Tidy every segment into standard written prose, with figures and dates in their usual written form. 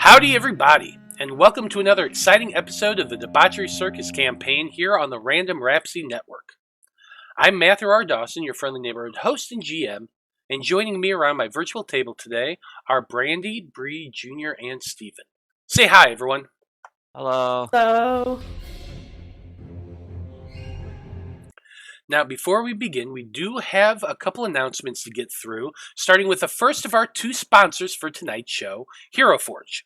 Howdy everybody, and welcome to another exciting episode of the Debauchery Circus campaign here on the Random Rhapsody Network. I'm Matthew R. Dawson, your friendly neighborhood host and GM, and joining me around my virtual table today are Brandie, Brie, Jr., and Steven. Say hi, everyone. Hello. Hello. Now, before we begin, we do have a couple announcements to get through, starting with the first of our two sponsors for tonight's show, Hero Forge.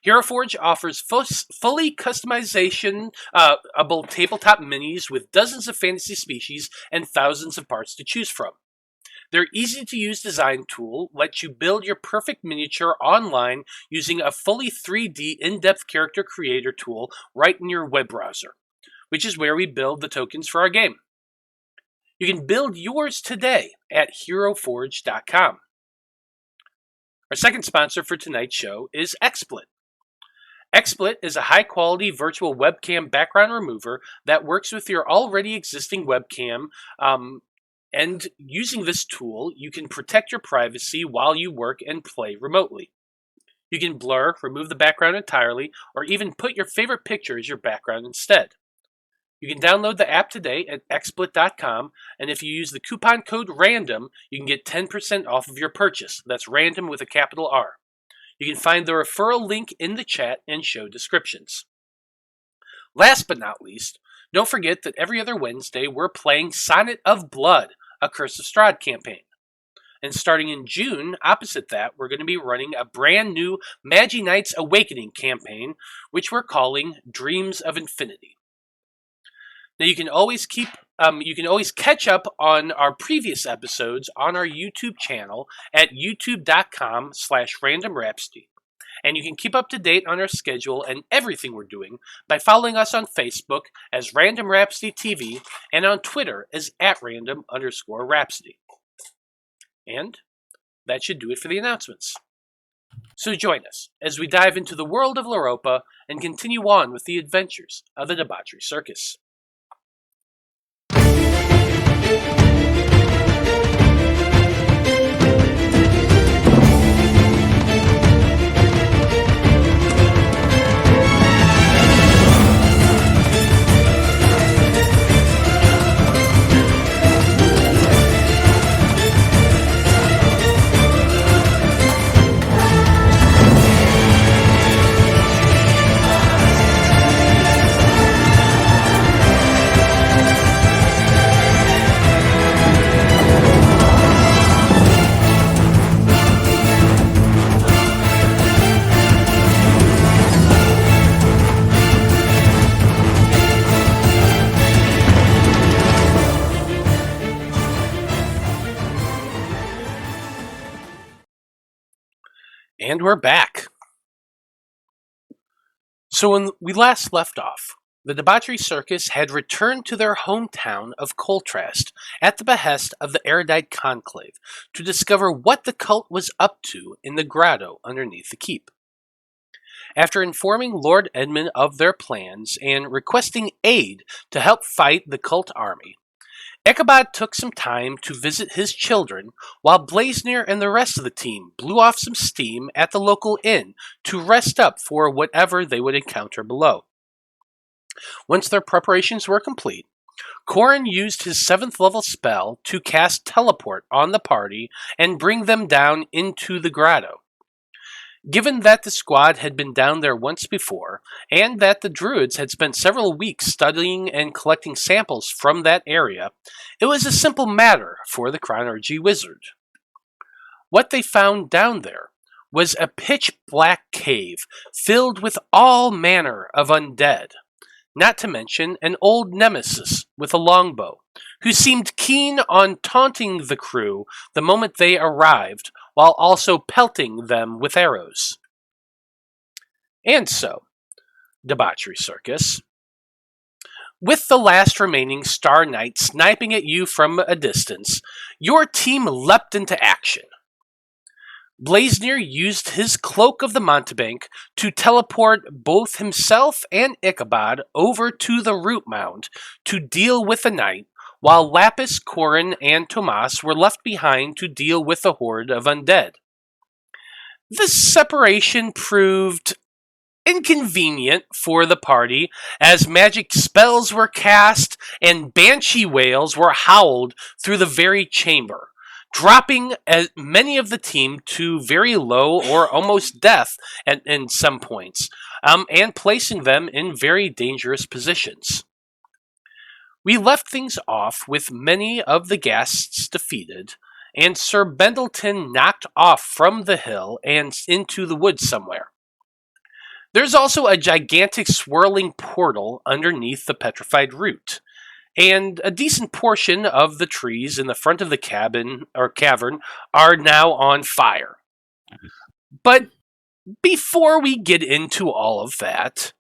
Hero Forge offers fully customizable tabletop minis with dozens of fantasy species and thousands of parts to choose from. Their easy-to-use design tool lets you build your perfect miniature online using a fully 3D in-depth character creator tool right in your web browser, which is where we build the tokens for our game. You can build yours today at heroforge.com. Our second sponsor for tonight's show is XSplit. XSplit is a high-quality virtual webcam background remover that works with your already existing webcam, and using this tool, you can protect your privacy while you work and play remotely. You can blur, remove the background entirely, or even put your favorite picture as your background instead. You can download the app today at xsplit.com, and if you use the coupon code RANDOM, you can get 10% off of your purchase. That's RANDOM with a capital R. You can find the referral link in the chat and show descriptions. Last but not least, don't forget that every other Wednesday we're playing Sonnet of Blood, a Curse of Strahd campaign. And starting in June, opposite that, we're going to be running a brand new Magi Knights Awakening campaign, which we're calling Dreams of Infinity. Now you can always catch up on our previous episodes on our YouTube channel at youtube.com/randomrhapsody. And you can keep up to date on our schedule and everything we're doing by following us on Facebook as Random Rhapsody TV and on Twitter as @random_rhapsody. And that should do it for the announcements. So join us as we dive into the world of Loroupa and continue on with the adventures of the Debauchery Circus. And we're back. So when we last left off, the Debauchery Circus had returned to their hometown of Coltrast at the behest of the Erudite Conclave to discover what the cult was up to in the grotto underneath the keep. After informing Lord Edmund of their plans and requesting aid to help fight the cult army, Ichabod took some time to visit his children, while Blaznir and the rest of the team blew off some steam at the local inn to rest up for whatever they would encounter below. Once their preparations were complete, Corrin used his 7th level spell to cast Teleport on the party and bring them down into the grotto. Given that the squad had been down there once before, and that the druids had spent several weeks studying and collecting samples from that area, it was a simple matter for the chronology wizard. What they found down there was a pitch-black cave filled with all manner of undead, not to mention an old nemesis with a longbow, who seemed keen on taunting the crew the moment they arrived, while also pelting them with arrows. And so, Debauchery Circus, with the last remaining Star Knight sniping at you from a distance, your team leapt into action. Blaznir used his Cloak of the Mountebank to teleport both himself and Ichabod over to the Root Mound to deal with the knight, while Lapis, Corrin, and Tomas were left behind to deal with the horde of undead. This separation proved inconvenient for the party as magic spells were cast and banshee wails were howled through the very chamber, dropping many of the team to very low or almost death in some points, and placing them in very dangerous positions. We left things off with many of the guests defeated, and Sir Bendleton knocked off from the hill and into the woods somewhere. There's also a gigantic swirling portal underneath the petrified root, and a decent portion of the trees in the front of the cabin or cavern are now on fire. But before we get into all of that,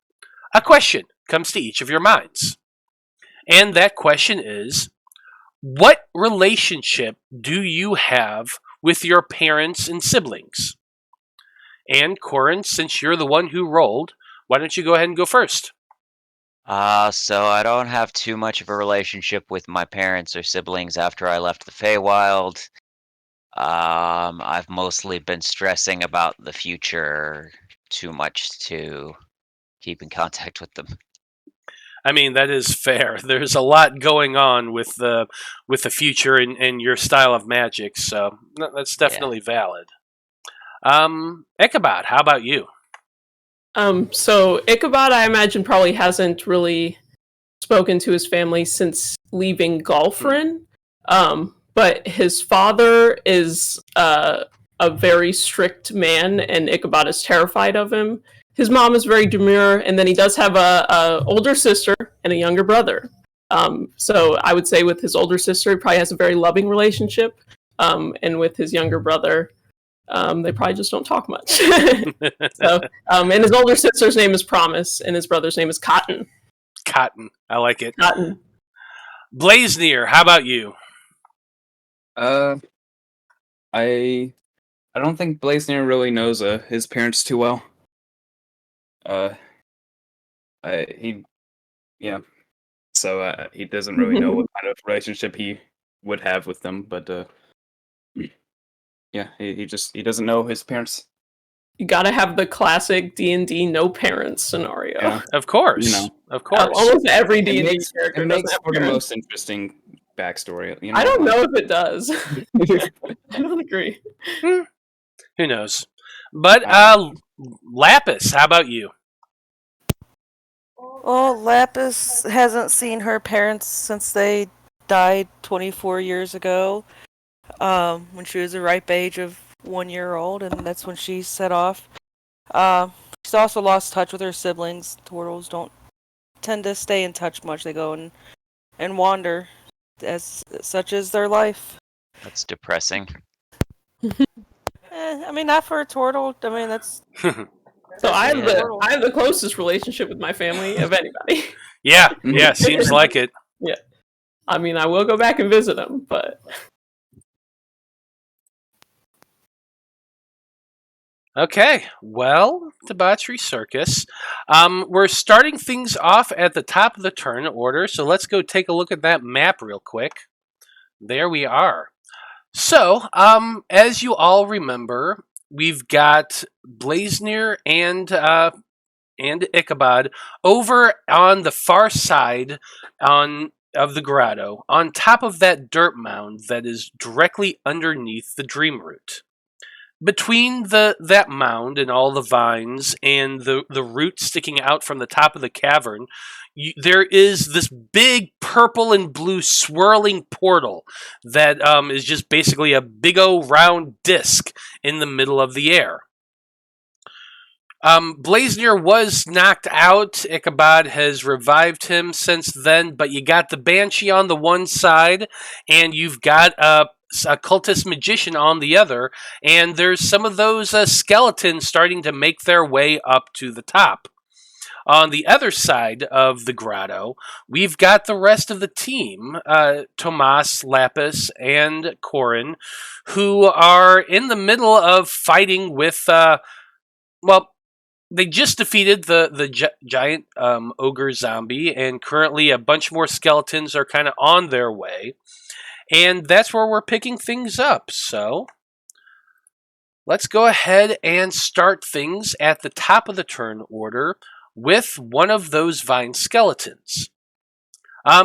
a question comes to each of your minds. And that question is, what relationship do you have with your parents and siblings? And Corrin, since you're the one who rolled, why don't you go ahead and go first? So I don't have too much of a relationship with my parents or siblings after I left the Feywild. I've mostly been stressing about the future too much to keep in contact with them. I mean, that is fair. There's a lot going on with the future and your style of magic, so that's definitely valid. Ichabod, how about you? So Ichabod, I imagine, probably hasn't really spoken to his family since leaving Golfrin. But his father is a very strict man, and Ichabod is terrified of him. His mom is very demure, and then he does have a older sister and a younger brother. So I would say with his older sister, he probably has a very loving relationship, and with his younger brother, they probably just don't talk much. And his older sister's name is Promise, and his brother's name is Cotton. Cotton, I like it. Cotton. Blaznir, how about you? I don't think Blaznir really knows his parents too well. So he doesn't really know what kind of relationship he would have with them, but he doesn't know his parents. You gotta have the classic D&D no parents scenario. Yeah. Of course, of course. Almost every D&D character it doesn't makes have for parents. the most interesting backstory. I don't know if it does. I don't agree. Who knows? But Lapis, how about you? Well, Lapis hasn't seen her parents since they died 24 years ago, when she was the ripe age of 1 year old, and that's when she set off. She's also lost touch with her siblings. Turtles don't tend to stay in touch much. They go and wander, as such is their life. That's depressing. I mean, not for a turtle. I mean, that's... So I have the closest relationship with my family of anybody. Yeah, seems like it. Yeah. I mean, I will go back and visit them, but... Okay, well, Debauchery Circus. We're starting things off at the top of the turn order, so let's go take a look at that map real quick. There we are. So, as you all remember, we've got Blaznir and Ichabod over on the far side of the grotto, on top of that dirt mound that is directly underneath the Dreamroot. Between that mound and all the vines and the root sticking out from the top of the cavern, there is this big purple and blue swirling portal that is just basically a big old round disc in the middle of the air. Blaznir was knocked out. Ichabod has revived him since then, but you got the Banshee on the one side, and you've got a cultist magician on the other, and there's some of those skeletons starting to make their way up to the top. On the other side of the grotto, we've got the rest of the team, Tomas, Lapis, and Corrin, who are in the middle of fighting with, they just defeated the giant ogre zombie, and currently a bunch more skeletons are kind of on their way. And that's where we're picking things up. So, Let's go ahead and start things at the top of the turn order with one of those vine skeletons.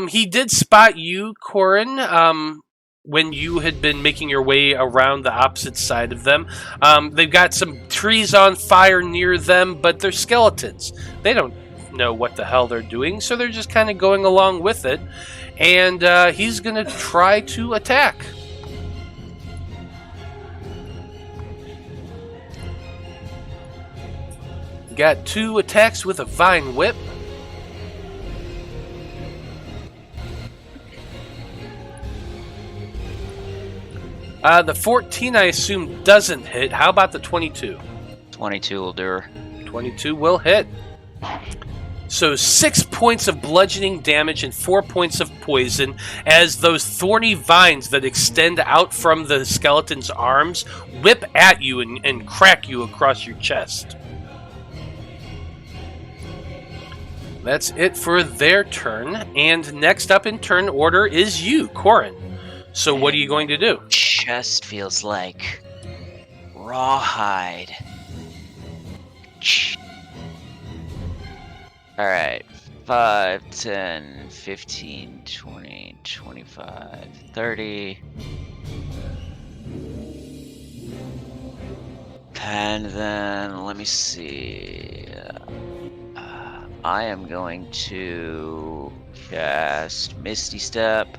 He did spot you, Corrin, when you had been making your way around the opposite side of them. They've got some trees on fire near them, but they're skeletons. They don't know what the hell they're doing, so they're just kind of going along with it. And he's going to try to attack. Got 2 attacks with a vine whip. The 14, I assume, doesn't hit. How about the 22? 22 will do her. 22 will hit. So 6 points of bludgeoning damage and 4 points of poison as those thorny vines that extend out from the skeleton's arms whip at you and crack you across your chest. That's it for their turn. And next up in turn order is you, Corrin. So what are you going to do? Chest feels like rawhide. Alright. 5, 10, 15, 20, 25, 30. And then, let me see. I am going to cast Misty Step.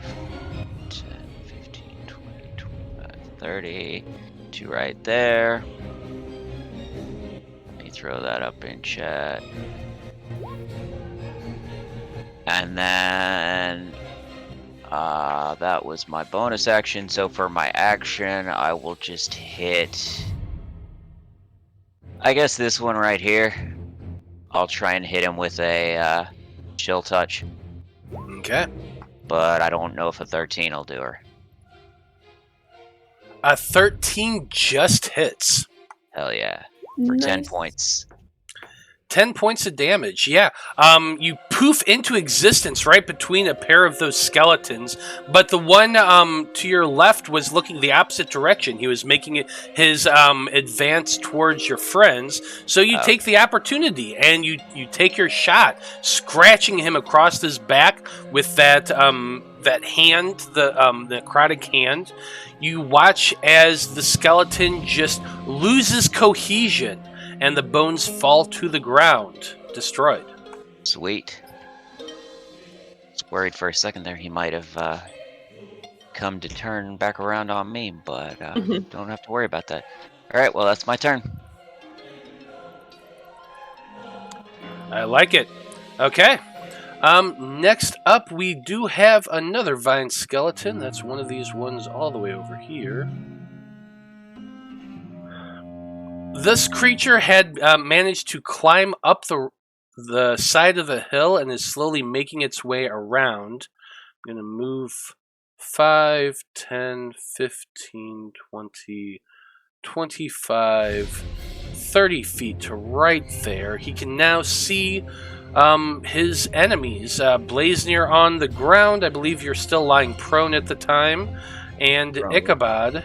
10, 15, 20, 25, 30. 2 right there. Let me throw that up in chat. And then that was my bonus action. So for my action, I will just hit, I guess, this one right here. I'll try and hit him with a chill touch. Okay. But I don't know if a 13 will do her. A 13 just hits. Hell yeah. For 10 Nice. points. 10 points of damage, yeah. You poof into existence right between a pair of those skeletons, but the one to your left was looking the opposite direction. He was making his advance towards your friends, so you take the opportunity and you take your shot, scratching him across his back with that hand, the necrotic hand. You watch as the skeleton just loses cohesion, and the bones fall to the ground, destroyed. Sweet. I was worried for a second there he might have come to turn back around on me, but don't have to worry about that. Alright, well, that's my turn. I like it. Okay. Next up, we do have another vine skeleton. That's one of these ones all the way over here. This creature had managed to climb up the side of the hill and is slowly making its way around. I'm going to move 5, 10, 15, 20, 25, 30 feet to right there. He can now see his enemies. Blaznir on the ground. I believe you're still lying prone at the time. And Ichabod.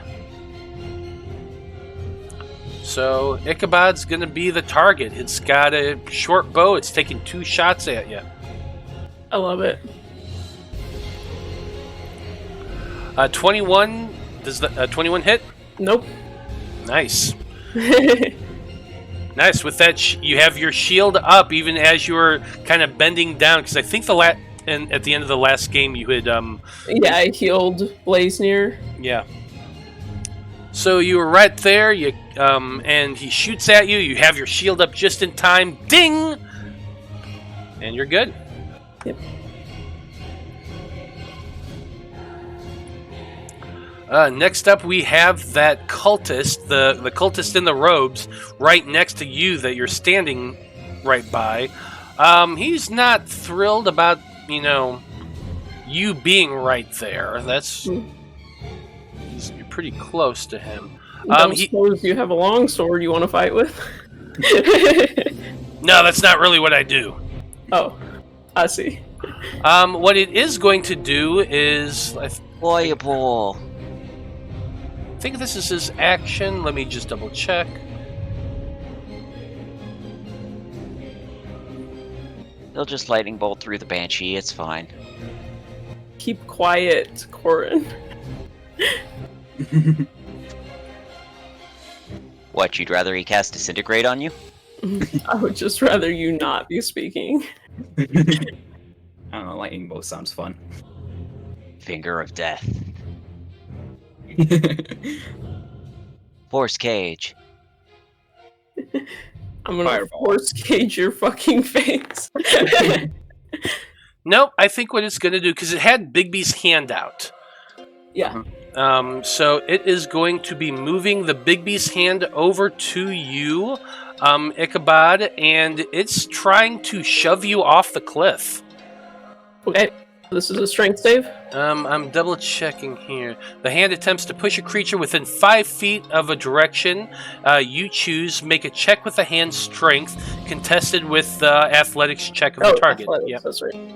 So Ichabod's going to be the target. It's got a short bow. It's taking 2 shots at you. I love it. 21. Does the 21 hit? Nope. Nice. Nice. With that, you have your shield up even as you were kind of bending down. Because I think at the end of the last game you had... Yeah, I healed Blaznir. Yeah. So you were right there, and he shoots at you. You have your shield up just in time. Ding! And you're good. Yep. Next up, we have that cultist, the cultist in the robes, right next to you that you're standing right by. He's not thrilled about, you being right there. You're pretty close to him. Don't suppose you have a long sword you want to fight with? No, that's not really what I do. Oh, I see. What it is going to do is... Fireball. I think this is his action. Let me just double check. He'll just lightning bolt through the Banshee, it's fine. Keep quiet, Corrin. What, you'd rather he cast Disintegrate on you? I would just rather you not be speaking. I don't know, lightning bolt sounds fun. Finger of Death. Force Cage. I'm gonna Fireball. force cage your fucking face. Nope, I think what it's going to do, because it had Bigby's hand out. Yeah. So it is going to be moving the Bigby's hand over to you, Ichabod, and it's trying to shove you off the cliff. Okay. This is a strength save. I'm double checking here. The hand attempts to push a creature within 5 feet of a direction you choose. Make a check with the hand's strength, contested with the athletics check of the target. Athletics, Yep. that's right.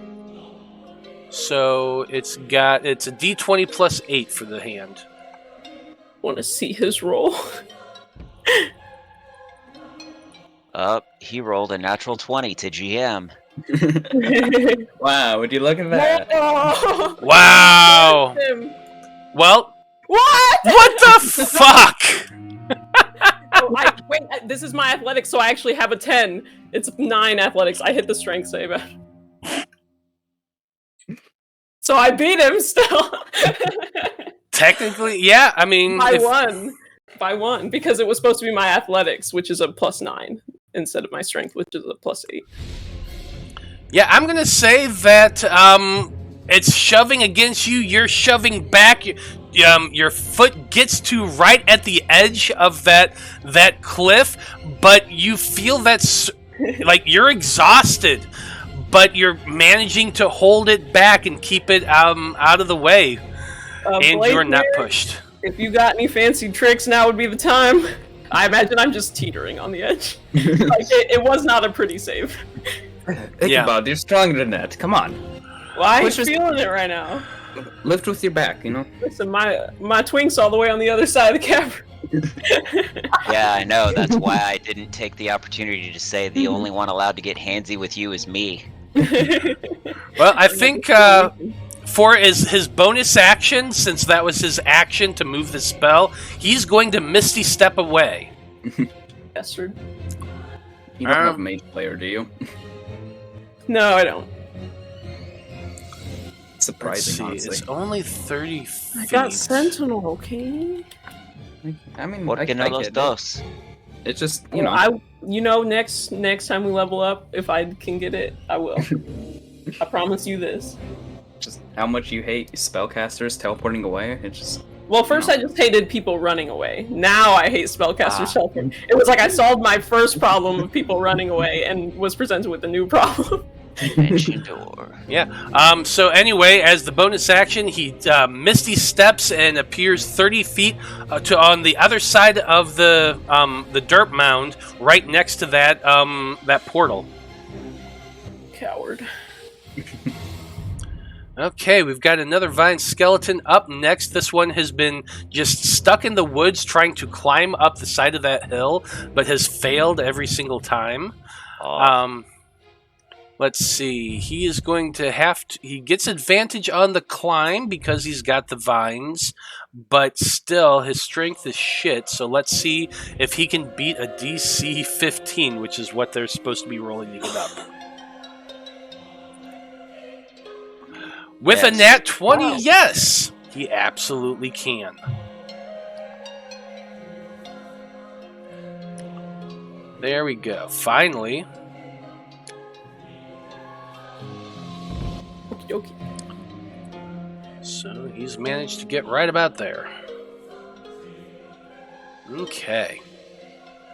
So it's a D20 plus 8 for the hand. Want to see his roll? He rolled a natural 20 to GM. Wow, would you look at that? No! Wow. Him. Well, What? what the fuck? Oh, wait, this is my athletics, so I actually have a 10. It's 9 athletics. I hit the strength save. So I beat him still. Technically, yeah. I mean, By one, because it was supposed to be my athletics, which is a +9, instead of my strength, which is a +8. Yeah, I'm gonna say that it's shoving against you. You're shoving back. Your foot gets to right at the edge of that cliff, but you feel that's like you're exhausted, but you're managing to hold it back and keep it out of the way, and you're not Blaznir, pushed. If you got any fancy tricks, now would be the time. I imagine I'm just teetering on the edge. Like it was not a pretty save. Ichabod, you're stronger than that. Come on. Well, I ain't Push us- feeling it right now. Lift with your back, you know? Listen, my twink's all the way on the other side of the cavern. Yeah, I know. That's why I didn't take the opportunity to say the only one allowed to get handsy with you is me. Well, I think for his bonus action, since that was his action to move the spell, he's going to Misty step away. Bastard. You don't have a mage player, do you? No, I don't. Surprising, Let's see, honestly. it's only 30 feet. I got Sentinel, okay? I mean, What I que no get los it. dos? It's just, you know. Next time we level up, if I can get it, I will. I promise you this. Just how much you hate spellcasters teleporting away. It's just. Well, first No. I just hated people running away. Now I hate spellcasters teleporting. It was like I solved my first problem of people running away and was presented with a new problem. Dimension door. Yeah. So anyway, as the bonus action, he Misty steps and appears 30 feet on the other side of the dirt mound, right next to that portal. Coward. Okay, we've got another vine skeleton up next. This one has been just stuck in the woods trying to climb up the side of that hill, but has failed every single time. Oh, Let's see. He is going to he gets advantage on the climb because he's got the vines, but still his strength is shit. So let's see if he can beat a DC 15, which is what they're supposed to be rolling to get up. With a Yes. nat 20, Wow. yes, he absolutely can. There we go. Finally. Okie dokie. So he's managed to get right about there. Okay.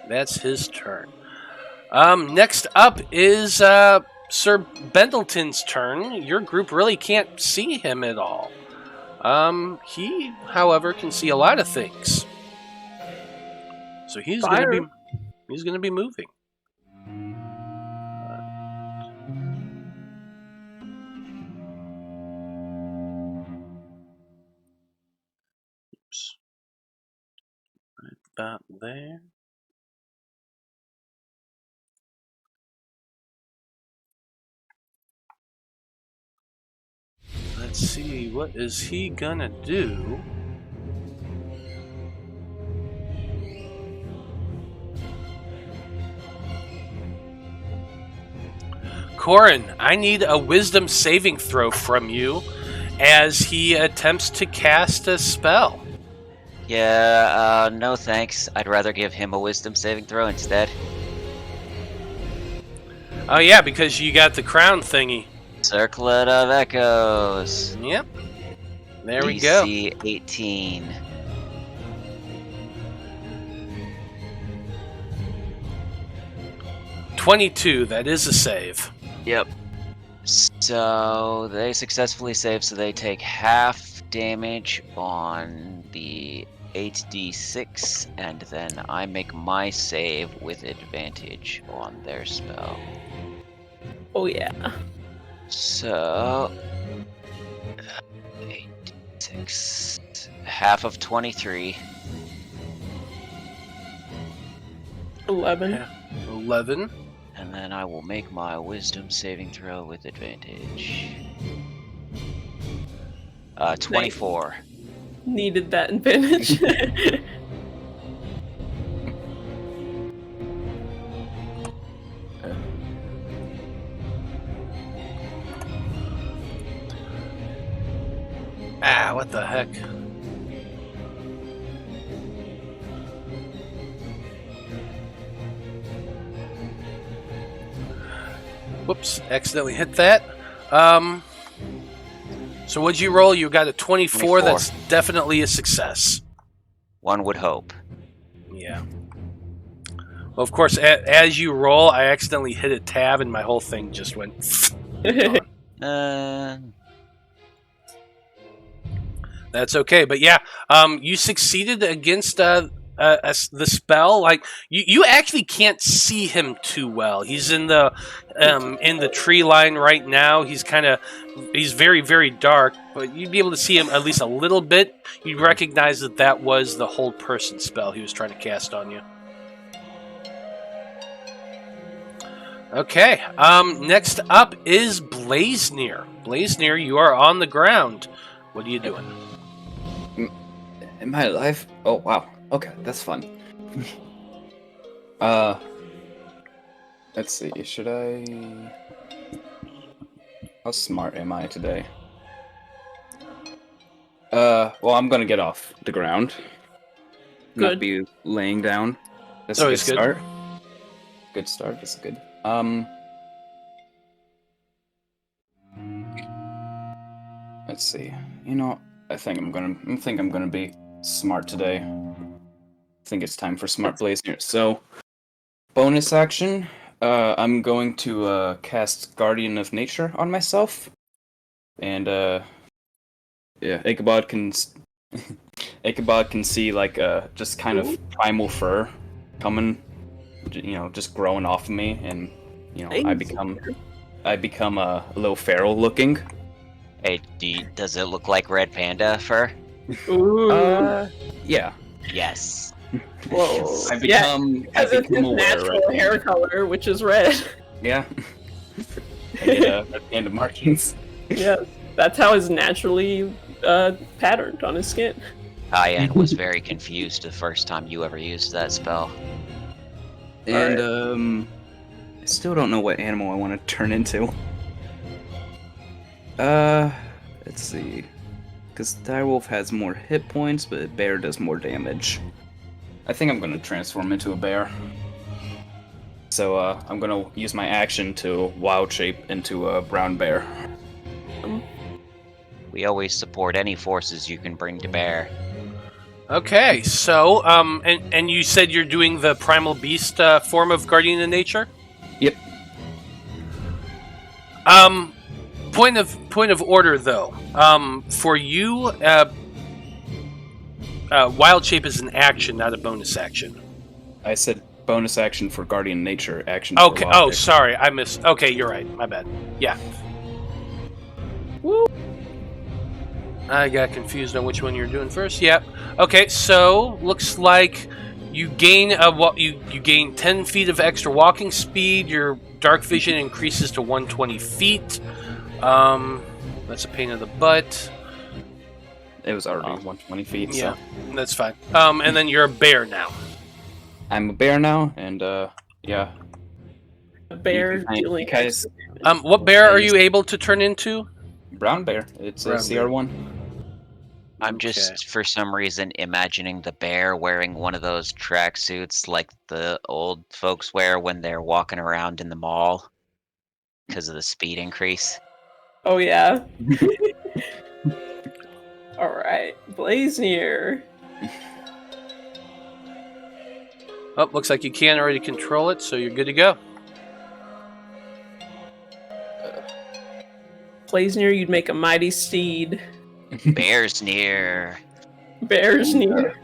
That's his turn. Next up is Sir Bendleton's turn. Your group really can't see him at all. He, however, can see a lot of things. So he's gonna be moving. Oops. that there. Let's see, what is he gonna do? Corrin, I need a wisdom saving throw from you as he attempts to cast a spell. Yeah, no thanks. I'd rather give him a wisdom saving throw instead. Oh yeah, because you got the crown thingy. Circlet of Echoes. Yep. There we go. DC 18. $22, that is a save. Yep. So they successfully save, so they take half damage on the 8d6, and then I make my save with advantage on their spell. Oh yeah. So 8d6, half of 23. 11. 11. And then I will make my wisdom saving throw with advantage. 24. Needed that advantage. Ah, what the heck? Whoops, accidentally hit that. So what'd you roll? You got a 24. That's definitely a success. One would hope. Yeah. Well, of course, as you roll, I accidentally hit a tab and my whole thing just went gone. That's okay, but yeah, you succeeded against the spell. Like you actually can't see him too well. He's in the tree line right now. He's very, very dark, but you'd be able to see him at least a little bit. You'd recognize that was the hold person spell he was trying to cast on you. Okay. Next up is Blaznir. Blaznir, you are on the ground. What are you doing? Am I alive? Oh, wow. Okay, that's fun. Let's see, should I... How smart am I today? Well, I'm gonna get off the ground. Good. Not be laying down. That's always good. Start. Good start, that's good. Let's see. You know, I think I'm gonna be smart today. I think it's time for smart Blaznir. So, bonus action. I'm going to cast Guardian of Nature on myself, and yeah, Ichabod can see like just kind of primal fur coming, you know, just growing off of me, and you know, I become a little feral looking. Hey, does it look like red panda fur? Ooh. Yeah. Yes. Whoa. I become Because it's his natural hair color, which is red. Yeah. I get red panda markings. Yes. That's how it's naturally patterned on his skin. Cayenne was very confused the first time you ever used that spell. And I still don't know what animal I want to turn into. Let's see. Because direwolf has more hit points, but bear does more damage. I think I'm gonna transform into a bear. So I'm gonna use my action to wild shape into a brown bear. We always support any forces you can bring to bear. Okay, so and you said you're doing the primal beast form of Guardian of Nature? Yep. Point of order though. For you, wild shape is an action, not a bonus action. I said bonus action for Guardian Nature, action Okay. for wild Oh, shape. sorry, I missed. Okay, you're right. My bad. Yeah. Woo. I got confused on which one you're doing first. Yep. Okay, so looks like You gain you gain 10 feet of extra walking speed. Your dark vision increases to 120 feet. That's a pain in the butt. It was already 120 feet. Yeah, So that's fine. And then you're a bear now. I'm a bear now, and yeah. A bear You dealing guys, What bear are you able to turn into? brown bear. It's a Brown bear. CR1. I'm just, for some reason, imagining the bear wearing one of those tracksuits like the old folks wear when they're walking around in the mall because of the speed increase. Oh yeah. All right, Blaznir. Oh, looks like you can already control it, so you're good to go. Blaznir, you'd make a mighty steed. Bear's near. Bear's near.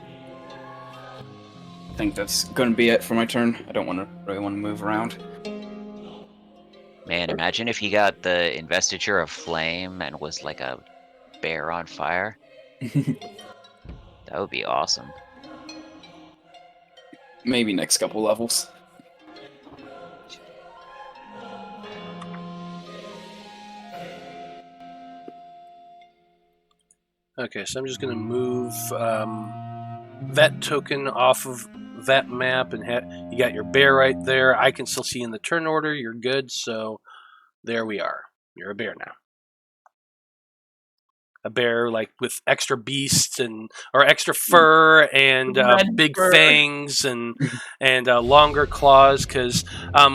I think that's gonna be it for my turn. I don't really want to move around. Man, imagine if he got the investiture of flame and was like a bear on fire. That would be awesome. Maybe next couple levels. Okay, so I'm just going to move that token off of that map, and you got your bear right there. I can still see in the turn order. You're good, so there we are. You're a bear now. A bear like with extra beasts or extra fur and big fur. fangs and longer claws. Because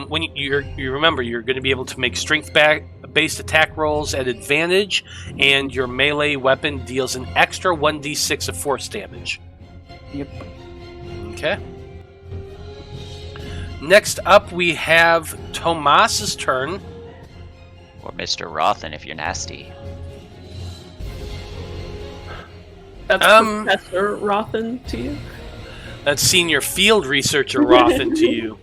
when you remember, you're going to be able to make strength-based attack rolls at advantage, and your melee weapon deals an extra 1d6 of force damage. Yep. Okay. Next up, we have Tomas's turn. Or Mr. Rothen if you're nasty. That's Professor Rothen to you? That's senior field researcher Rothen to you.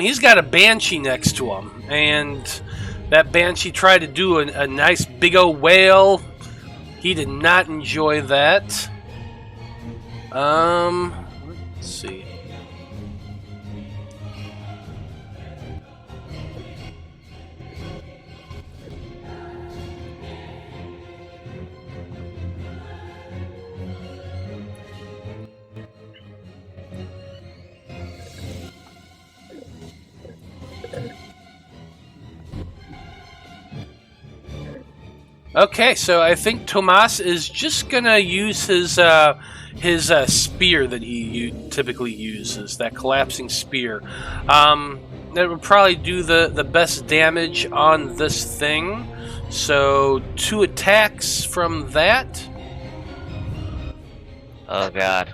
He's got a banshee next to him, and that banshee tried to do a nice big old whale. He did not enjoy that. Let's see. Okay, so I think Tomas is just gonna use his spear that he typically uses, that collapsing spear. That would probably do the best damage on this thing. So 2 attacks from that. Oh god.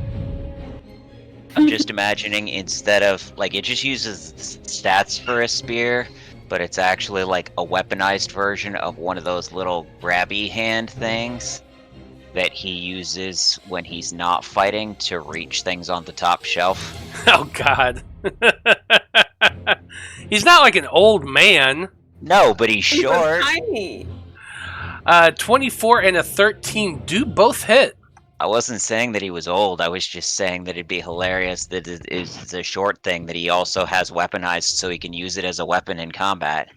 I'm just imagining instead of, like, it just uses stats for a spear, but it's actually like a weaponized version of one of those little grabby hand things that he uses when he's not fighting to reach things on the top shelf. Oh god. He's not like an old man. No, but he's short. Tiny. 24 and a 13 do both hit. I wasn't saying that he was old. I was just saying that it'd be hilarious that it is a short thing that he also has weaponized so he can use it as a weapon in combat.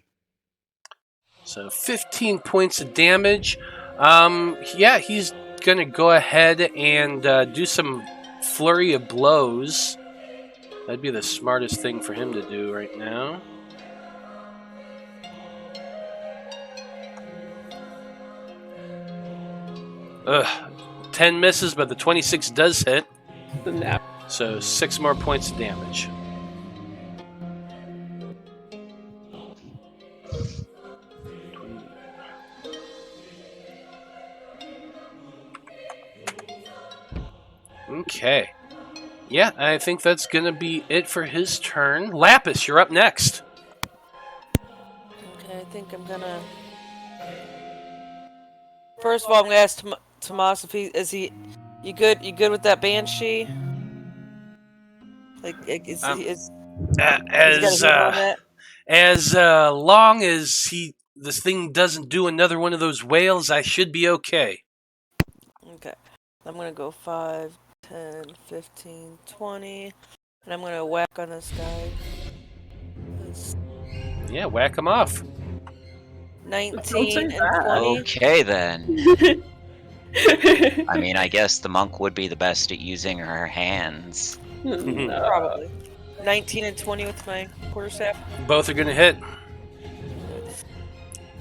So 15 points of damage. Yeah, he's going to go ahead and do some flurry of blows. That'd be the smartest thing for him to do right now. Ugh. 10 misses, but the 26 does hit. The nap. So 6 more points of damage. Okay. Yeah, I think that's going to be it for his turn. Lapis, you're up next. Okay, I think I'm gonna. First of all, I'm gonna ask Tomas if you good with that banshee? Like, is he is? As long as this thing doesn't do another one of those whales, I should be okay. Okay. I'm gonna go 5, 10, 15, 20, and I'm gonna whack on this guy. It's Yeah, whack him off. 19 say and that. 20. Okay then. I mean, I guess the monk would be the best at using her hands. No. Probably. 19 and 20 with my quarterstaff. Both are gonna hit.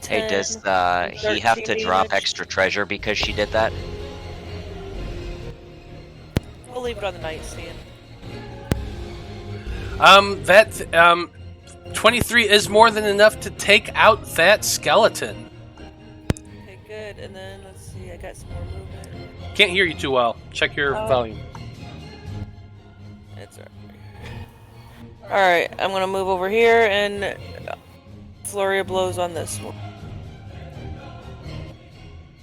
Hey, 10, does he have to 13 drop damage. extra treasure because she did that? We'll leave it on the nightstand. That 23 is more than enough to take out that skeleton. Okay, good. And then let's see, I got some more movement. Can't hear you too well. Check your volume. It's alright, I'm gonna move over here and flurry of blows on this one.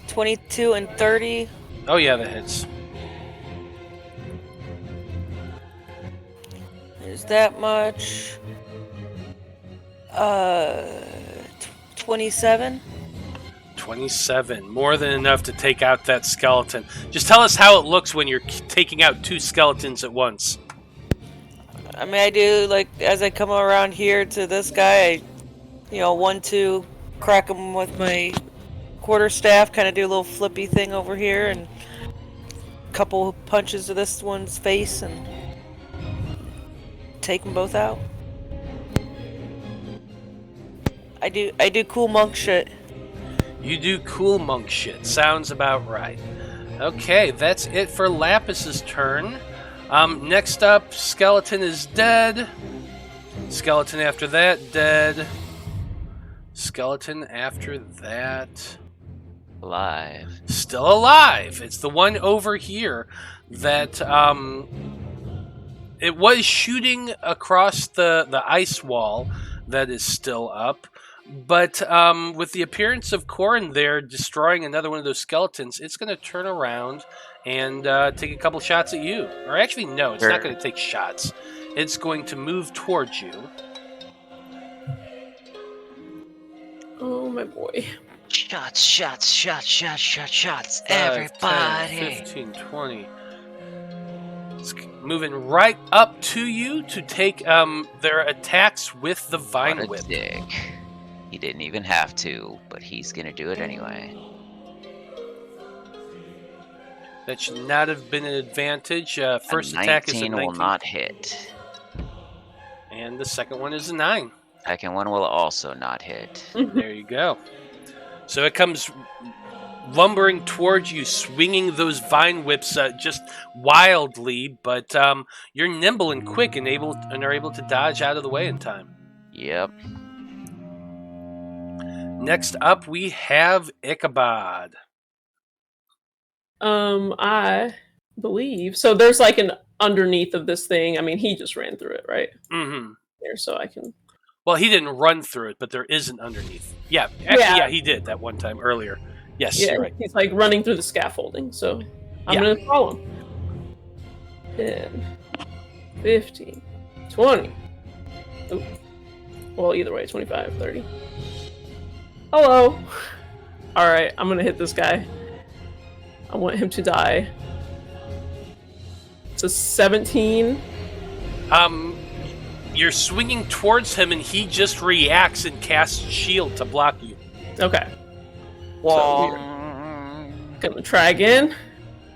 22 and 30. Oh yeah, that hits. There's that much. 27. 27, more than enough to take out that skeleton. Just tell us how it looks when you're taking out two skeletons at once. I mean, I do, like, as I come around here to this guy, I, 1, 2, crack him with my quarterstaff, kind of do a little flippy thing over here, and a couple punches to this one's face, and take them both out. I do cool monk shit. You do cool monk shit. Sounds about right. Okay, that's it for Lapis's turn. Next up, skeleton is dead. Skeleton after that, dead. Skeleton after that, Alive. still alive. It's the one over here that it was shooting across the ice wall that is still up. But with the appearance of Corrin there destroying another one of those skeletons, it's going to turn around and take a couple shots at you. Or actually, no, it's not going to take shots. It's going to move towards you. Oh my boy. Shots, everybody. 10, 15, 20. It's moving right up to you to take their attacks with the Vine What a Whip. dick. He didn't even have to, but he's gonna do it anyway. That should not have been an advantage. First A attack is a 19 19. will not hit. And the second one is a 9. Second one will also not hit. There you go. So it comes lumbering towards you, swinging those vine whips just wildly, but you're nimble and quick and are able to dodge out of the way in time. Yep. Next up, we have Ichabod. I believe so. There's like an underneath of this thing. I mean, he just ran through it, right? Mm-hmm. There, so I can. Well, he didn't run through it, but there is an underneath. Yeah, actually, yeah, he did that one time earlier. Yes, Yeah, you're right. he's like running through the scaffolding. So I'm Yeah. gonna follow him. 10, 15, 20. Oop. Well, either way, 25, 30. Hello. All right, I'm gonna hit this guy. I want him to die. It's a 17. You're swinging towards him, and he just reacts and casts shield to block you. Okay. So we're gonna try again.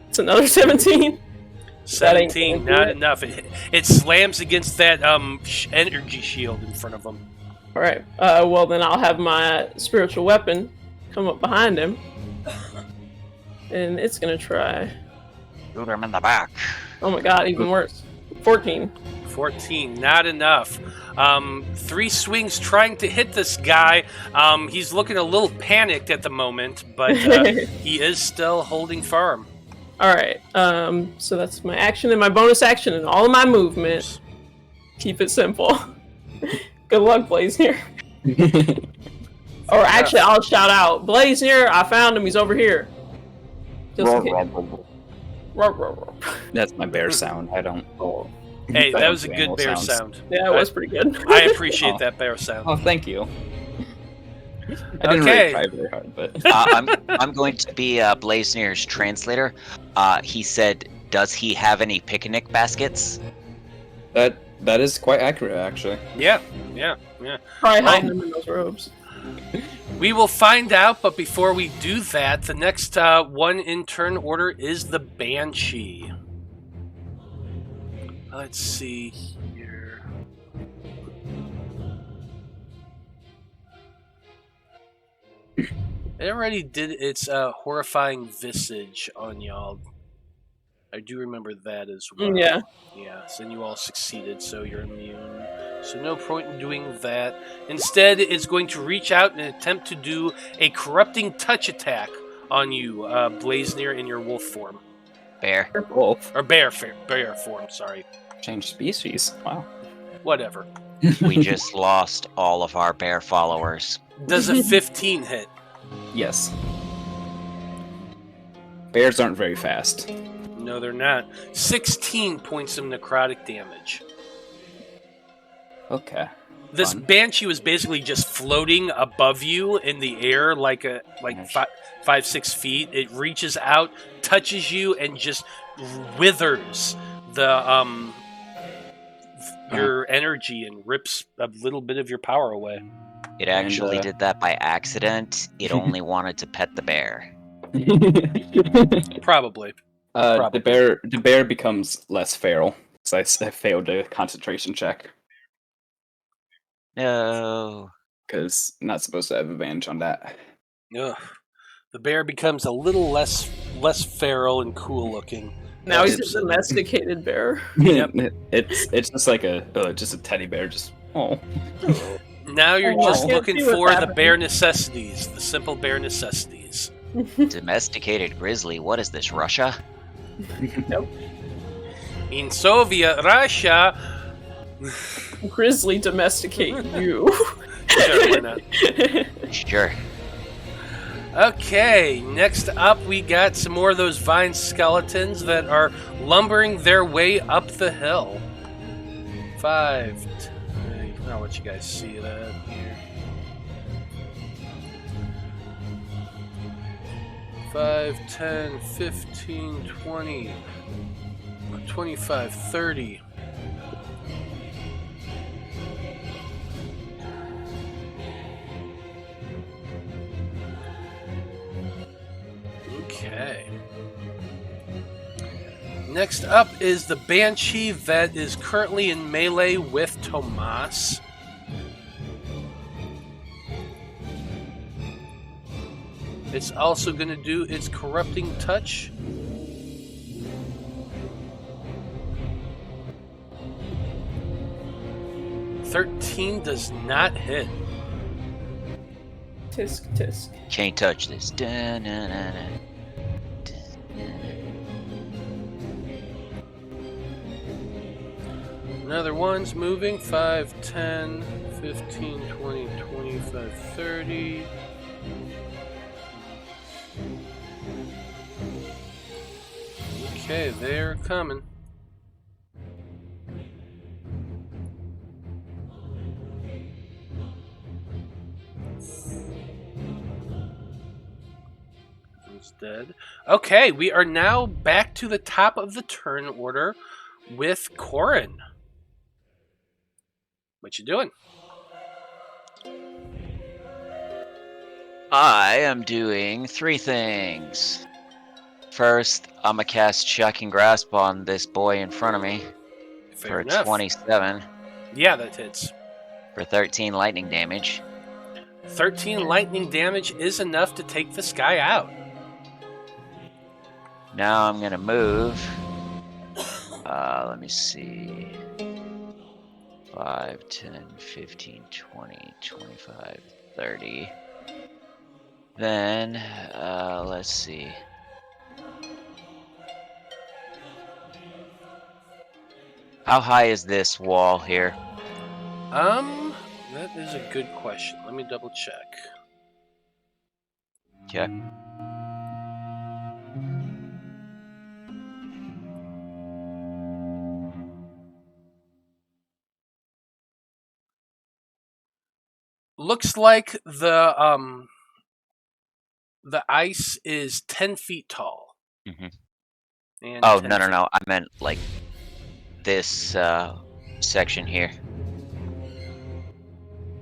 It's another 17. 17, gonna do not it. enough. It slams against that energy shield in front of him. All right. Well, then I'll have my spiritual weapon come up behind him, and it's gonna try. Shoot him in the back. Oh my god, even worse. 14. 14, not enough. 3 swings trying to hit this guy. He's looking a little panicked at the moment, but he is still holding firm. All right. So that's my action and my bonus action and all of my movement. Keep it simple. Good luck, Blaznir. Or actually, I'll shout out, Blaznir, I found him. He's over here. Just in case. Ruh, ruh, ruh. That's my bear sound. I don't. Hey, I that don't was a do good animal bear sounds. sound. Yeah, it was pretty good. I appreciate that bear sound. Oh, thank you. I didn't Okay. really try very hard, but I'm going to be Blaznir's translator. He said, "Does he have any picnic baskets?" that is quite accurate, actually. Yeah. Probably Well- hide them in those robes. We will find out, but before we do that, the next one in turn order is the Banshee. Let's see here. It already did its horrifying visage on y'all. I do remember that as well. Yeah. Yes, and you all succeeded, so you're immune. So no point in doing that. Instead, it's going to reach out and attempt to do a corrupting touch attack on you, Blaznir, in your wolf form. Bear. Wolf. Or bear form, sorry. Change species. Wow. Whatever. We just lost all of our bear followers. Does a 15 hit? Yes. Bears aren't very fast. No, they're not. 16 points of necrotic damage. Okay. This Fun. banshee was basically just floating above you in the air, like Nice. 5-6 feet. It reaches out, touches you, and just withers the your energy and rips a little bit of your power away. It actually And, did that by accident. It only wanted to pet the bear. Probably. the bear becomes less feral. So I failed a concentration check No. because not supposed to have advantage on that. Ugh. The bear becomes a little less feral and cool looking. Now he's It's- a domesticated bear. Yep. It's just like just a teddy bear. Just Now you're Oh, just I can't looking see what's for the happening. bare necessities, the simple bare necessities. Domesticated grizzly. What is this, Russia? In Soviet Russia, Grizzly domesticate you. sure, why not? Sure. Okay, next up we got some more of those vine skeletons that are lumbering their way up the hill. 5. I'll let you guys see that here. 5, 10, 15, 20, 25, 30. Okay. Next up is the Banshee that is currently in melee with Tomas. It's also going to do its corrupting touch. $13 does not hit. Tisk tisk. Can't touch this. Da-na-na-na. Another one's moving. 5, 10, 15, 20, 25, 30. Okay, they're coming. He's dead. Okay, we are now back to the top of the turn order with Corrin. What you doing? I am doing 3 things. First, I'm gonna cast Shocking Grasp on this boy in front of me Fair for enough. 27 Yeah, that hits. for 13 lightning damage. 13 lightning damage is enough to take this guy out. Now I'm gonna move. Let me see. 5, 10, 15, 20, 25, 30. Then, let's see. How high is this wall here? That is a good question. Let me double check. Okay. looks like the ice is 10 feet tall. Mm-hmm. And Oh, 10 no. feet. I meant, like, this section here.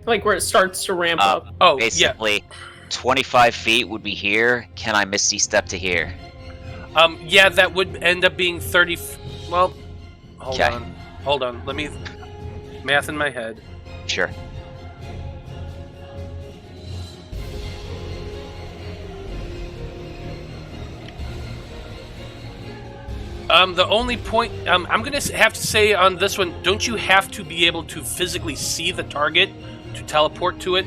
Like where it starts to ramp up. Oh, yeah. Basically, 25 feet would be here. Can I Misty step to here? Yeah, that would end up being 30. Well, hold Okay. on. Hold on. Let me math in my head. Sure. The only point I'm gonna have to say on this one, don't you have to be able to physically see the target to teleport to it?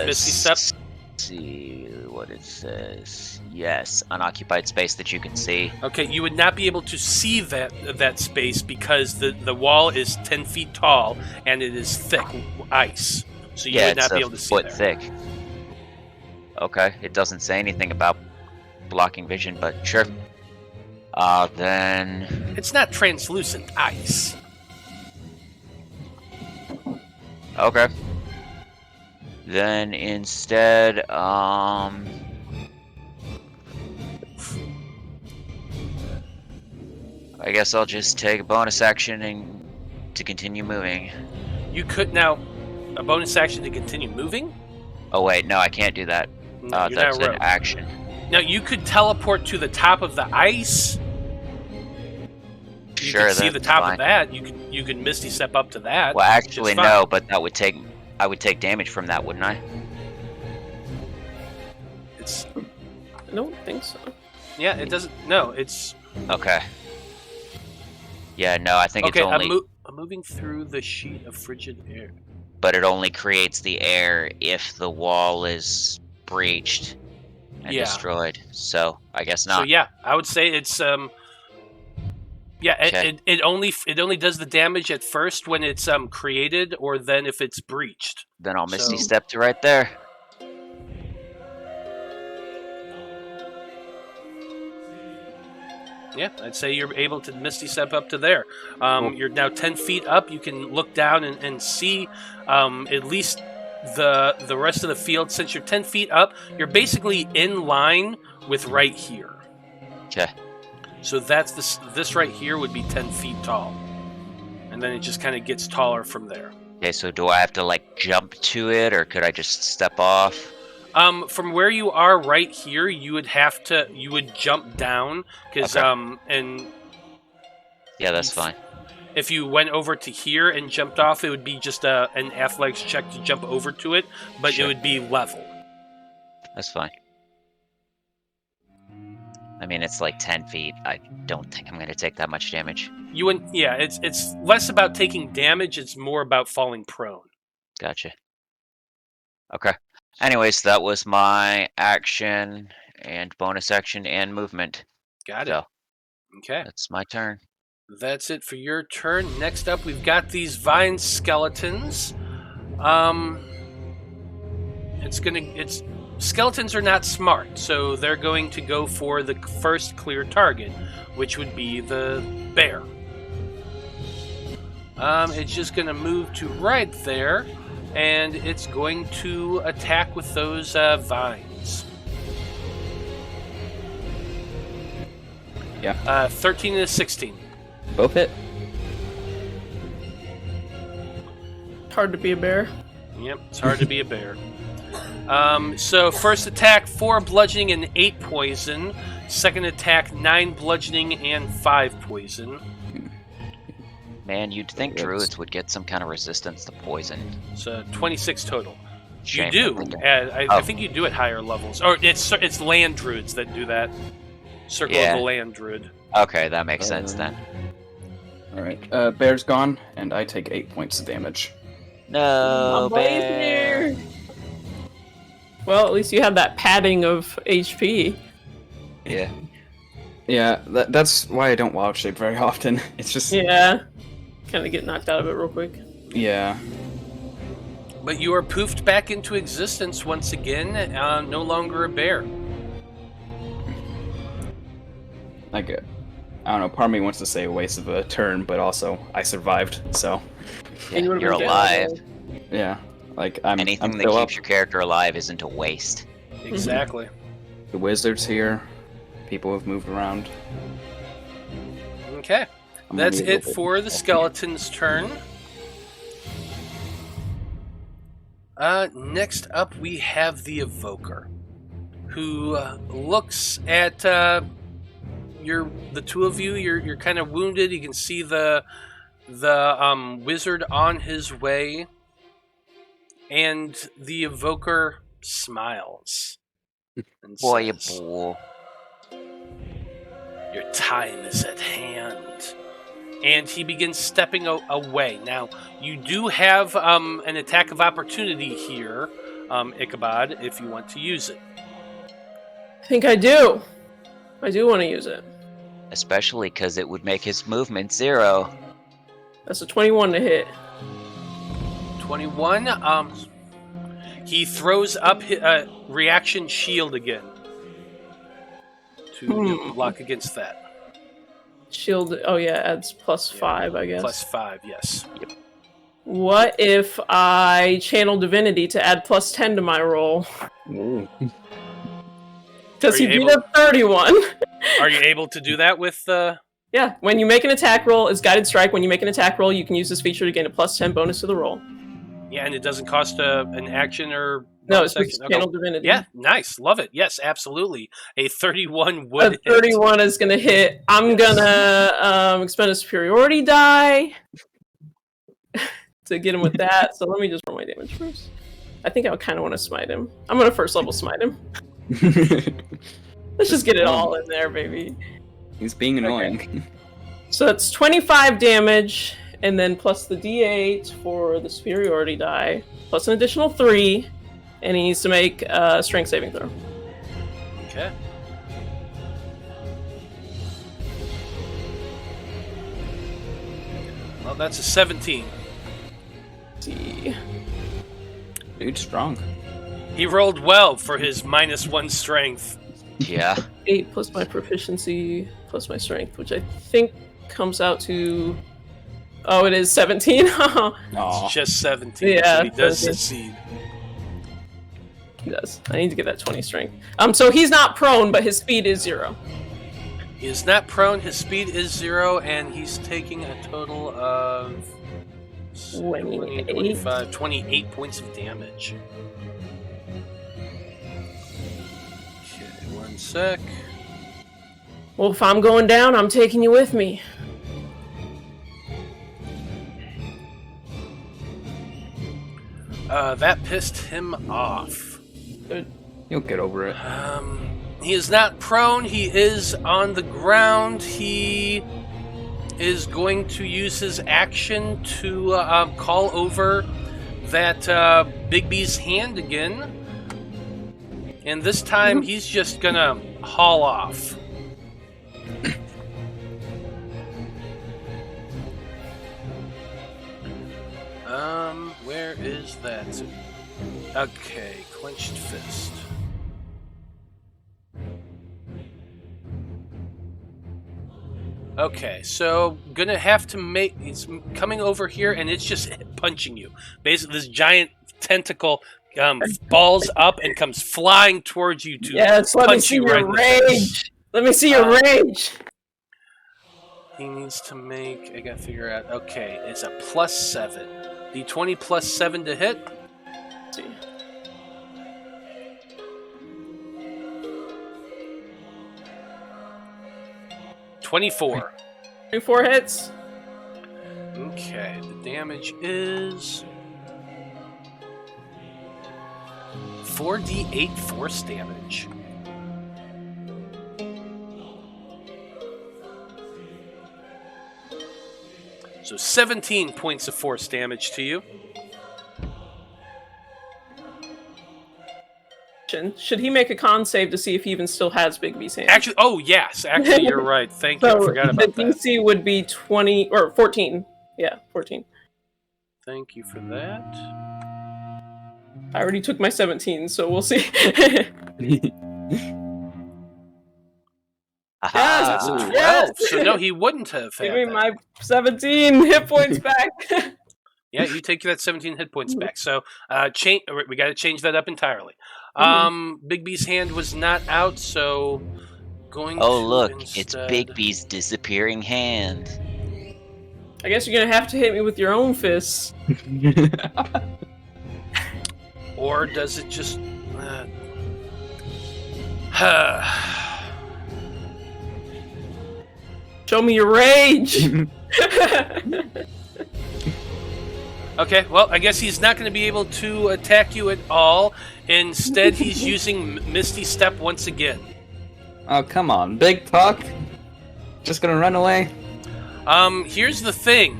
Misty Step? Let's see what it says. Yes, unoccupied space that you can see. Okay, you would not be able to see that space because the wall is 10 feet tall and it is thick ice, so you would not be able to see foot there. thick. Okay, it doesn't say anything about blocking vision, but sure. Then It's not translucent ice. okay. Then instead, I guess I'll just take a bonus action and to continue moving. You could now a bonus action to continue moving. Oh wait, no, I can't do that. No, you're That's not an rogue. action. Now you could teleport to the top of the ice. You Sure, could see that's the top fine. of that. You could Misty Step up to that. Well, which is actually, fine. no, but I would take damage from that, wouldn't I? It's I don't think so. yeah. It doesn't. No, it's Okay. Yeah, no, I think okay. it's only, I'm moving through the sheet of frigid air. but it only creates the air if the wall is breached and Yeah. destroyed. So I guess So not. yeah, I would say it's yeah. Okay. It only does the damage at first when it's created, or then if it's breached. Then I'll Misty So- Step to right there. Yeah, I'd say you're able to Misty Step up to there. You're now 10 feet up. You can look down and see at least the rest of the field. Since you're 10 feet up, you're basically in line with right here. Okay. So that's this right here would be 10 feet tall. And then it just kind of gets taller from there. Okay, so do I have to like jump to it, or could I just step off? From where you are right here, you would jump down because Okay. and Yeah, that's fine. if you went over to here and jumped off, it would be just an athletics check to jump over to it, but Sure. it would be level. That's fine. I mean, it's like 10 feet. I don't think I'm going to take that much damage. You wouldn't. Yeah, it's less about taking damage. It's more about falling prone. Gotcha. Okay. Anyways, that was my action and bonus action and movement. Got it. So Okay, that's my turn. that's it for your turn. Next up, we've got these vine skeletons. Skeletons are not smart, so they're going to go for the first clear target, which would be the bear. It's just going to move to right there, and it's going to attack with those vines. Yeah. 13 and a 16. Both hit. Hard to be a bear. Yep, it's hard to be a bear. So first attack, 4 bludgeoning and 8 poison. Second attack, 9 bludgeoning and 5 poison. Man, you'd think Yes. druids would get some kind of resistance to poison. So 26 total. Shame You that do. they don't. I Oh. think you do at higher levels. Or it's land druids that do that. Circle Yeah. of the land druid. Okay, that makes sense then. Alright, bear's gone, and I take 8 points of damage. No, Blaznir! Well, at least you have that padding of HP. Yeah. Yeah, that's why I don't wild shape very often. It's just Yeah. Kind of get knocked out of it real quick. yeah. But you are poofed back into existence once again, no longer a bear. Like I don't know. Part of me wants to say a waste of a turn, but also I survived, so And you would've You're been dead alive. already. Yeah, like I'm. Anything I'm that still keeps up. your character alive isn't a waste. Exactly. The wizard's here. People have moved around. Okay. I'm That's gonna be a it little for the skeleton's turn. Next up, we have the evoker, who looks at the two of you. You're kind of wounded. You can see the wizard on his way, and the evoker smiles and Boy, says, boy. "Your time is at hand." And he begins stepping away. Now, you do have an attack of opportunity here, Ichabod, if you want to use it. I think I do. I do want to use it. Especially because it would make his movement 0. That's a 21 to hit. 21. He throws up his reaction shield again to block against that. Shield, oh yeah, adds +5, I guess. +5, yes. Yep. What if I channel divinity to add +10 to my roll? Ooh. Because Are he you beat up 31. Are you able to do that with Yeah, when you make an attack roll, it's guided strike. When you make an attack roll, you can use this feature to gain a +10 bonus to the roll. Yeah, and it doesn't cost an action or... No, it's bonus just action? channel Okay. divinity. Yeah, nice. Love it. Yes, absolutely. A 31 would A hit. 31 is going to hit. I'm Yes. gonna expend a superiority die to get him with that. So let me just roll my damage first. I think I kind of want to smite him. I'm gonna first level smite him. Let's just get it all in there, baby. He's being annoying. So that's 25 damage, and then plus the d8 for the superiority die, plus an additional 3, and he needs to make a strength saving throw. Okay. Well, that's a 17. Let's see. Dude's strong. He rolled well for his -1 strength. Yeah. 8 plus my proficiency plus my strength, which I think comes out to... Oh, it is 17? Aw. It's just 17, Yeah, so he does 17. succeed. He does. I need to get that 20 strength. So he's not prone, but his speed is 0. He is not prone, his speed is 0, and he's taking a total of 28. 25, 28 points of damage. Okay, 1 sec. Well, if I'm going down, I'm taking you with me. That pissed him off. You'll get over it. He is not prone, he is on the ground. He is going to use his action to call over that Bigby's hand again. And this time he's just gonna haul off. Where is that? Okay, clenched fist. Okay, so gonna have to make... It's coming over here, and it's just punching you. Basically, this giant tentacle balls up and comes flying towards you to Yes, let me punch see you your right in the face. rage. Let me see your rage. He needs to make... I gotta figure out... Okay, it's a +7. D20 +7 to hit. Let's see. $24. 24 hits. Okay, the damage is 4d8 force damage. So 17 points of force damage to you. Should he make a con save to see if he even still has Bigby's hand? Actually, oh yes, actually you're right. Thank you. I forgot about the that. DC would be 20 or 14. Yeah, 14. Thank you for that. I already took my 17, so we'll see. Aha. Yes! That's a 12. Yes! So no, he wouldn't have Give had me that. my 17 hit points back. Yeah, you take that 17 hit points back. So we got to change that up entirely. Big B's hand was not out, so going Oh, to look, instead... it's Big B's disappearing hand. I guess you're gonna have to hit me with your own fists. Or does it just... Show me your rage! Okay, well, I guess he's not going to be able to attack you at all. Instead, he's using Misty Step once again. Oh, come on, big talk. Just gonna run away? Here's the thing.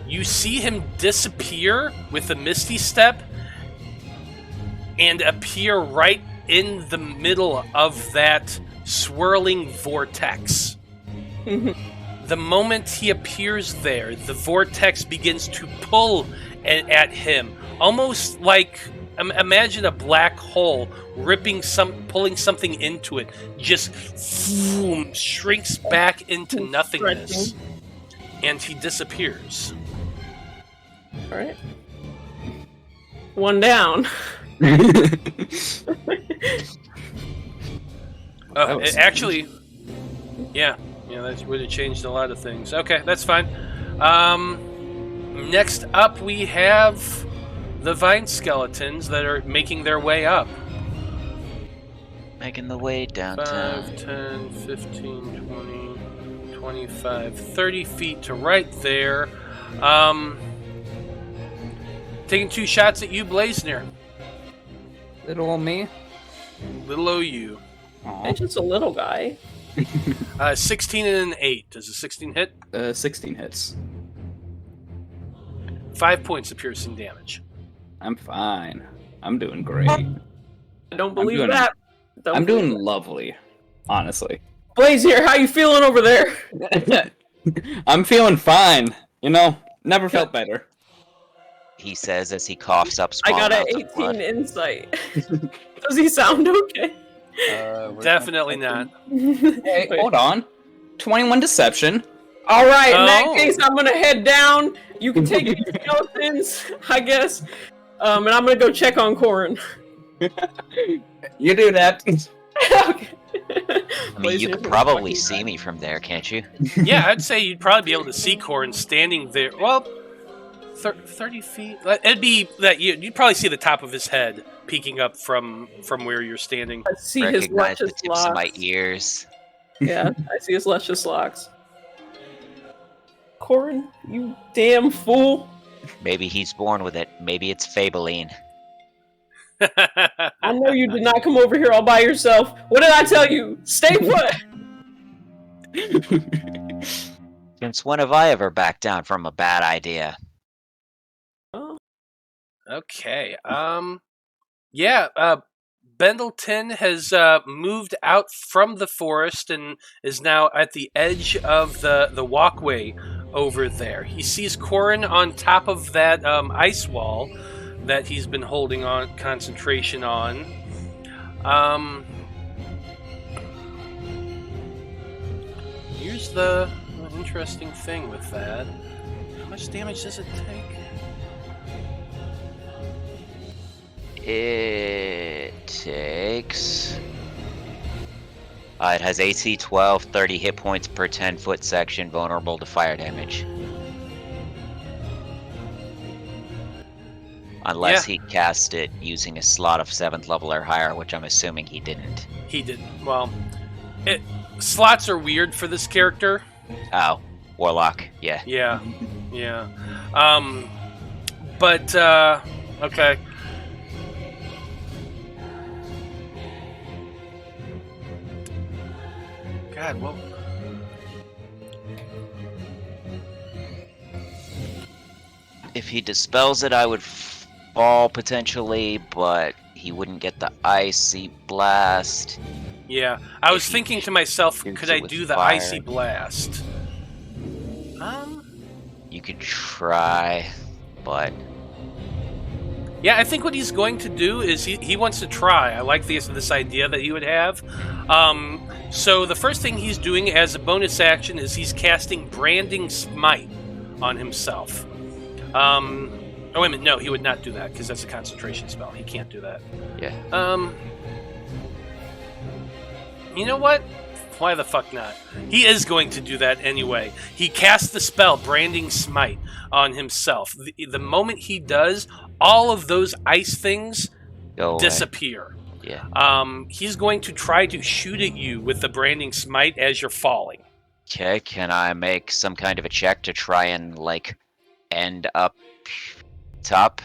You see him disappear with the Misty Step and appear right in the middle of that swirling vortex. The moment he appears there, the vortex begins to pull at him, almost like imagine a black hole pulling something into it, just shrinks back into nothingness, and he disappears. All right, one down. Actually, yeah, that would have changed a lot of things. Okay, that's fine. Next up, we have the vine skeletons that are making their way up. Making the way downtown. 5, 10, 15, 20, 25, 30 feet to right there. Taking 2 shots at you, Blaznir. Little old me? Little OU. It's just a little guy. 16 and an 8. Does a 16 hit? 16 hits. 5 points of piercing damage. I'm fine. I'm doing great. I don't believe that. I'm doing lovely, honestly. Blaznir, how you feeling over there? I'm feeling fine. Never felt better. He says as he coughs up I small got an amounts of 18 blood. insight. Does he sound okay? Definitely not. Hey, hold on. 21 deception. All right, in that Oh. case, I'm gonna head down. You can take these skeletons, I guess. And I'm gonna go check on Corrin. You do that. Okay. I mean, you could probably see me from there, can't you? Yeah, I'd say you'd probably be able to see Corrin standing there. Well, 30 feet. It'd be that you'd probably see the top of his head peeking up from where you're standing. I see his Recognize the luscious tips of my locks. ears. Yeah, I see his luscious locks. Corrin, you damn fool! Maybe he's born with it. Maybe it's Fableine. I know you did not come over here all by yourself. What did I tell you? Stay put! Since when have I ever backed down from a bad idea? Okay. Bendleton has moved out from the forest and is now at the edge of the walkway over there. He sees Corrin on top of that ice wall that he's been holding on concentration on. Here's the interesting thing with that. How much damage does it take? It takes... it has AC 12, 30 hit points per 10-foot section, vulnerable to fire damage. Unless he cast it using a slot of 7th level or higher, which I'm assuming he didn't. He didn't. Well, slots are weird for this character. Oh, Warlock, yeah. Yeah. Okay. God, well... If he dispels it, I would fall potentially, but he wouldn't get the icy blast. Yeah, I was If he thinking to myself, shoots could it I with do the fire. icy blast? You could try, but... Yeah, I think what he's going to do is he wants to try. I like this idea that he would have. So the first thing he's doing as a bonus action is he's casting Branding Smite on himself. Oh, wait a minute. No, he would not do that because that's a concentration spell. He can't do that. Yeah. You know what? Why the fuck not? He is going to do that anyway. He casts the spell, Branding Smite, on himself. The moment he does, all of those ice things Go away. disappear. Yeah. He's going to try to shoot at you with the Branding Smite as you're falling. Okay, can I make some kind of a check to try and, like, end up top?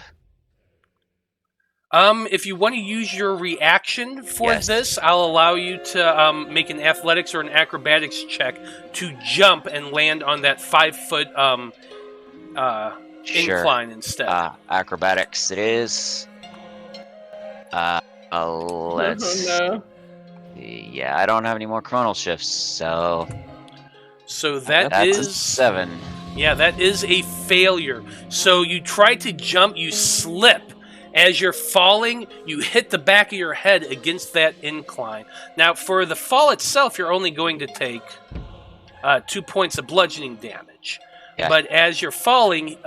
If you want to use your reaction for Yes. this, I'll allow you to make an athletics or an acrobatics check to jump and land on that 5-foot Sure. incline instead. Acrobatics it is. Let's Oh, no. see. Yeah, I don't have any more chronal shifts, so So that's a 7. Yeah, that is a failure. So you try to jump, you slip. As you're falling, you hit the back of your head against that incline. Now, for the fall itself, you're only going to take 2 points of bludgeoning damage. Yeah. But as you're falling,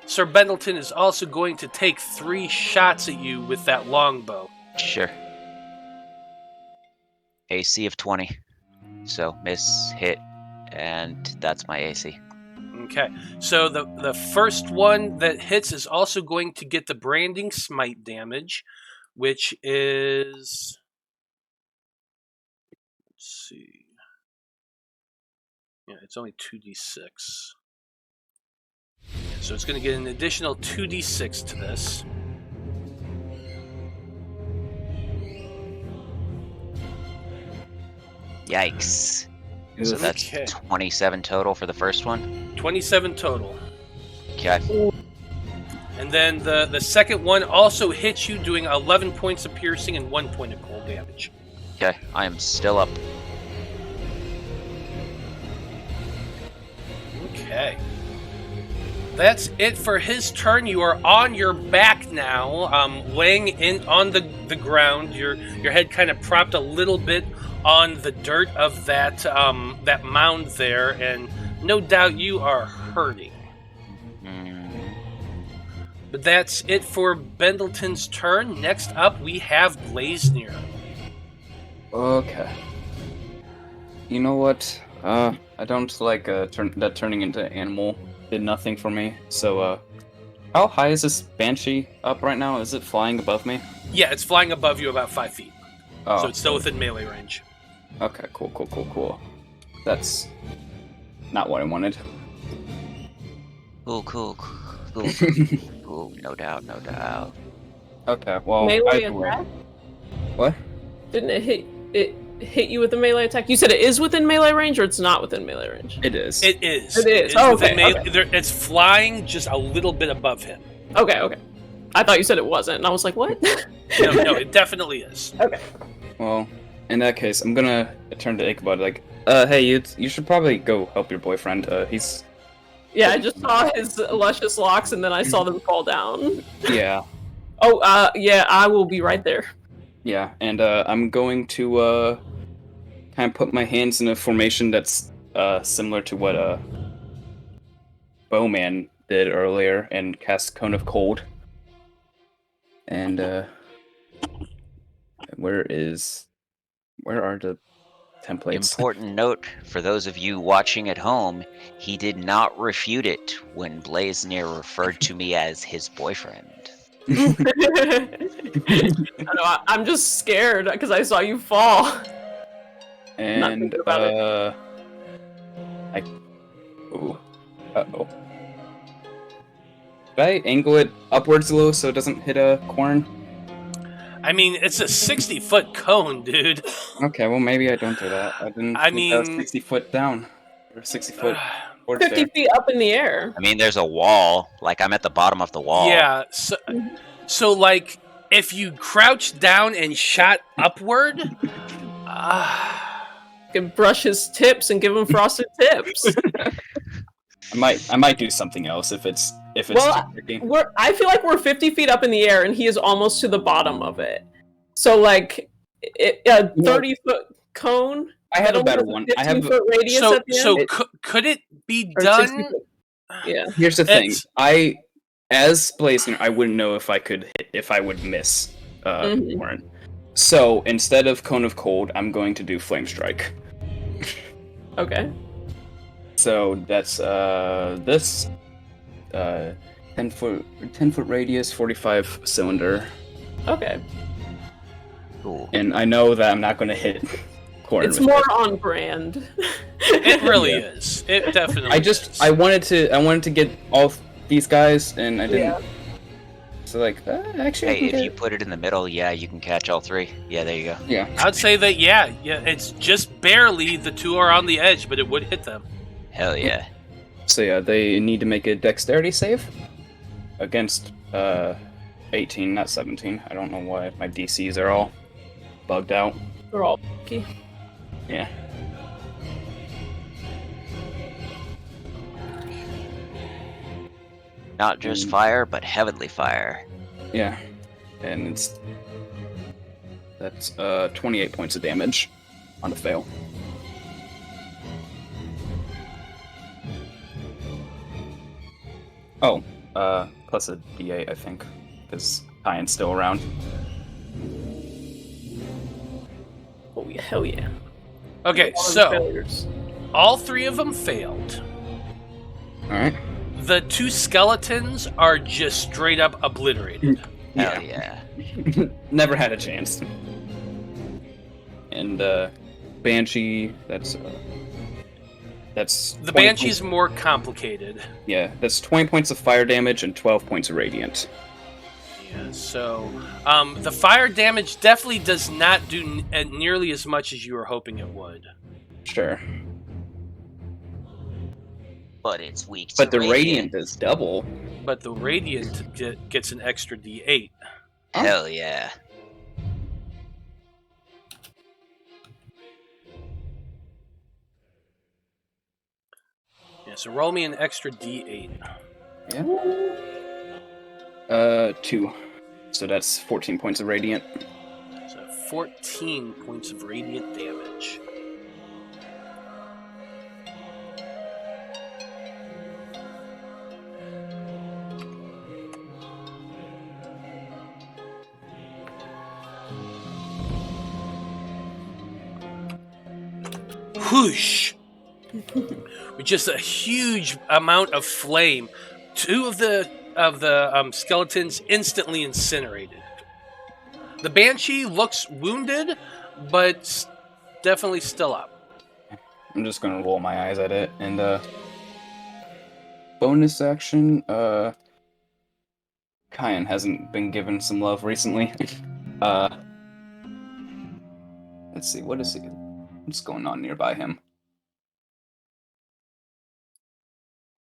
Sir Bendleton is also going to take 3 shots at you with that longbow. Sure. AC of 20. So miss, hit, and that's my AC. Okay, so the first one that hits is also going to get the Branding Smite damage, which is... Let's see. Yeah, it's only 2d6. So it's going to get an additional 2d6 to this. Yikes. So that's Okay. 27 total for the first one? 27 total. Okay. And then the second one also hits you, doing 11 points of piercing and 1 point of cold damage. Okay, I am still up. Okay. That's it for his turn. You are on your back now, laying on the ground. Your head kind of propped a little bit on the dirt of that mound there, and no doubt you are hurting. But that's it for Bendleton's turn. Next up, we have Blaznir. Okay. You know what? I don't like turning into animal did nothing for me. So, how high is this banshee up right now? Is it flying above me? Yeah, it's flying above you about 5 feet. Oh, So it's still within melee range. okay. Cool. That's not what I wanted. Cool. Cool, no doubt. Okay. Well, Melee either way. attack? What? Didn't it hit you with a melee attack? You said it is within melee range, or it's not within melee range? It is. It is. It is. It's Oh, within okay. It's flying just a little bit above him. Okay. I thought you said it wasn't, and I was like, what? No, it definitely is. Okay. Well, in that case, I'm gonna turn to Ichabod like, hey, you should probably go help your boyfriend. He's... Yeah, I just saw his luscious locks, and then I saw them fall down. Yeah. Oh, yeah, I will be right there. Yeah, and I'm going to kind of put my hands in a formation that's similar to what Bowman did earlier and cast Cone of Cold. And where are the templates? Important note for those of you watching at home, he did not refute it when Blaznir referred to me as his boyfriend. I'm just scared because I saw you fall. And thinking about uh oh. Did I angle it upwards a little so it doesn't hit a Corrin? I mean, it's a 60-foot cone, dude. Okay, well maybe I don't do that. I didn't. I think that was mean- 60 foot down or 60 foot. towards 50 there. feet up in the air. I mean, there's a wall. Like, I'm at the bottom of the wall. Yeah, so like, if you crouched down and shot upward, You can brush his tips and give him frosted tips. I might do something else if it's Well, too tricky. I feel like we're 50 feet up in the air, and he is almost to the bottom of it. So, like, a 30-foot cone. I have a that better almost one. I have. 15-foot radius so at the end. so could it be Or done? 60 foot. Yeah. Here's the thing. It's- as Blaznir, I wouldn't know if I would miss Mhm. Corrin. So instead of Cone of Cold, I'm going to do Flame Strike. Okay. So that's this 10-foot radius, 45 cylinder, Okay. Cool. and I know that I'm not going to hit Corrin. It's with more it. on brand. It really Yeah. is. It definitely is. I wanted to get all these guys, and I didn't. Yeah. So actually, I Hey, can if get... you put it in the middle, yeah, you can catch all three. Yeah, there you go. Yeah. I'd say that, yeah, it's just barely the two are on the edge, but it would hit them. Hell yeah. So yeah, they need to make a dexterity save against 18, not 17. I don't know why my DCs are all bugged out. They're all key. Yeah. Not just fire, but heavenly fire. Yeah. And that's 28 points of damage on a fail. Oh, plus a D8, I think, because Ian's still around. Oh yeah, hell yeah. Okay, A lot of so failures. all three of them failed. Alright. The two skeletons are just straight up obliterated. Hell yeah. Never had a chance. And Banshee, that's The 20 Banshee's more complicated. Yeah, that's 20 points of fire damage and 12 points of radiant. Yeah, so the fire damage definitely does not do nearly as much as you were hoping it would. Sure. But it's weak to But the radiant is double. But the radiant gets an extra D8. Hell yeah. Yeah, so roll me an extra D8. Yeah. 2. So that's 14 points of radiant. So 14 points of radiant damage. Whoosh! With just a huge amount of flame, two of the skeletons instantly incinerated. The Banshee looks wounded, but definitely still up. I'm just gonna roll my eyes at it. And bonus action, Kyan hasn't been given some love recently. Let's see, what's going on nearby him?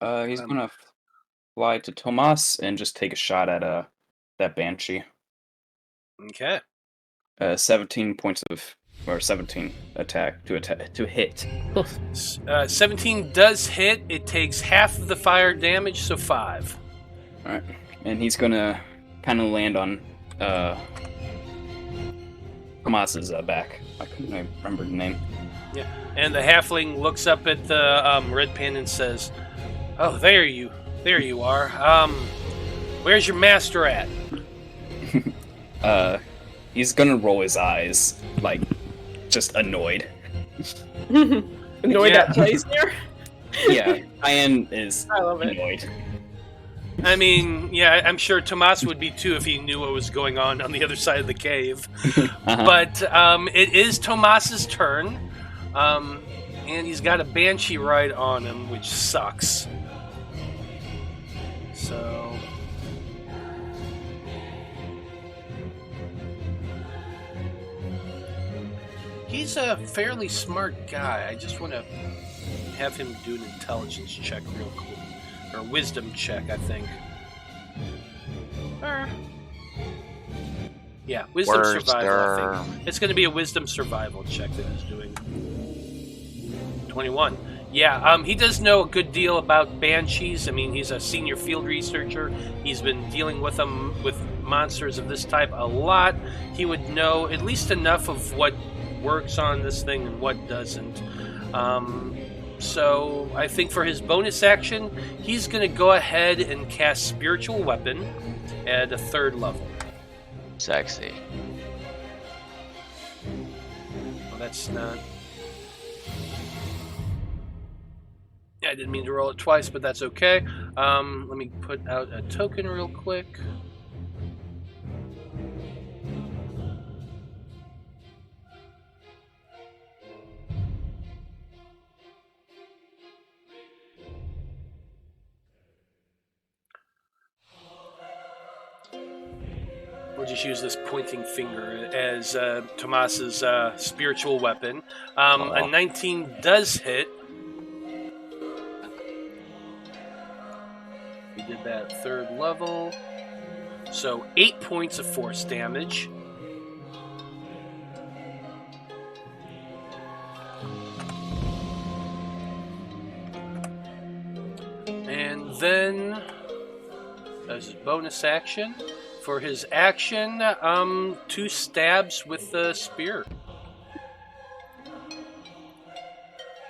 He's gonna fly to Tomas and just take a shot at that Banshee. Okay. 17 points of, or 17 attack to hit. 17 does hit. It takes half of the fire damage, so 5. All right, and he's gonna kind of land on Tomas's back. I couldn't remember the name. Yeah. And the halfling looks up at the red panda and says, "Oh, there you are. Where's your master at?" He's gonna roll his eyes, like, just annoyed. Annoyed Yeah. at Blaznir? Yeah, Ian is I love it. annoyed. I mean, yeah, I'm sure Tomas would be too if he knew what was going on the other side of the cave. Uh-huh. But it is Tomas's turn, and he's got a Banshee ride on him, which sucks. So... he's a fairly smart guy. I just want to have him do an intelligence check real quick. Or wisdom check, I think. Yeah, wisdom survival, I think. It's going to be a wisdom survival check that he's doing. 21. Yeah, he does know a good deal about banshees. I mean, he's a senior field researcher. He's been dealing with them, with monsters of this type a lot. He would know at least enough of what works on this thing and what doesn't. So I think for his bonus action, he's going to go ahead and cast Spiritual Weapon at a 3rd level. Sexy. Well, that's not... Yeah, I didn't mean to roll it twice, but that's okay. Let me put out a token real quick. We'll just use this pointing finger as Tomas's spiritual weapon. A 19 does hit. We did that 3rd level. So 8 points of force damage. And then, as his bonus action, for his action, 2 stabs with the spear.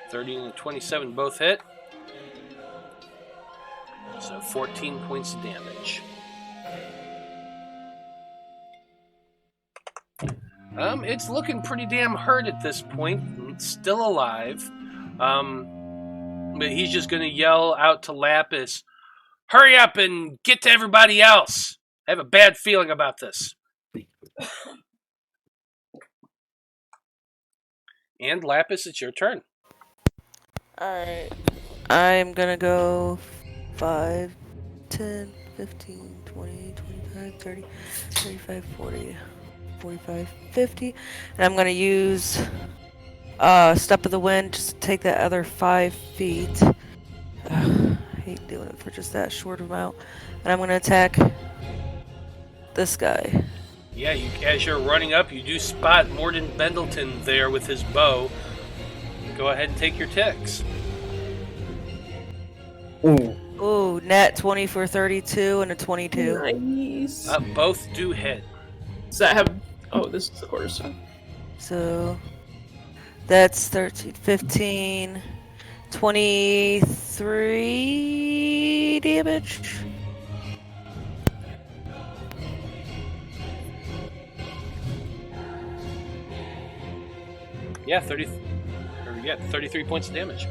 30 and 27 both hit. So 14 points of damage. It's looking pretty damn hurt at this point. It's still alive. But he's just going to yell out to Lapis, "Hurry up and get to everybody else! I have a bad feeling about this." And Lapis, it's your turn. Alright. I'm gonna go 5, 10, 15, 20, 25, 30, 35, 40, 45, 50. And I'm gonna use Step of the Wind just to take that other 5 feet. I hate doing it for just that short amount. And I'm gonna attack this guy. Yeah, as you're running up, you do spot Morden Bendleton there with his bow. Go ahead and take your ticks. Ooh, net 20 for 32 and a 22. Nice. Both do hit. Does that have... Oh, this is the quarterstone. So that's 13, 15, 23 damage. Yeah, 33 points of damage.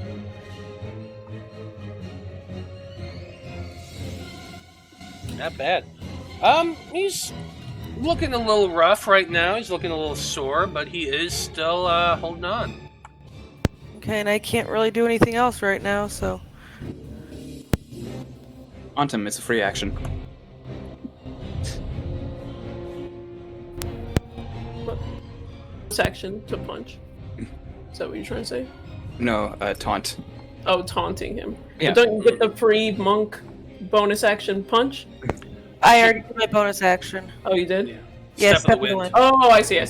Not bad. He's looking a little rough right now. He's looking a little sore, but he is still holding on. Okay, and I can't really do anything else right now, so... Quantum, it's a free action. Action to punch. Is that what you're trying to say? No, taunt. Oh, taunting him. Yeah. But don't you get the free monk bonus action punch? I already did my bonus action. Oh, you did? Yeah, Step of the wind. Oh, I see. I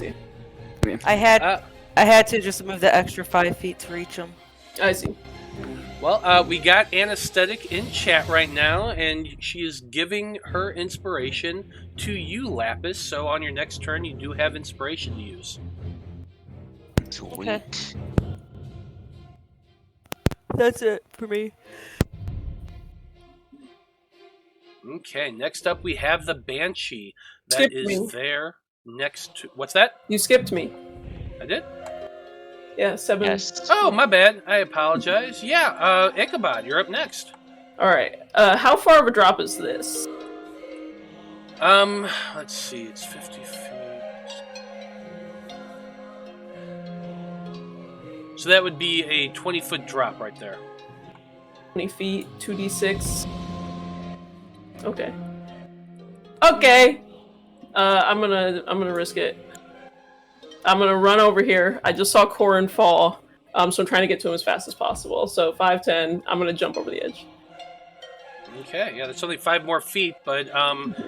had to just move the extra 5 feet to reach him. I see. Well, we got Anesthetic in chat right now, and she is giving her inspiration to you, Lapis. So on your next turn, you do have inspiration to use. Sweet. Okay. That's it for me. Okay, next up we have the Banshee. That Skip is me. there next to... What's that? You skipped me. I did? Yeah, 7. Yes. Oh, my bad. I apologize. Yeah, Ichabod, you're up next. Alright. How far of a drop is this? Let's see. It's 50 feet. So that would be a 20-foot drop right there. 20 feet, 2d6. Okay. Okay! I'm gonna risk it. I'm gonna run over here. I just saw Corrin fall, so I'm trying to get to him as fast as possible. So 5, 10, I'm gonna jump over the edge. Okay, yeah, that's only 5 more feet, but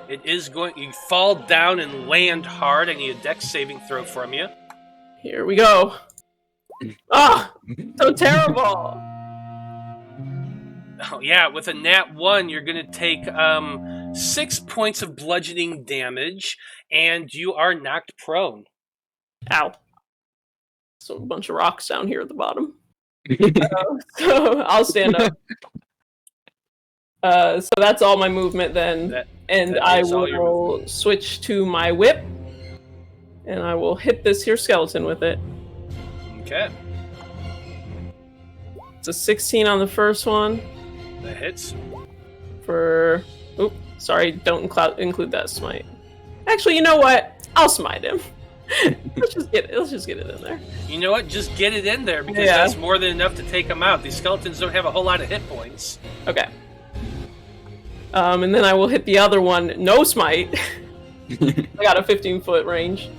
it is going... You fall down and land hard. I need a dex saving throw from you. Here we go. Ah! So terrible! Oh, yeah, with a nat 1, you're going to take 6 points of bludgeoning damage, and you are knocked prone. Ow. So a bunch of rocks down here at the bottom. So I'll stand up. So that's all my movement then. That I is all your will switch to my whip. And I will hit this here skeleton with it. Okay. It's a 16 on the first one. That hits. For... Oop, sorry, don't include that smite. Actually, you know what? I'll smite him. Let's just get it in there. You know what? Just get it in there because Yeah. that's more than enough to take them out. These skeletons don't have a whole lot of hit points. Okay. And then I will hit the other one. No smite. I got a 15-foot range.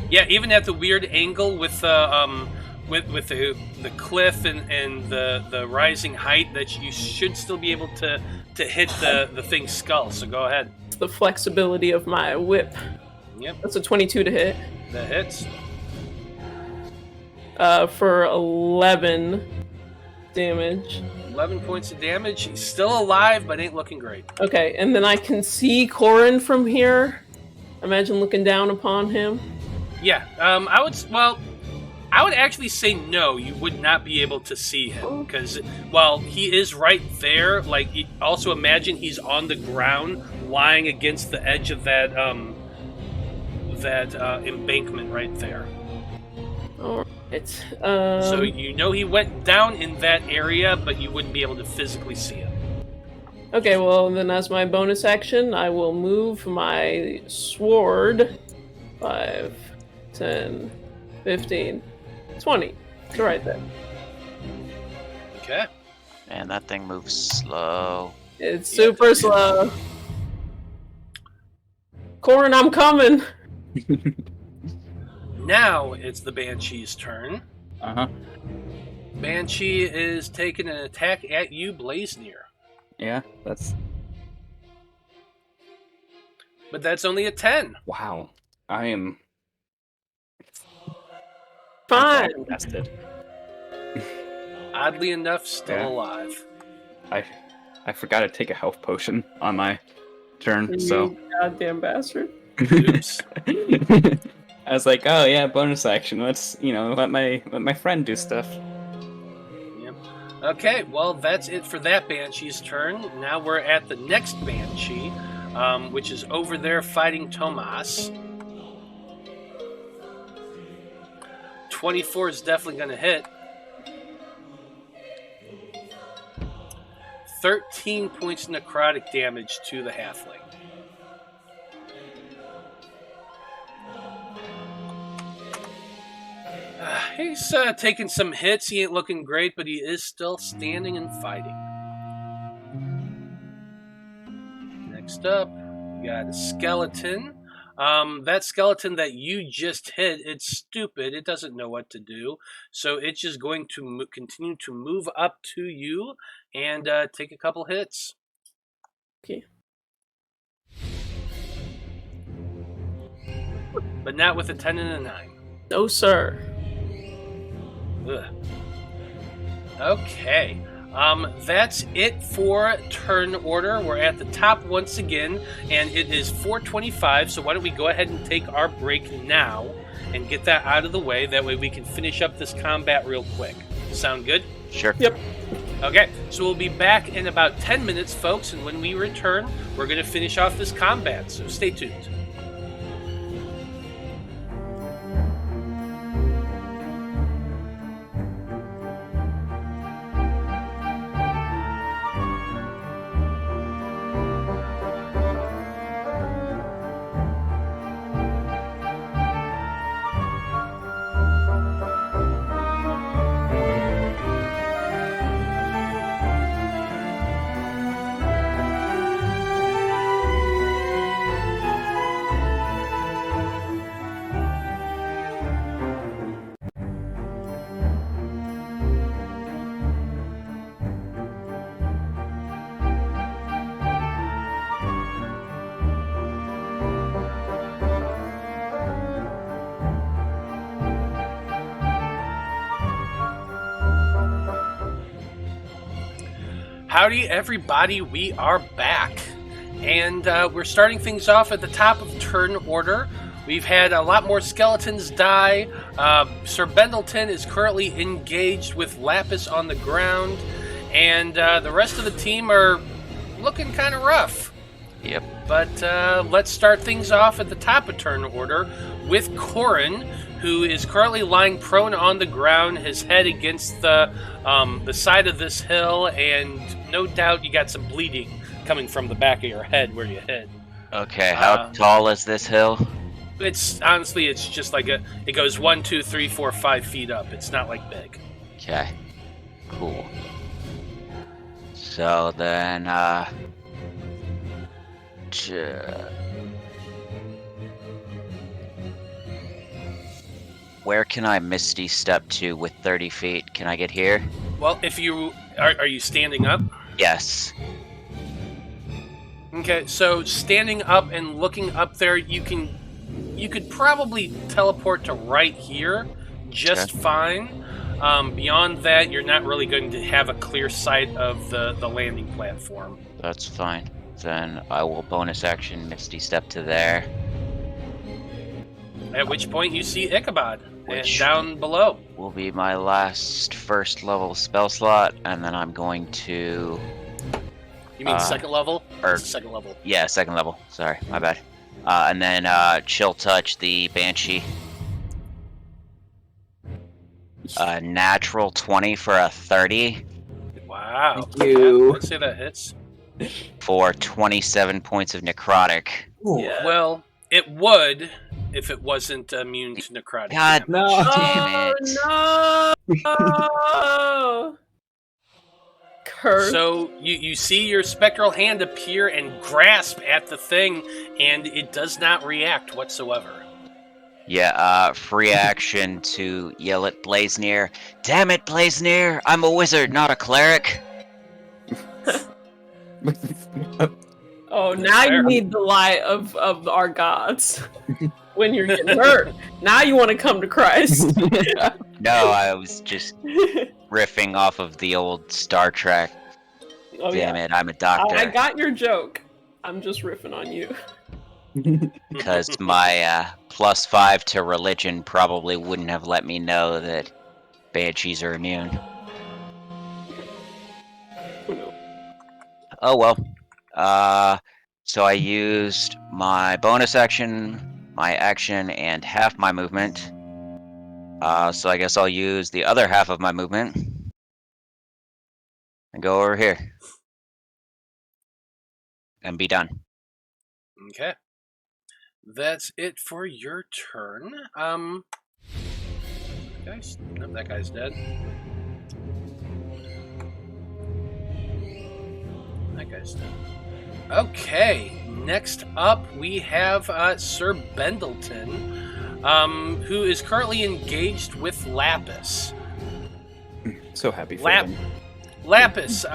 Yeah, even at the weird angle with the cliff and the rising height, that you should still be able to hit the thing's skull. So go ahead. It's the flexibility of my whip. Yep, That's a 22 to hit. that hits. For 11 damage. 11 points of damage. He's still alive, but ain't looking great. Okay, and then I can see Corrin from here. Imagine looking down upon him. Yeah, I would actually say no. You would not be able to see him because, while he is right there, like, also imagine he's on the ground, lying against the edge of that embankment right there. Alright. So you know he went down in that area, but you wouldn't be able to physically see him. Okay, well, then as my bonus action, I will move my sword 5, 10, 15, 20. It's right there. Okay. Man, that thing moves slow. It's super slow. Corrin, I'm coming! Now it's the Banshee's turn. Uh-huh. Banshee is taking an attack at you, Blaznir. Yeah, that's... But that's only a 10. Wow. I am... Fine. Tested. Oddly enough, still Yeah. alive. I forgot to take a health potion on my turn, so... You goddamn bastard. Oops. I was like, oh yeah, bonus action. Let's, let my friend do stuff. Yep. Okay, well, that's it for that Banshee's turn. Now we're at the next Banshee, which is over there fighting Tomas. 24 is definitely going to hit. 13 points of necrotic damage to the halfling. He's taking some hits. He ain't looking great, but he is still standing and fighting. Next up, we got a skeleton. That skeleton that you just hit, it's stupid. It doesn't know what to do. So it's just going to continue to move up to you and take a couple hits. Okay. But not with a 10 and a 9. No, sir. Ugh. Okay. That's it for turn order. We're at the top once again, and it is 4:25, so why don't we go ahead and take our break now and get that out of the way. That way we can finish up this combat real quick. Sound good? Sure. Yep. Okay, so we'll be back in about 10 minutes, folks, and when we return, we're going to finish off this combat, so stay tuned. Howdy, everybody. We are back. And we're starting things off at the top of turn order We've had a lot more skeletons die. Sir Bendleton is currently engaged with Lapis on the ground, and the rest of the team are looking kind of rough. Yep. But let's start things off at the top of turn order with Corrin, who is currently lying prone on the ground, his head against the side of this hill, and no doubt you got some bleeding coming from the back of your head where you hit. Okay, how tall is this hill? It's honestly, it's just like it goes 1, 2, 3, 4, 5 feet up. It's not like big. Okay, cool. So then, where can I Misty step to with 30 feet? Can I get here? Well, if you are you standing up? Yes. Okay, so standing up and looking up there, you could probably teleport to right here just fine. Beyond that, you're not really going to have a clear sight of the landing platform. That's fine. Then I will bonus action Misty step to there. At which point you see Ichabod Which- down below. Will be my last first level spell slot, and then I'm going to... You mean second level? or- It's second level. Yeah, second level. Sorry, my bad. And then Chill Touch the Banshee. Natural 20 for a 30 Wow. Thank you. Yeah, I'd say that hits. for 27 points of necrotic. Yeah. Well, it would if it wasn't immune to necrotic God damage. No. damn it. Oh, no! Curse. So you see your spectral hand appear and grasp at the thing, and it does not react whatsoever. Yeah, free action to yell at Blaznir. Damn it, Blaznir! I'm a wizard, not a cleric. Oh, now you need the light of our gods. When you're getting hurt, now you want to come to Christ. No, I was just riffing off of the old Star Trek. Oh, Damn yeah. it, I'm a doctor. I got your joke. I'm just riffing on you. Because my +5 to religion probably wouldn't have let me know that banshees are immune. Who knows? Oh well. So I used my bonus action, my action, and half my movement. So I guess I'll use the other half of my movement and go over here and be done. Okay. That's it for your turn. Guys, no, that guy's dead. That guy's dead. Okay, next up we have Sir Bendleton, who is currently engaged with Lapis. So happy for him. Lapis,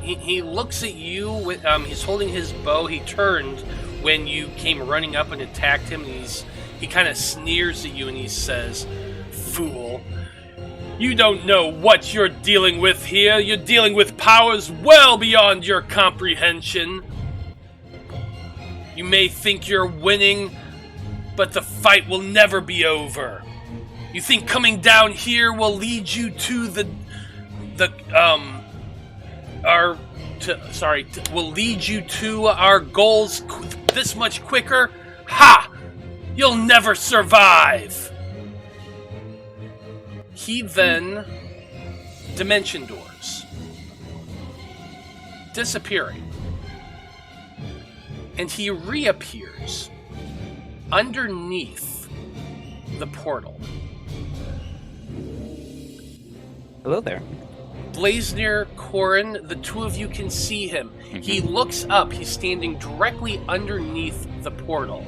he looks at you with, he's holding his bow. He turned when you came running up and attacked him. And he kind of sneers at you and he says, "Fool, you don't know what you're dealing with here. You're dealing with powers well beyond your comprehension. You may think you're winning, but the fight will never be over. You think coming down here will lead you to will lead you to our goals this much quicker? Ha! You'll never survive!" He then dimension doors, disappearing, and he reappears underneath the portal. Hello there. Blaznir, Corrin, the two of you can see him. He looks up. He's standing directly underneath the portal.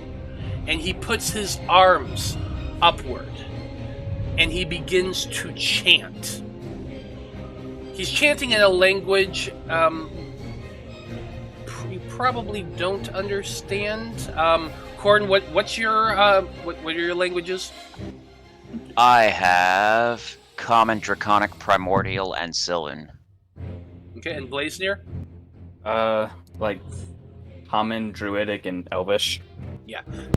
And he puts his arms upward. And he begins to chant. He's chanting in a language you probably don't understand. Corrin, what are your languages? I have Common, Draconic, Primordial, and Sylvan. Okay, and Blaznir? Like common, druidic, and elvish.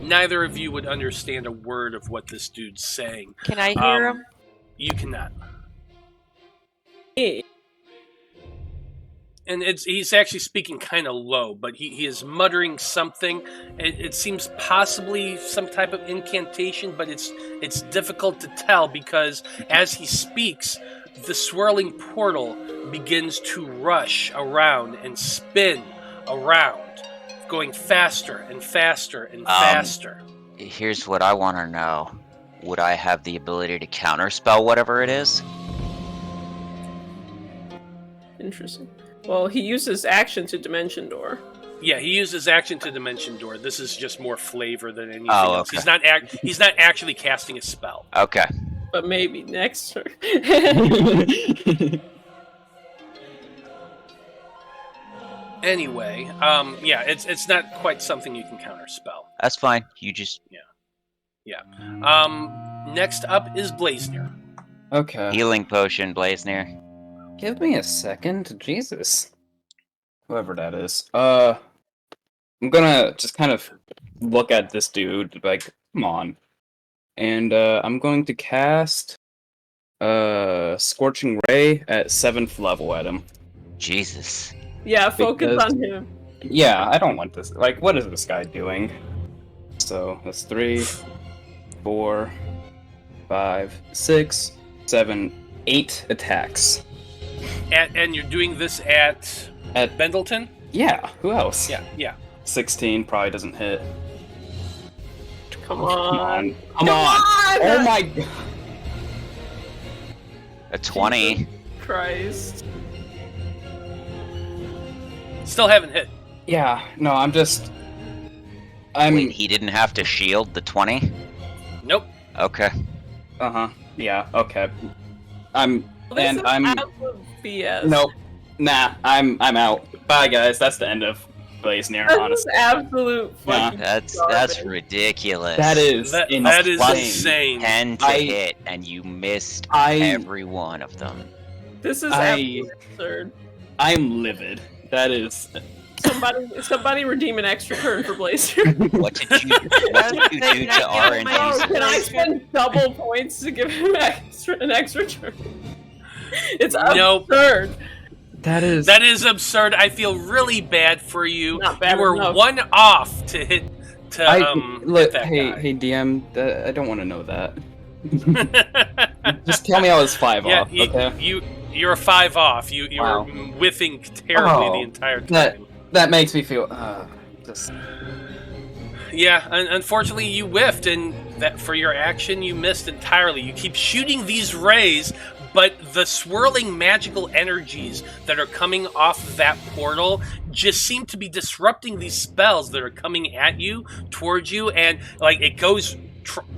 Neither of you would understand a word of what this dude's saying. Can I hear him? You cannot. Hey, And he's actually speaking kind of low, but he is muttering something. It seems possibly some type of incantation, but it's difficult to tell because as he speaks, the swirling portal begins to rush around and spin around, going faster and faster and faster. Here's what I want to know. Would I have the ability to counterspell whatever it is? interesting. Well, he uses action to Dimension Door. Yeah, he uses action to Dimension Door. This is just more flavor than anything Oh, else. okay. He's not actually casting a spell. Okay. But maybe next turn. Anyway, yeah, it's not quite something you can counterspell. That's fine. You just... Next up is Blaznir. Okay. Healing potion, Blaznir. Give me a second. Jesus. Whoever that is. I'm gonna just kind of look at this dude, like, come on. And, I'm going to cast, Scorching Ray at 7th level at him. Jesus. Yeah, focus Because- on him. Yeah, I don't want this. Like, what is this guy doing? So, that's 3, 4, 5, 6, 7, 8 attacks. And you're doing this at At Bendleton? Yeah, who else? Yeah. 16 probably doesn't hit. Come Come on. on. Come on. Oh my god. A 20. Christ. Still haven't hit. Yeah, no, I'm Wait, he didn't have to shield the 20? Nope. Okay. uh-huh. Yeah, okay. Well, this is I'm absolute BS. nope. Nah, I'm out. Bye guys, that's the end of Blaznir, This is honestly. absolute Yeah. fucking That's garbage. ridiculous. That is That insane. is insane. 10 to I- hit, and you missed I every one of them. This is I- absolutely absurd. I'm livid. That is Somebody redeem an extra turn for Blazer. What did you do to RNG? Oh, can I spend double points to give him an extra turn? It's Nope. absurd. that is That is absurd. I feel really bad for you. Not bad You were enough. one off to hit look, hit that hey guy. DM, I don't want to know that. Just tell me I was 5 Yeah, off, okay? you're a 5 off. You Wow. were whiffing terribly Oh, the entire that- time. That makes me feel just Yeah, unfortunately you whiffed, and that for your action you missed entirely. You keep shooting these rays, but the swirling magical energies that are coming off that portal just seem to be disrupting these spells that are coming at you, towards you, and like it goes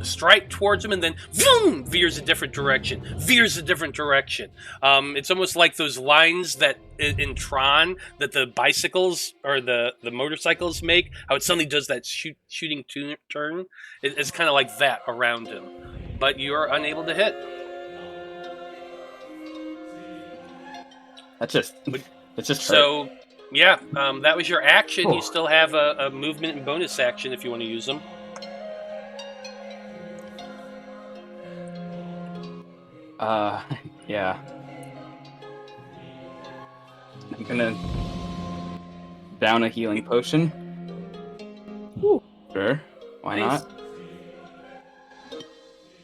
straight towards them and then vroom, veers a different direction. It's almost like those lines that in Tron that the bicycles or the motorcycles make, how it suddenly does that shooting turn. It's kind of like that around him, but you're unable to hit. It's just hurt. So yeah, that was your action. Cool. You still have a movement and bonus action if you want to use them. Yeah. I'm gonna down a healing potion. Ooh. Sure. Why Nice. not?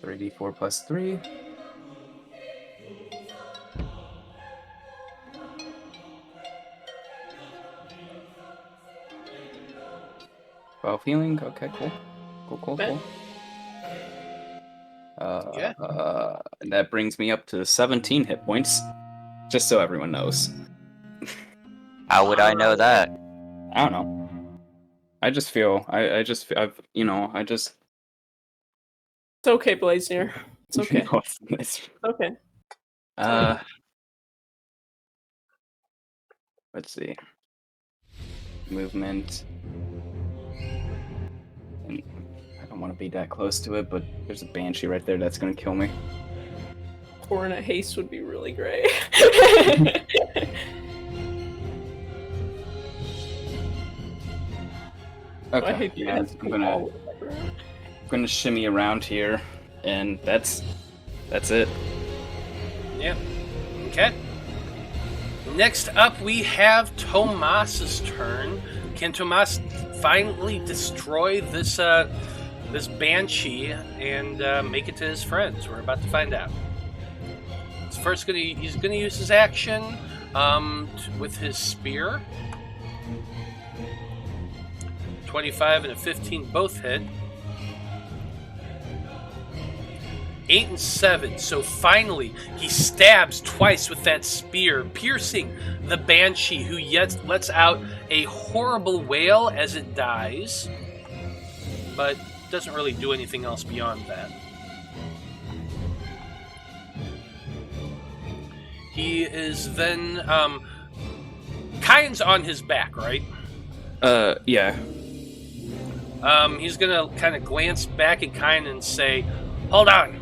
3d4 plus 3. Well, healing. Okay, cool. Cool. Okay. And that brings me up to 17 hit points. Just so everyone knows. How would I know that? I don't know. I just feel I've It's okay, Blazer. It's okay. It's- Okay. Let's see. Movement. And I don't want to be that close to it, but there's a banshee right there that's gonna kill me. Corrin at haste would be really great. Okay. I hate Yeah, I'm gonna shimmy around here, and that's it. Yeah. Okay. Next up, we have Tomas's turn. Can Tomas finally destroy this this banshee and make it to his friends? We're about to find out. He's gonna use his action with his spear. 25 and a 15 both hit. 8 and 7. So finally, he stabs twice with that spear, piercing the banshee, who yet lets out a horrible wail as it dies, but doesn't really do anything else beyond that. He is then Kyan's on his back, right? Yeah. He's gonna kind of glance back at Kyan and say, "Hold on."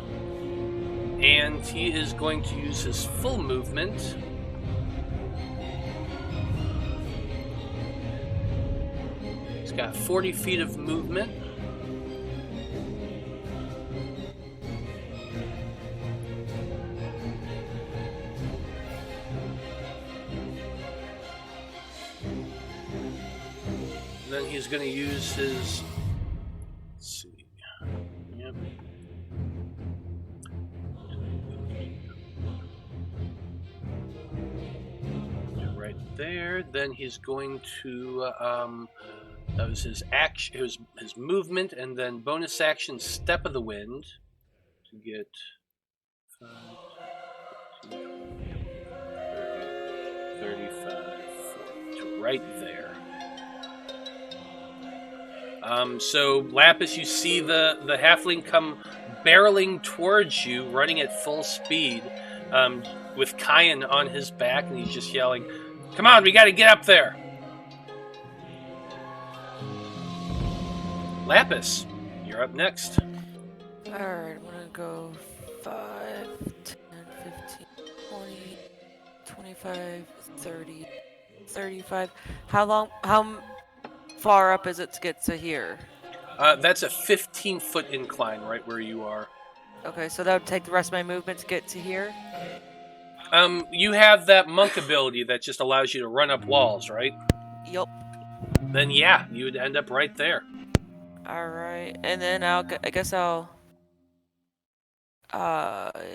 And he is going to use his full movement. He's got 40 feet of movement. Then he's going to use his... Let's see. Yep. Right there. Then he's going to... that was his action, his movement, and then bonus action, Step of the Wind, to get 5, 15, 30, 35, 40, to right there. So Lapis, you see the halfling come barreling towards you, running at full speed, with Kyan on his back, and he's just yelling, "Come on, we got to get up there!" Lapis, you're up next. Alright, I'm gonna go 5, 10, 15, 20, 25, 30, 35. How far up is it to get to here? That's a 15-foot incline right where you are. Okay, so that would take the rest of my movement to get to here? You have that monk ability that just allows you to run up walls, right? Yup. Then yeah, you would end up right there. Alright, and then I guess I'll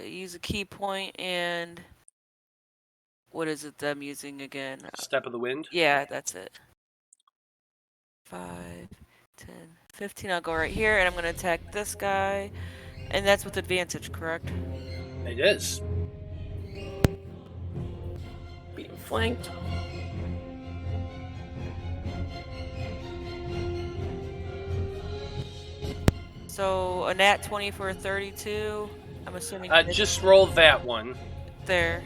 use a key point and what is it that I'm using again? Step of the Wind? Yeah, that's it. 5, 10, 15, I'll go right here, and I'm going to attack this guy. And that's with advantage, correct? It is. Being flanked. So, a nat 20 for a 32. I'm assuming... Just roll that one. There.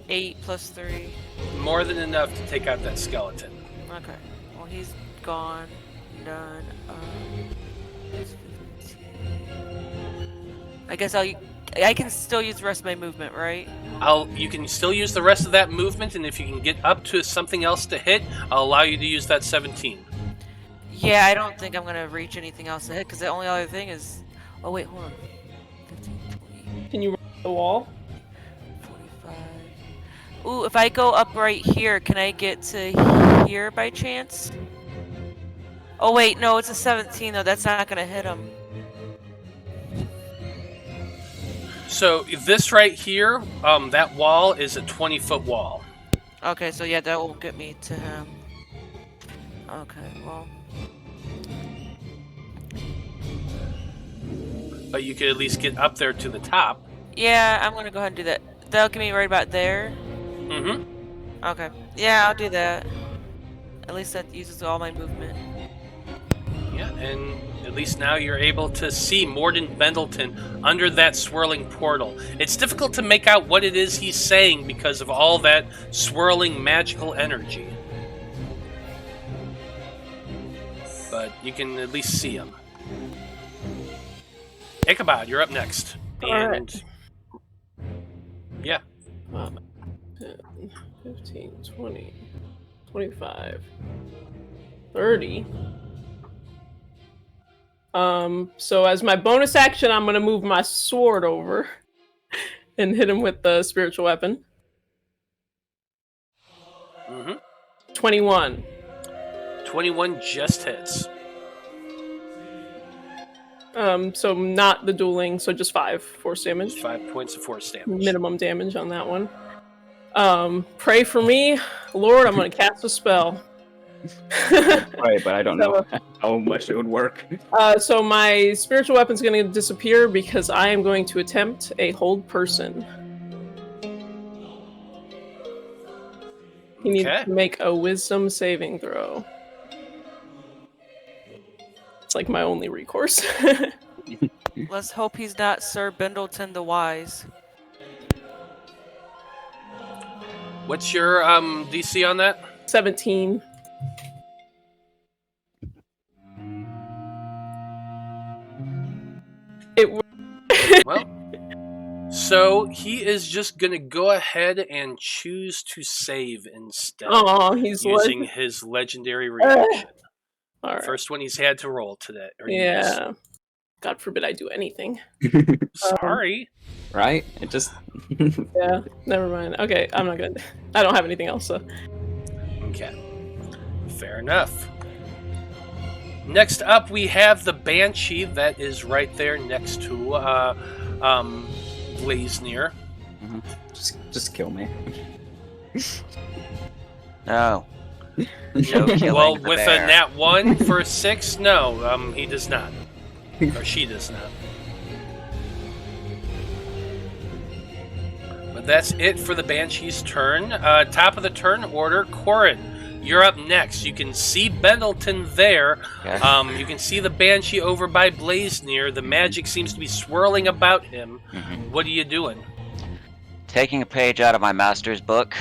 8 plus 3. More than enough to take out that skeleton. Okay. Well, he's gone. Done. I guess I can still use the rest of my movement, right? You can still use the rest of that movement, and if you can get up to something else to hit, I'll allow you to use that 17. Yeah, I don't think I'm gonna reach anything else to hit, because the only other thing is... Oh, wait, hold on. 15, 20... Can you run the wall? 45... Ooh, if I go up right here, can I get to here by chance? Oh, wait, no, it's a 17, though. That's not gonna hit him. So this right here, that wall is a 20-foot wall. Okay, so yeah, that will get me to him. Okay, well... But you could at least get up there to the top. Yeah, I'm gonna go ahead and do that. That'll get me right about there. Mm-hmm. Okay. Yeah, I'll do that. At least that uses all my movement. Yeah, and at least now you're able to see Morden Bendleton under that swirling portal. It's difficult to make out what it is he's saying because of all that swirling magical energy. But you can at least see him. Ichabod, you're up next. Alright. Yeah. 10, 15, 20, 25, 30. So as my bonus action, I'm gonna move my sword over and hit him with the spiritual weapon. 21. 21 just hits. So not the dueling, so just 5 force damage. 5 points of force damage. Minimum damage on that one. Pray for me, Lord. I'm gonna cast a spell. Right, but I don't know how much it would work. So my spiritual weapon's going to disappear because I am going to attempt a hold person. He needs to make a wisdom saving throw. It's like my only recourse. Let's hope he's not Sir Bendleton the Wise. What's your DC on that? 17. Well, so he is just gonna go ahead and choose to save instead. Oh, he's using his legendary reaction. All right. First one he's had to roll today. Yeah. God forbid I do anything. Sorry. Right? It just... Yeah, never mind. Okay, I'm not gonna... I don't have anything else, so... Okay. Fair enough. Next up, we have the Banshee that is right there next to Blaznir. Just kill me. No. No Well, the with bear. a nat 1 for a 6, no, he does not. Or she does not. But that's it for the Banshee's turn. Top of the turn order, Corrin. You're up next. You can see Bendleton there. Okay. You can see the Banshee over by Blaznir. The magic seems to be swirling about him. What are you doing? Taking a page out of my master's book.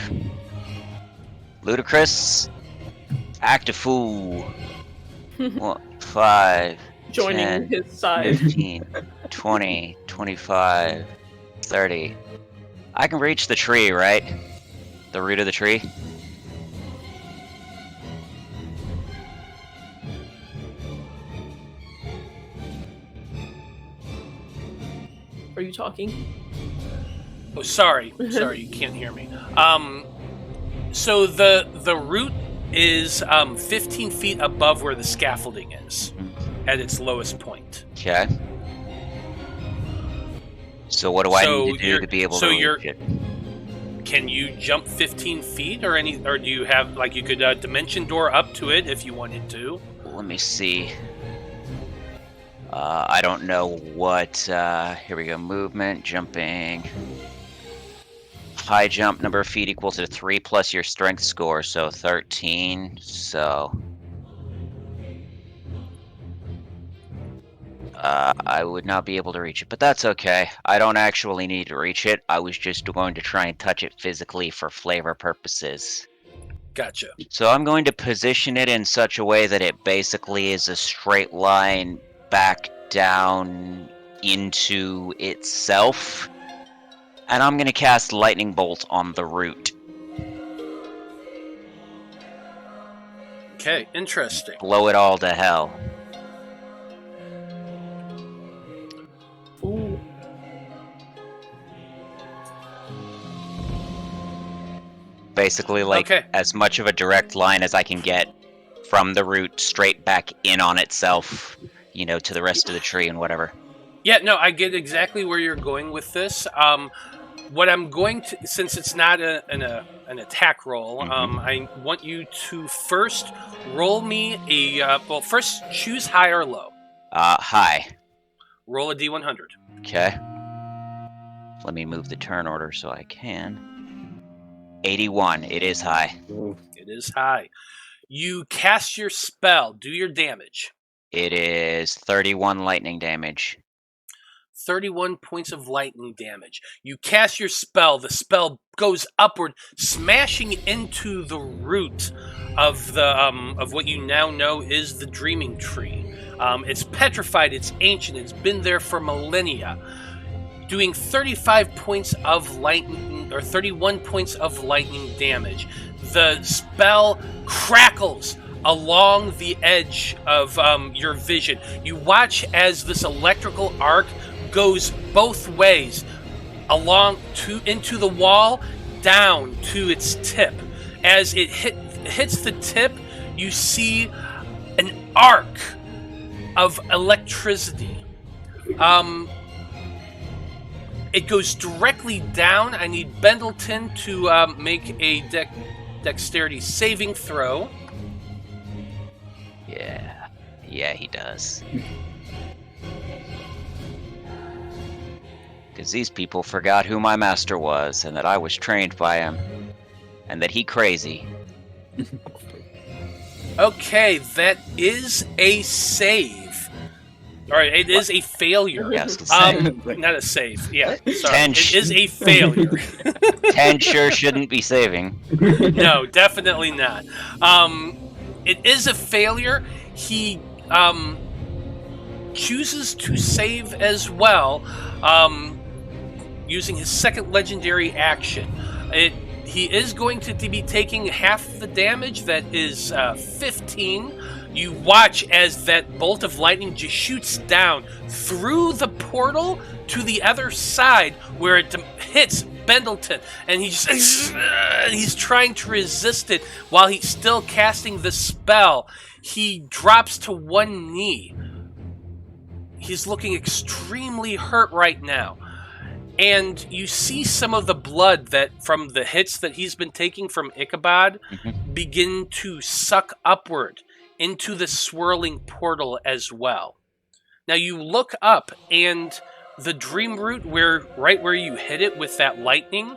Ludicrous. Act a fool. 5, Joining 10, his side. 15, 20, 25, 30. I can reach the tree, right? The root of the tree? Are you talking? Oh, sorry. Sorry, you can't hear me. So the root is 15 feet above where the scaffolding is, at its lowest point. Okay. So what do I need to do to be able to reach it? Can you jump 15 feet or do you have, like, you could dimension door up to it if you wanted to? Let me see. I don't know what, here we go, movement, jumping. High jump, number of feet equal to 3 plus your strength score, so 13, so... I would not be able to reach it, but that's okay. I don't actually need to reach it. I was just going to try and touch it physically for flavor purposes. Gotcha. So I'm going to position it in such a way that it basically is a straight line back down into itself. And I'm going to cast Lightning Bolt on the root. Okay, interesting. Blow it all to hell. Ooh. Basically, like, as much of a direct line as I can get from the root straight back in on itself, you know, to the rest of the tree and whatever. Yeah, no, I get exactly where you're going with this. What I'm going to, since it's not an attack roll, I want you to first roll me a, first choose high or low. High. Roll a D100. Okay. Let me move the turn order so I can. 81. It is high. It is high. You cast your spell. Do your damage. It is 31 lightning damage. 31 points of lightning damage. You cast your spell. The spell goes upward, smashing into the root of the of what you now know is the Dreaming Tree. It's petrified. It's ancient. It's been there for millennia. Doing 35 points of lightning, or 31 points of lightning damage. The spell crackles along the edge of your vision. You watch as this electrical arc goes both ways, into the wall, down to its tip. As it hits the tip, you see an arc of electricity. It goes directly down. I need Bendleton to make a dexterity saving throw. Yeah, he does. Because these people forgot who my master was, and that I was trained by him, and that he crazy. Okay, that is a save. All right, it is a failure. Yes, Not a save. Yeah, sorry. 10 It is a failure. 10 sure shouldn't be saving. No, definitely not. It is a failure. He chooses to save as well, using his second legendary action. He is going to be taking half the damage. That is 15. You watch as that bolt of lightning just shoots down through the portal to the other side where it hits Bendleton, and he's trying to resist it while he's still casting the spell. He drops to one knee. He's looking extremely hurt right now. And you see some of the blood that from the hits that he's been taking from Ichabod begin to suck upward into the swirling portal as well. Now you look up, and the Dreamroot, right where you hit it with that lightning,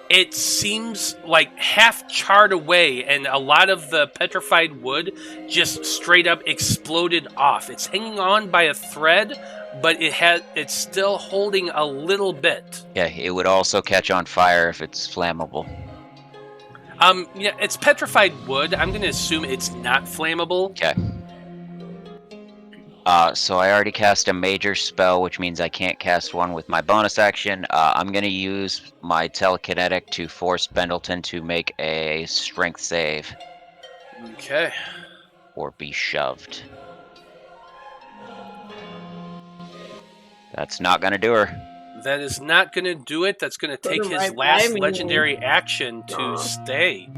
it seems like half charred away, and a lot of the petrified wood just straight up exploded off. It's hanging on by a thread, but it's still holding a little bit. Yeah, it would also catch on fire if it's flammable. Yeah, it's petrified wood. I'm going to assume it's not flammable. Okay. So I already cast a major spell, which means I can't cast one with my bonus action. I'm going to use my telekinetic to force Bendleton to make a strength save. Okay. Or be shoved. That's not going to do her. That is not going to do it. That's going to take his last legendary action to stay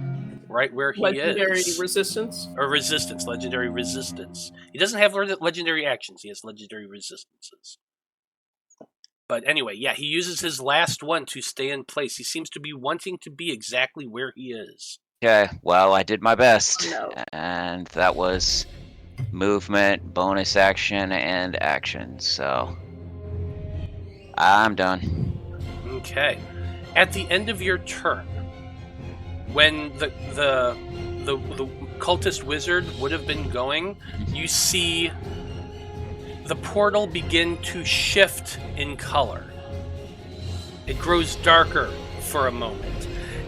right where he is. Legendary resistance? Or resistance, legendary resistance. He doesn't have legendary actions. He has legendary resistances. But anyway, yeah, he uses his last one to stay in place. He seems to be wanting to be exactly where he is. Okay, well, I did my best. No. And that was movement, bonus action, and action, so I'm done. Okay. At the end of your turn, when the cultist wizard would have been going, you see the portal begin to shift in color. It grows darker for a moment,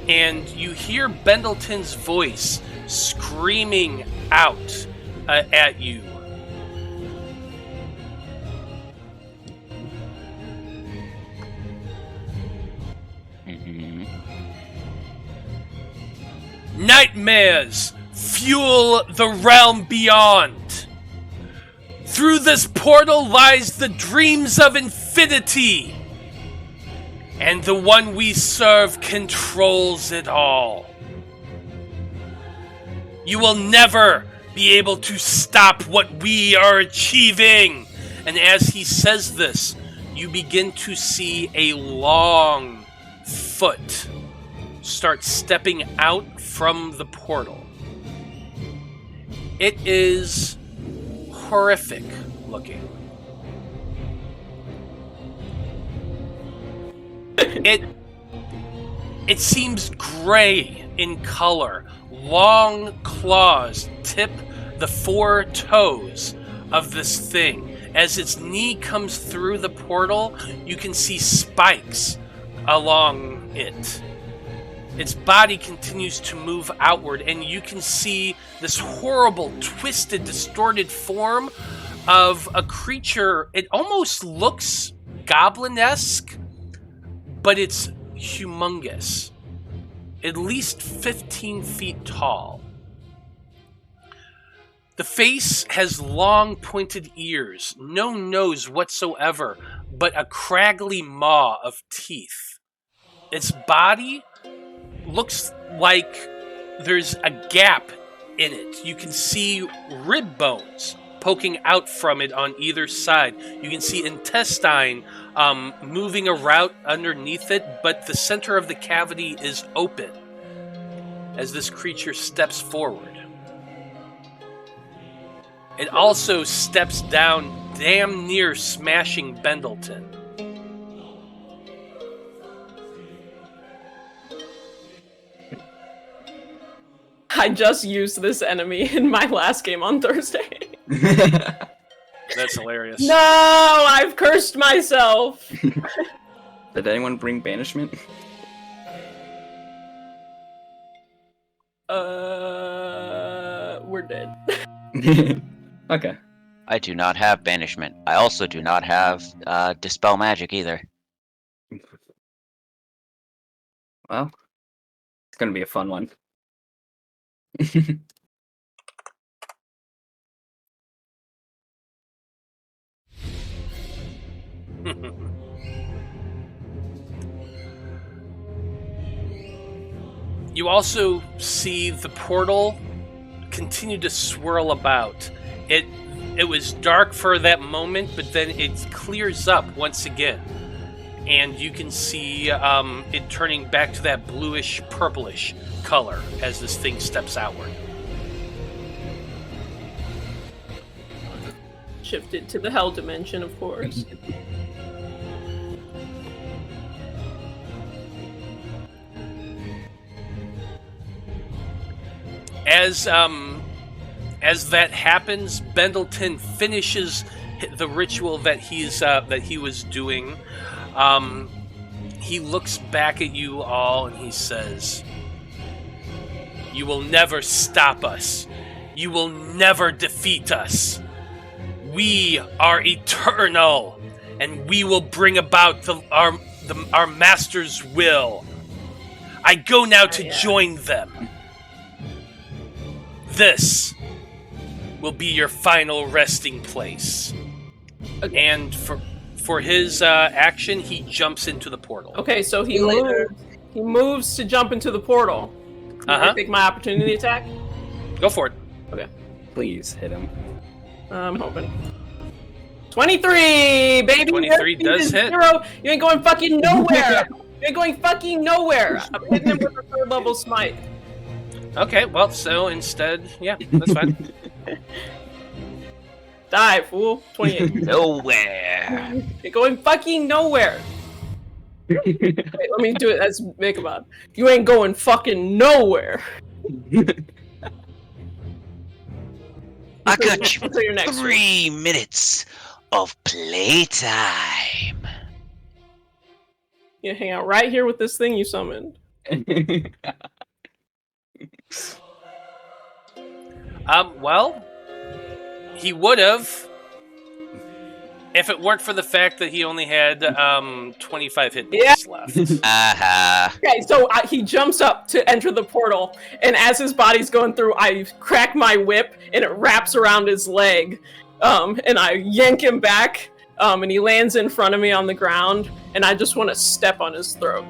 and you hear Bendleton's voice screaming out at you. Nightmares fuel the realm beyond. Through this portal lies the dreams of infinity. And the one we serve controls it all. You will never be able to stop what we are achieving. And as he says this, you begin to see a long foot start stepping out from the portal. It is horrific looking. It seems gray in color. Long claws tip the four toes of this thing. As its knee comes through the portal, you can see spikes along it. Its body continues to move outward, and you can see this horrible, twisted, distorted form of a creature. It almost looks goblin-esque, but it's humongous. At least 15 feet tall. The face has long pointed ears, no nose whatsoever, but a craggy maw of teeth. Its body looks like there's a gap in it. You can see rib bones poking out from it on either side. You can see intestine moving around underneath it, but the center of the cavity is open as this creature steps forward. It also steps down, damn near smashing Bendleton. I just used this enemy in my last game on Thursday. That's hilarious. No, I've cursed myself. Did anyone bring banishment? We're dead. Okay. I do not have banishment. I also do not have dispel magic either. Well, it's gonna be a fun one. You also see the portal continue to swirl about. It was dark for that moment, but then it clears up once again. And you can see it turning back to that bluish, purplish color as this thing steps outward. Shifted to the hell dimension, of course. As that happens, Bendleton finishes the ritual that he was doing. He looks back at you all and he says, "You will never stop us. You will never defeat us. We are eternal, and we will bring about our master's will. I go now to join them. This will be your final resting place." Okay. And for his action, he jumps into the portal. Okay, so he moves to jump into the portal. Can I take my opportunity attack? Go for it. Okay. Please hit him. I'm hoping. 23, baby! 23 does hit. Zero. You ain't going fucking nowhere! You ain't going fucking nowhere! I'm hitting him with a 3rd level smite. Okay, well, so instead, yeah, that's fine. Die, fool. 28. Nowhere. You're going fucking nowhere. Wait, let me do it as Ichabod. You ain't going fucking nowhere. I got you Until your next 3 minutes of playtime. You hang out right here with this thing you summoned. Well, he would have if it weren't for the fact that he only had 25 hit points left. Okay, so he jumps up to enter the portal, and as his body's going through, I crack my whip, and it wraps around his leg, and I yank him back, and he lands in front of me on the ground, and I just want to step on his throat.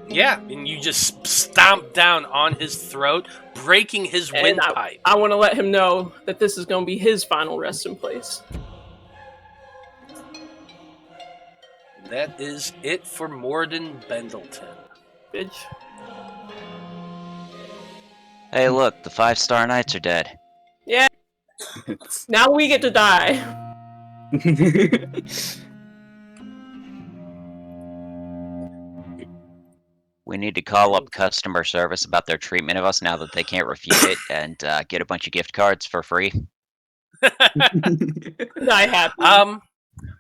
Yeah, and you just stomp down on his throat, breaking his windpipe. I want to let him know that this is going to be his final resting place. That is it for Morden Bendleton. Bitch. Hey, look, the 5-star knights are dead. Yeah. Now we get to die. We need to call up customer service about their treatment of us now that they can't refute it and get a bunch of gift cards for free. I have.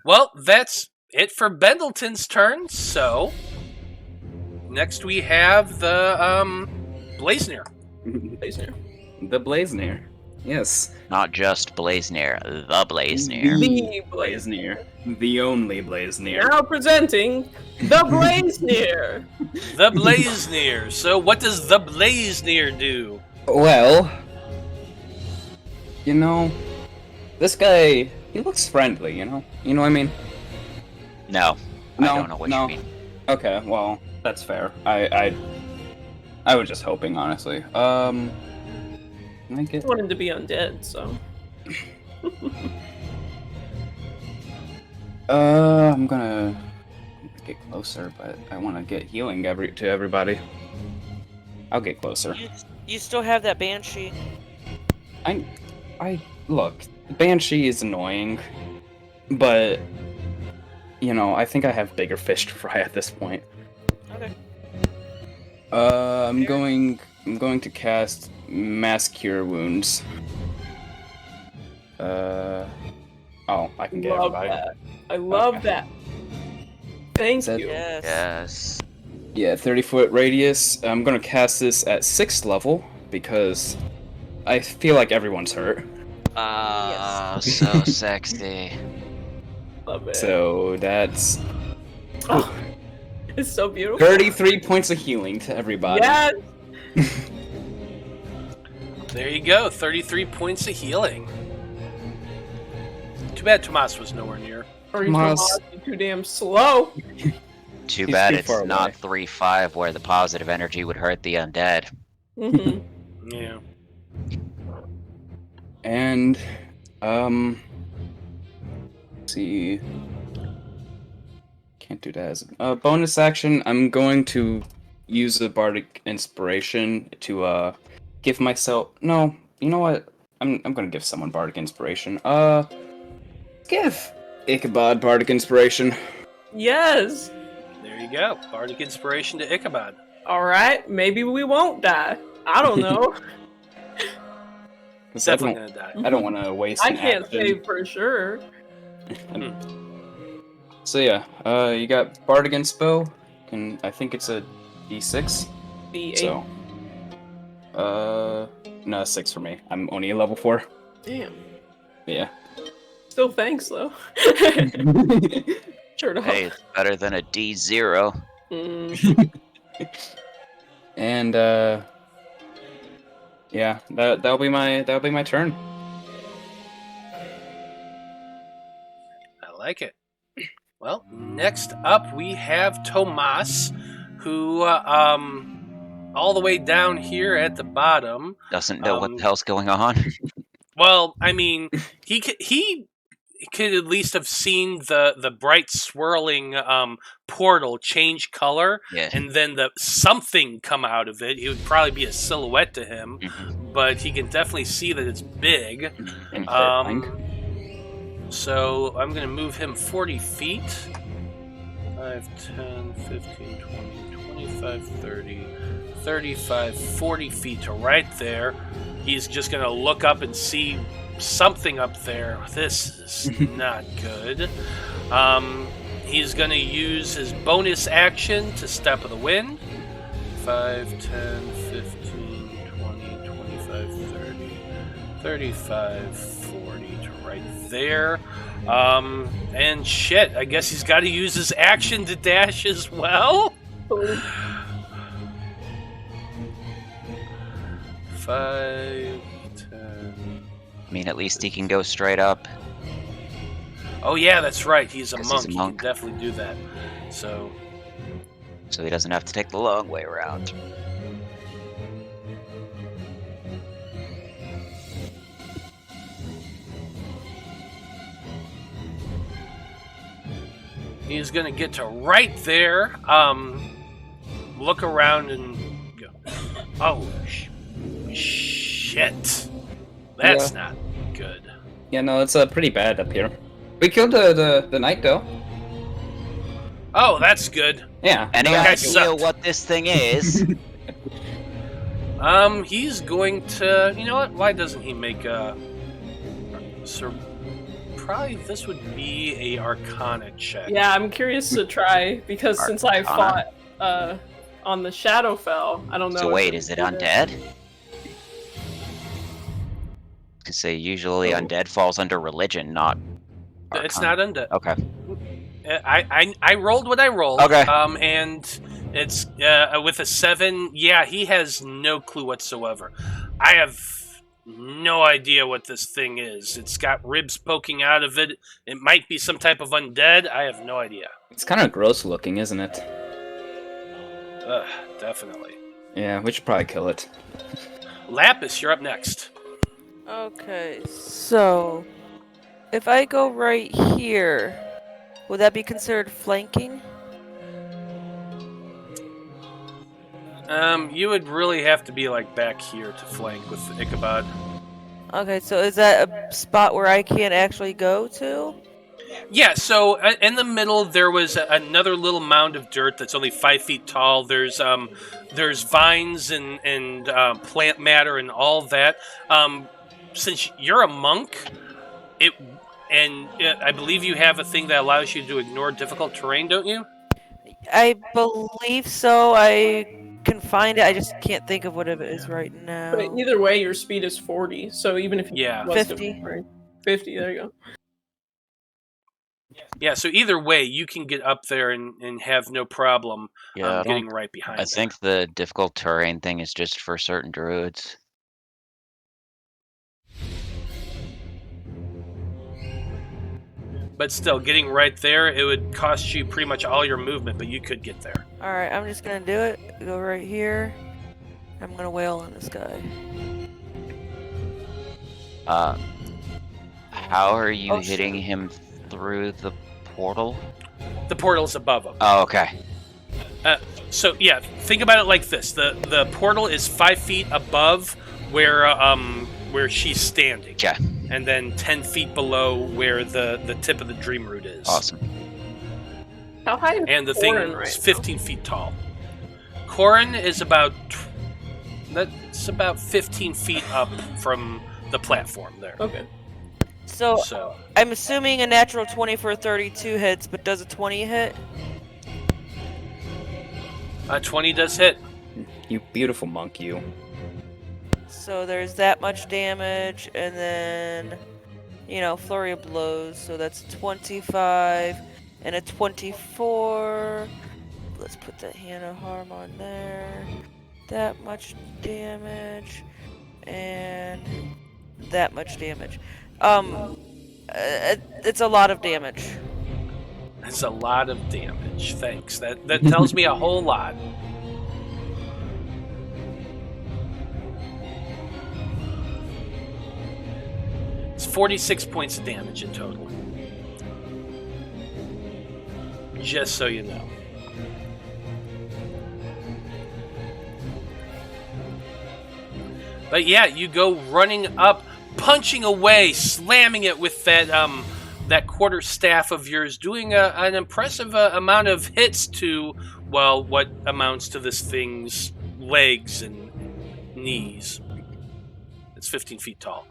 Well, that's it for Bendleton's turn, so next we have the Blaznir. Blaznir. The Blaznir. Yes. Not just Blaznir, the Blaznir. The Blaznir. The only Blaznir. Now presenting the Blaznir. The Blaznir. So what does the Blaznir do? Well, You know, this guy, he looks friendly, you know? You know what I mean? No, I don't know what you mean. Okay, well, that's fair. I was just hoping, honestly. Can I get... I want him to be undead, so. I'm gonna get closer, but I want to get healing to everybody. I'll get closer. You still have that banshee. I look, Banshee is annoying, but you know, I think I have bigger fish to fry at this point. Okay. I'm going to cast Mass Cure Wounds. Oh, I can get Love everybody. that. I love that. Thank you. Yes. Yes. Yeah, 30-foot radius. I'm gonna cast this at 6th level because I feel like everyone's hurt. So sexy. Love it. So that's Oh, it's so beautiful. 33 points of healing to everybody. Yes. There you go, 33 points of healing. Too bad Tomas was nowhere near. Or you Tomas. too damn slow. Too He's bad too it's far not away. 3-5 where the positive energy would hurt the undead. Mm-hmm. Yeah. And let's see. Can't do that as a bonus action. I'm going to use a bardic inspiration to give myself. No, you know what? I'm gonna give someone bardic inspiration. Give Ichabod bardic inspiration. Yes. There you go. Bardic inspiration to Ichabod. All right. Maybe we won't die. I don't know. 'Cause I Definitely don't, gonna die. I don't want to waste. I an can't action. say for sure. So yeah, you got bardic inspo, and I think it's a D6. D8. So, no, 6 for me. I'm only a level 4. Damn. Yeah. Still thanks though. Sure to Hey, it's better than a D0. And yeah, that'll be my turn. I like it. Well, next up we have Tomas, who, all the way down here at the bottom. Doesn't know what the hell's going on. Well, I mean, he could at least have seen the bright swirling portal change color, Yeah. and then the something come out of it. It would probably be a silhouette to him, but he can definitely see that it's big. So I'm going to move him 40 feet. 5, 10, 15, 20, 25, 30, 35, 40 feet to right there. He's just going to look up and see something up there. This is not good. He's going to use his bonus action to Step of the Wind. 5, 10, 15, 20, 25, 30, 35, 40 to right there. And shit, I guess he's got to use his action to dash as well. 5, 10. I mean, at least he can go straight up. Oh yeah, that's right. He's a 'Cause monk. he's a He monk. can definitely do that. So he doesn't have to take the long way around. he's gonna get to right there. Look around and go. Oh shit! That's not good. Yeah, no, it's pretty bad up here. We killed the knight though. Oh, that's good. Yeah. Any That guy idea sucked. what this thing is? He's going to. You know what? Why doesn't he make a? Probably this would be a Arcana check. Yeah, I'm curious to try because since I fought on the Shadowfell, I don't know. So if wait, is it undead? To say usually undead falls under religion, not. It's Arcana. not undead. Okay. I rolled what I rolled. Okay. And it's with a 7. Yeah, he has no clue whatsoever. I have No idea what this thing is. It's got ribs poking out of it. It might be some type of undead. I have no idea. It's kind of gross looking, isn't it? Ugh, definitely. Yeah, we should probably kill it. Lapis, you're up next. Okay, so if I go right here, would that be considered flanking? You would really have to be like back here to flank with Ichabod. Okay, so is that a spot where I can't actually go to? Yeah, so in the middle there was another little mound of dirt that's only 5 feet tall. There's vines and plant matter and all that. Since you're a monk, I believe you have a thing that allows you to ignore difficult terrain, don't you? I believe so. I can find it. I just can't think of what it is right now. But either way, your speed is 40. So even if you Yeah. 50. 50, there you go. Yeah, so either way, you can get up there and have no problem Yeah, getting right behind I it. think the difficult terrain thing is just for certain druids. But still, getting right there, it would cost you pretty much all your movement, but you could get there. Alright, I'm just gonna do it. Go right here. I'm gonna wail on this guy. How are you Oh, hitting shit. him through the portal? The portal's above him. Oh, okay. So yeah, think about it like this: the portal is 5 feet above where she's standing, Okay. and then 10 feet below where the tip of the Dreamroot is. Awesome. How high is And the thing Corrin is right 15 feet tall. Corrin is about 15 feet up from the platform there. now? Okay. So, So I'm assuming a natural 20 for 32 hits, but does a 20 hit? 20 does hit. You beautiful monk, you. So there's that much damage, and then, flurry of blows. So that's 25 and a 24. Let's put that hand of harm on there. That much damage, and that much damage. It's a lot of damage. That's a lot of damage. Thanks. That tells me a whole lot. It's 46 points of damage in total. Just so you know. But yeah, you go running up, punching away, slamming it with that quarter staff of yours, doing an impressive amount of hits to, well, what amounts to this thing's legs and knees. It's 15 feet tall.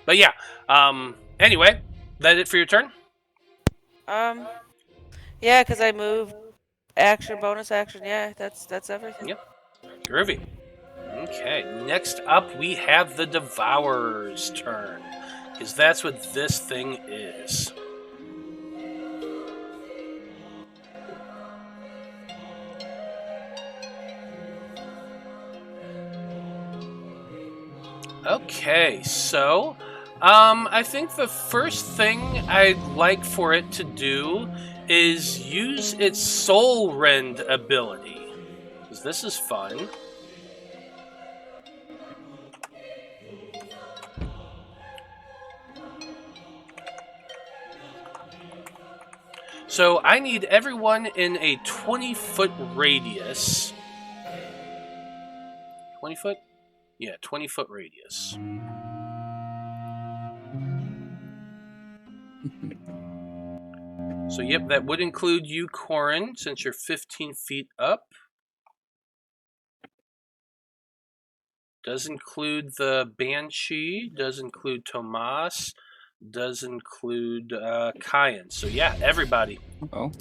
But yeah, anyway, that it for your turn? Yeah, because I moved action, bonus action. Yeah, that's everything. Yep. Groovy. Okay, next up we have the Devourer's turn, because that's what this thing is. Okay, so I think the first thing I'd like for it to do is use its Soul Rend ability, because this is fun. So I need everyone in a 20-foot radius. 20 foot? Yeah, 20-foot radius. So yep, that would include you, Corrin, since you're 15 feet up. Does include the Banshee, does include Tomas, does include Kyan. So yeah, everybody. Oh.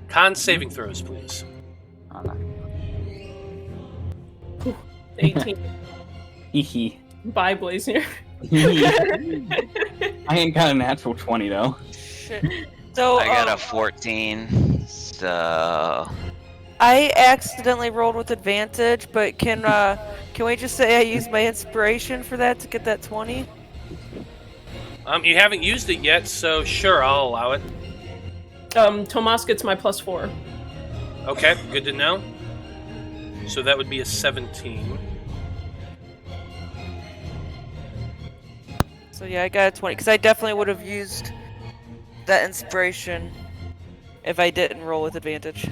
Con saving throws, please. 18. Hee Bye, Blaznir. I ain't got a natural 20 though. Shit. So I got a 14, so... I accidentally rolled with advantage, but can we just say I used my inspiration for that to get that 20? You haven't used it yet, so sure, I'll allow it. Tomas gets my +4. Okay, good to know. So that would be a 17. So yeah, I got a 20 because I definitely would have used that inspiration if I didn't roll with advantage.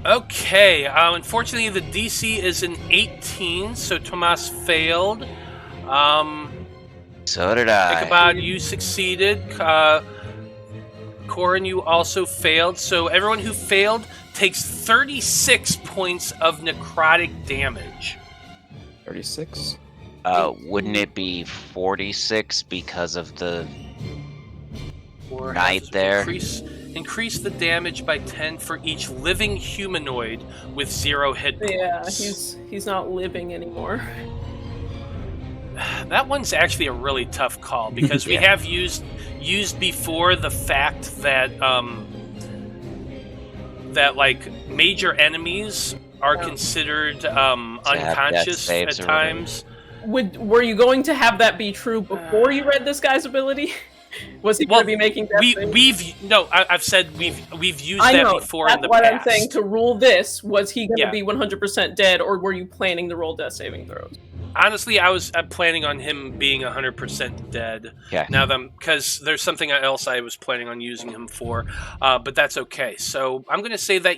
Okay, unfortunately the DC is an 18, so Tomas failed. So did I. Ichabod, you succeeded. Corrin, you also failed. So everyone who failed takes 36 points of necrotic damage. 36. Wouldn't it be 46 because of the Or Knight have- there? Increase the damage by 10 for each living humanoid with 0 hit points. Yeah, he's not living anymore. That one's actually a really tough call because we Yeah. have used before the fact that that like major enemies are considered death unconscious saves at or whatever. times. Were you going to have that be true before you read this guy's ability? Was he going to be making death saves? I've said we've used I that know. before That's in the what past. I'm saying. To rule this, was he going to Yeah. be 100% dead, or were you planning to roll death saving throws? Honestly, I'm planning on him being 100% dead. Okay. Now because there's something else I was planning on using him for, but that's okay. So I'm going to say that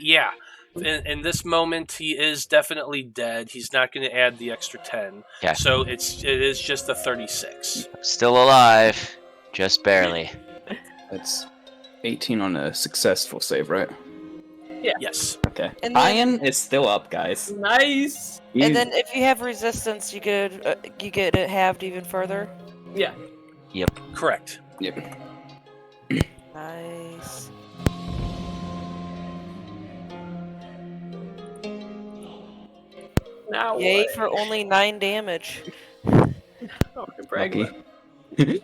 in this moment he is definitely dead. He's not going to add the extra 10. Okay. So it is just the 36. Still alive, just barely. That's 18 on a successful save, right? Yes. Okay. And then- Iron is still up, guys. Nice. And then if you have resistance, you get it halved even further. Yeah. Correct. Yep. Nice. Now Yay what? for only 9 damage. Oh, brag Lucky.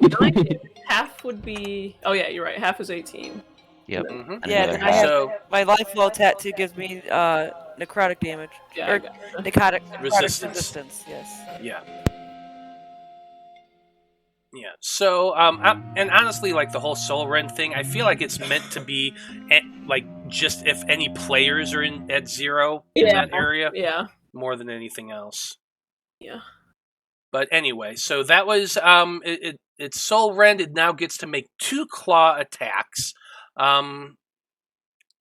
about it. Half would be. Oh yeah, you're right. Half is 18. Yep. Mm-hmm. Yeah, Another then I have So my life well tattoo gives me necrotic damage. Yeah. Or I got it. necrotic Resistance. resistance. Yes. yeah. Yeah. So and honestly, like the whole soul rend thing, I feel like it's meant to be like just if any players are at 0 in Yeah. that area. Yeah. More than anything else. Yeah. But anyway, so that was it's soul rend. It now gets to make 2 claw attacks. I'm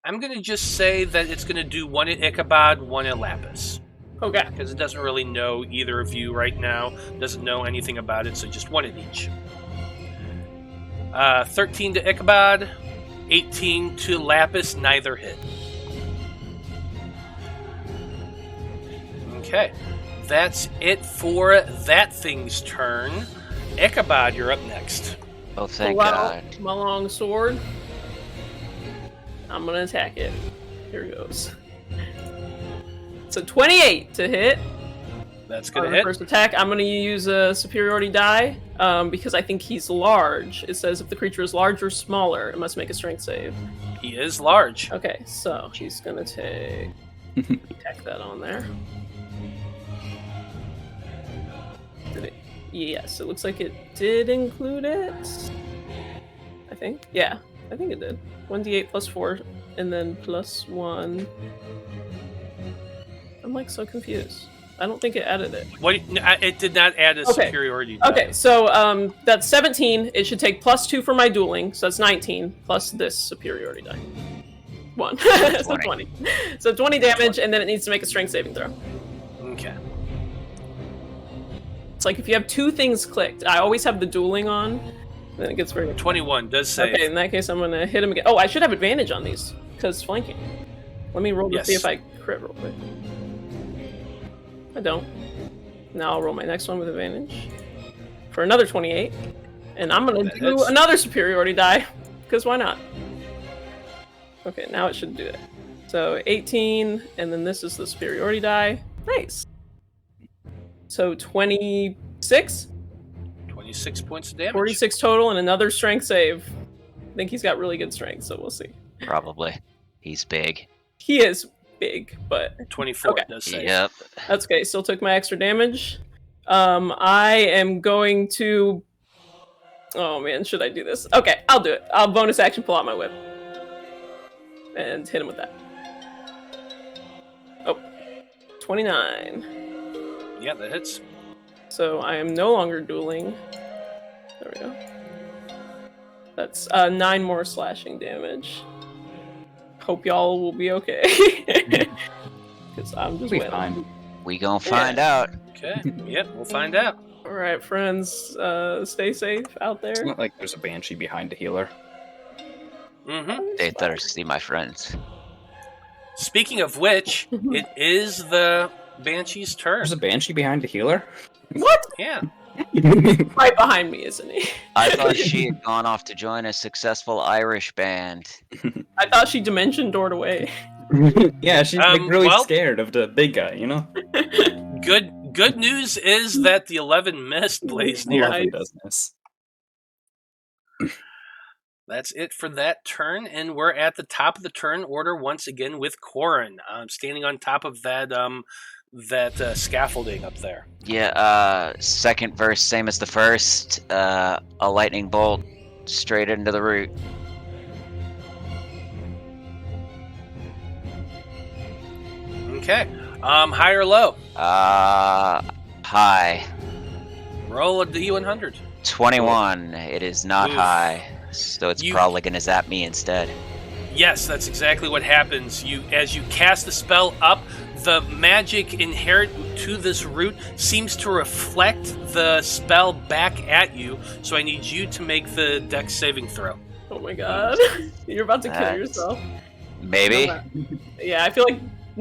gonna just say that it's gonna do 1 at Ichabod, 1 at Lapis, Okay. because it doesn't really know either of you right now. Doesn't know anything about it, so just 1 at each. 13 to Ichabod, 18 to Lapis. Neither hit. Okay. That's it for that thing's turn. Ichabod, you're up next. Oh, thank Pull out God. my long sword. I'm gonna attack it. Here goes. So 28 to hit. That's On gonna the hit. first attack. I'm gonna use a superiority die because I think he's large. It says if the creature is large or smaller, it must make a strength save. He is large. Okay, so he's gonna take. Tack that on there. Did it? Yes, it looks like it did include it. I think. Yeah, I think it did. 1d8 plus 4, and then plus 1. I'm like so confused. I don't think it added it. What? It did not add a Okay. superiority die. Okay, so that's 17. It should take plus 2 for my dueling, so that's 19 plus this superiority die. 1. So 20. So 20 damage, and then it needs to make a strength saving throw. Okay. It's like if you have 2 things clicked. I always have the dueling on, then it gets very. 21 does save. Okay, in that case, I'm gonna hit him again. Oh, I should have advantage on these because flanking. Let me roll to Yes. see if I crit real quick. I don't. Now I'll roll my next one with advantage for another 28, and I'm gonna That do hits. another superiority die because why not? Okay, now it should do it. So 18, and then this is the superiority die. Nice. So 26. 26 points of damage. 46 total and another strength save. I think he's got really good strength, so we'll see. Probably. He's big. He is big, but 24 Okay. does say. Yep. that's okay. Still took my extra damage. I am going to. Oh man, should I do this? Okay, I'll do it. I'll bonus action pull out my whip and hit him with that. Oh, 29. Yeah, that hits. So I am no longer dueling. There we go. That's 9 more slashing damage. Hope y'all will be okay. Because I'm just We'll be winning. fine. We gonna find out. Okay. Yep, we'll find out. Alright, friends, stay safe out It's there. not like there's a banshee behind a healer. Mm-hmm. They thirsty, my friends. Speaking of which, it is the Banshee's turn. There's a banshee behind a healer? What? Yeah. Right behind me, isn't he? I thought she had gone off to join a successful Irish band. I thought she dimension doored away. Yeah, she's like really well- scared of the big guy, you know? Good news is that the 11 missed Blaznir. Lovely business. That's it for that turn, and we're at the top of the turn order once again with Corrin, standing on top of that scaffolding up there. Yeah, second verse, same as the first. A lightning bolt straight into the root. Okay. High or low? High. Roll a D100. 21. It is not Oof. high, so it's probably gonna zap me instead. Yes, that's exactly what happens. As you cast the spell up, the magic inherent to this root seems to reflect the spell back at you. So I need you to make the Dex saving throw. Oh my god. You're about to kill That's- yourself. Maybe? Yeah, I feel like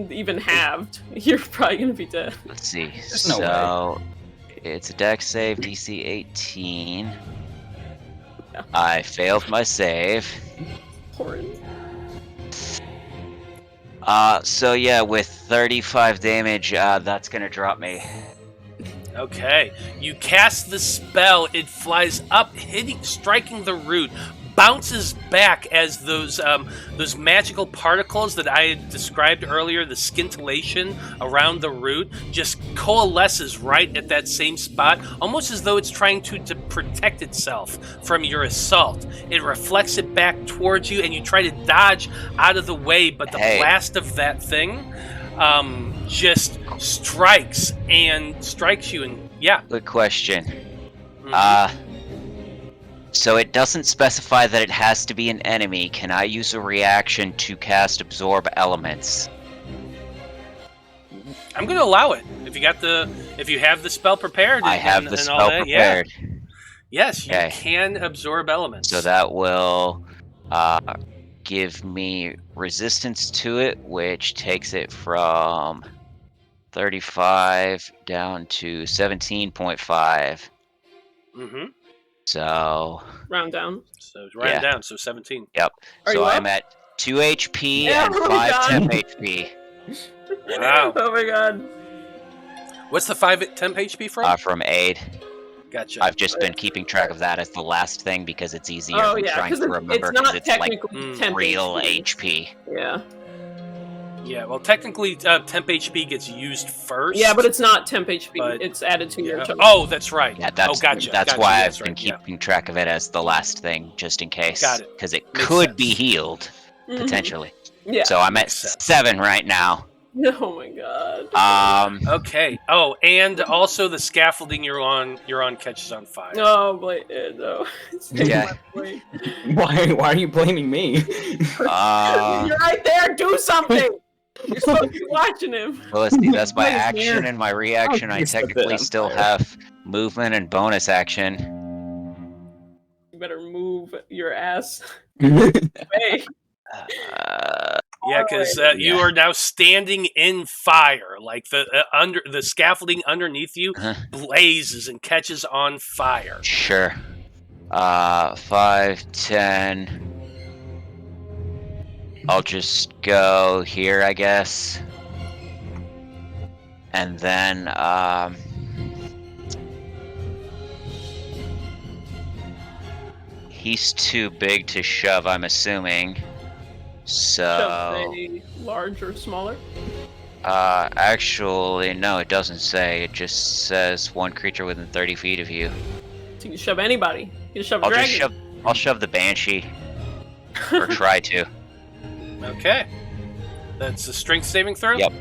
even halved, you're probably gonna be dead. Let's see. There's no So, it's a dex save, DC 18. Yeah. I failed my save. Horrid. So yeah, with 35 damage, that's gonna drop me. Okay. You cast the spell. It flies up, striking the root, bounces back as those magical particles that I had described earlier, the scintillation around the root, just coalesces right at that same spot, almost as though it's trying to protect itself from your assault. It reflects it back towards you, and you try to dodge out of the way, but the blast of that thing just strikes you, and yeah. Good question. Mhm. So it doesn't specify that it has to be an enemy. Can I use a reaction to cast Absorb Elements? I'm going to allow it. If you have the spell prepared. I have the and spell all that, prepared. Yeah. Yes, you Okay. can absorb elements. So that will give me resistance to it, which takes it from 35 down to 17.5. Mm-hmm. So, Round down. So round down, so 17. yep. Are So you I'm up? at 2 HP Yeah, and oh 5 God. temp HP Wow. Oh my god. What's the 5 temp HP from? from aid. Gotcha. I've just been keeping track of that as the last thing because it's easier Oh than yeah, trying because to remember it's because not it's like technically temp real HP. HP. Yeah. Yeah, well, technically, temp HP gets used first. Yeah, but it's not temp HP. But- It's added to your total. Oh, that's right. Yeah, that's gotcha. That's gotcha, why that's I've been right, yeah. keeping track of it as the last thing, just in case. Got it. Because it Makes could sense. be healed Mhm. potentially. Yeah. So I'm at Makes sense. 7 right now. Oh my god. Okay. Oh, and also the scaffolding you're on catches on fire. Oh, no. It's taking Yeah. my blade. Why are you blaming me? You're right there. Do something. You're supposed to be watching him. Well, let's see, that's my Right action here. and my reaction. I you said that technically on still fire. have movement and bonus action. You better move your ass. Hey. Yeah, because you are now standing in fire. Like the scaffolding underneath you Uh-huh. blazes and catches on fire. Sure. 5, 10. I'll just go here, I guess. And then, he's too big to shove, I'm assuming. So, Shove a large or smaller? Actually, no, it doesn't say. It just says one creature within 30 feet of you. So you can shove anybody. You can shove a I'll dragon. just shove. I'll shove the banshee, or try to. Okay. That's a strength saving throw? Yep.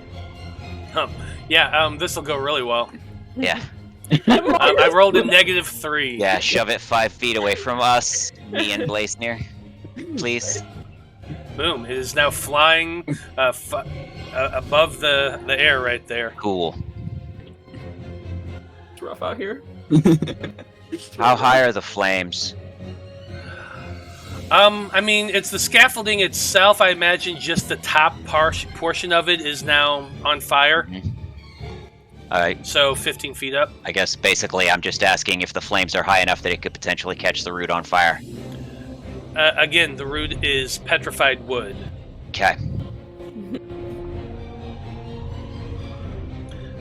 This will go really well. Yeah. I rolled a -3. Yeah. Shove it 5 feet away from us, me and Blaznir, please. Boom. It is now flying above the air right there. Cool. It's rough out here. How high are the flames? I mean, it's the scaffolding itself. I imagine just the top portion of it is now on fire. Alright. So 15 feet up. I guess basically I'm just asking if the flames are high enough that it could potentially catch the root on fire. Again, the root is petrified wood. Okay.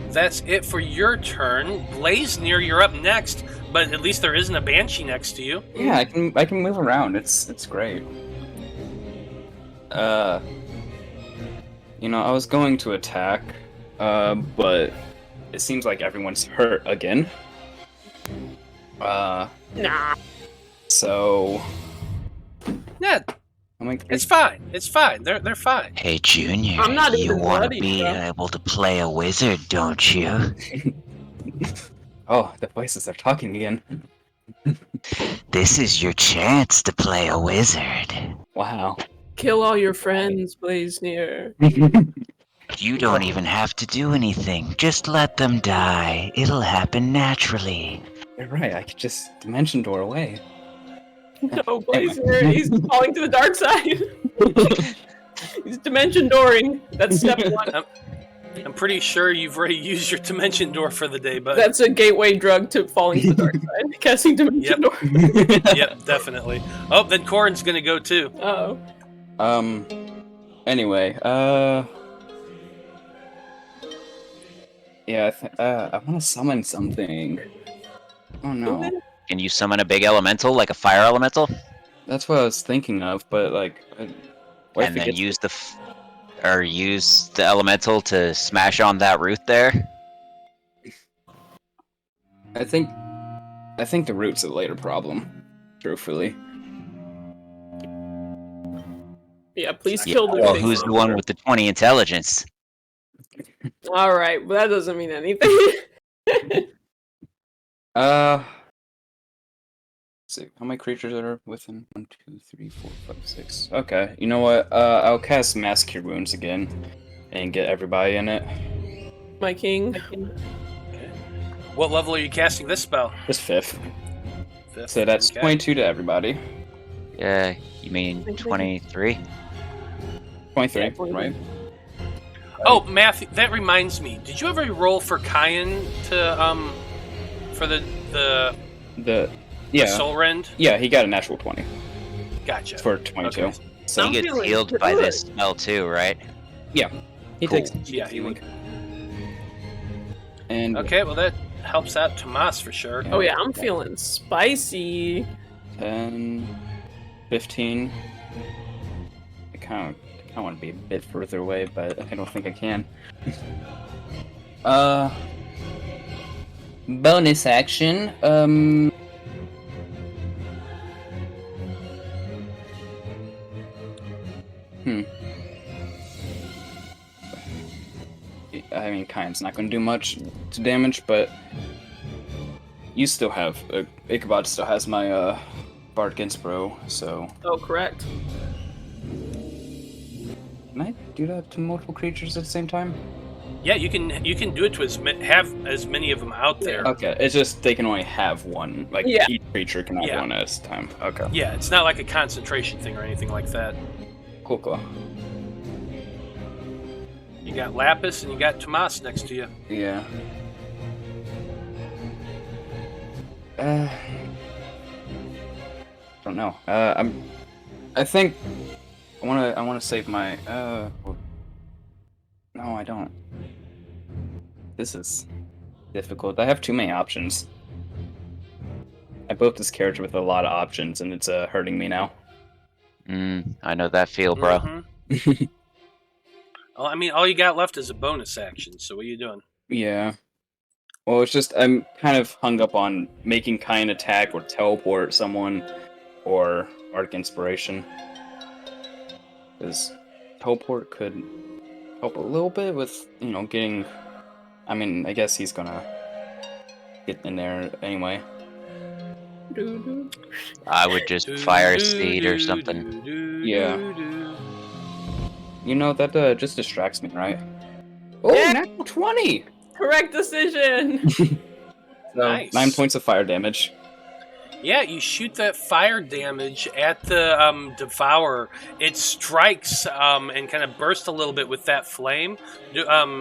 That's it for your turn. Blaznir, you're up next, but at least there isn't a banshee next to you. Yeah, I can move around. It's great. I was going to attack, but it seems like everyone's hurt again. Nah. So Yeah, I'm like, it's fine. It's fine. They're fine. Hey, Junior, I'm not you even want to bloody, be bro. able to play a wizard, don't you? oh, the voices are talking again. This is your chance to play a wizard. Wow. Kill all your friends, Blaznir. You don't even have to do anything. Just let them die. It'll happen naturally. You're right. I could just dimension door away. No, Blaznir, he's falling to the dark side. He's dimension dooring. That's step one. I'm pretty sure you've already used your dimension door for the day, but That's a gateway drug to falling to the dark side. Casting dimension door. yep, definitely. Oh, then Corrin's gonna go too. Oh. Anyway, yeah, I want to summon something. Oh no, Can you summon a big elemental, like a fire elemental? that's what I was thinking of, but like, what And if it then gets... use the elemental to smash on that root there? I think the root's a later problem, truthfully. Yeah, please Yeah, kill the well, big who's the one with the 20 intelligence? Alright, well that doesn't mean anything. Let's see, how many creatures are within 1, 2, 3, 4, 5, 6? Okay, you know what? I'll cast Mass Cure Wounds again and get everybody in it. My king. What level are you casting this spell? Just 5th. Fifth. So that's Okay. 22 to everybody. Yeah, you mean 23? 23, Yeah, right? Oh, Matthew, that reminds me. Did you ever roll for Kyan to for the Yeah. Soul Rend? Yeah, he got a natural 20 Gotcha. for 22. Okay. So I'm He gets feeling healed by good. this spell too, right? he Cool. takes Yeah, he would. And Okay, well that helps out Tomas for sure. Oh yeah, I'm feeling spicy. 10, 15. I kind of want to be a bit further away, but I don't think I can. Bonus action. I mean, Kyan's not going to do much to damage, but you still have Ichabod still has my Bardic Inspiro, so Oh, correct. can I do that to multiple creatures at the same time? Yeah, you can do it to have as many of them out there. Okay, it's just they can only have one. Like Yeah. each creature can have Yeah. one at a time. Okay, Yeah, it's not like a concentration thing or anything like that. cool. You got Lapis and you got Tomas next to you. Yeah. Don't know. I think I wanna save my. Well, no, I don't. This is difficult. I have too many options. I built this character with a lot of options, and it's hurting me now. I know that feel, bro. Mhm. Well, I mean, all you got left is a bonus action, so what are you doing? Yeah. Well, it's just I'm kind of hung up on making kind attack or teleport someone or Arctic Inspiration. Because teleport could help a little bit with, getting... I mean, I guess he's gonna get in there anyway. I would just fire a seed or something. Yeah. That just distracts me, right? Oh, Yeah. natural 20! Correct decision. So, Nice. 9 points of fire damage. Yeah, you shoot that fire damage at the Devourer. It strikes and kind of bursts a little bit with that flame,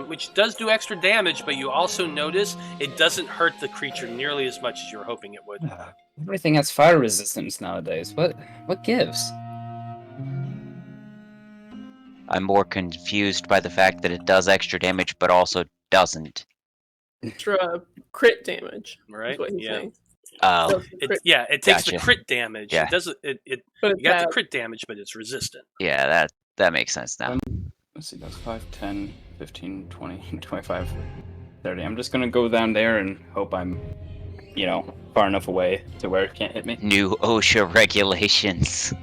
which does do extra damage, but you also notice it doesn't hurt the creature nearly as much as you were hoping it would. Everything has fire resistance nowadays. What gives? I'm more confused by the fact that it does extra damage, but also doesn't. Extra crit damage. Right? Is what he's Yeah. saying. Oh, It takes the Gotcha. crit damage. Yeah. It doesn't. It But you got the crit damage, but it's resistant. yeah, that makes sense now. Let's see, that's 5, 10, 15, 20, 25, 30. I'm just gonna go down there and hope I'm, far enough away to where it can't hit me. New OSHA regulations.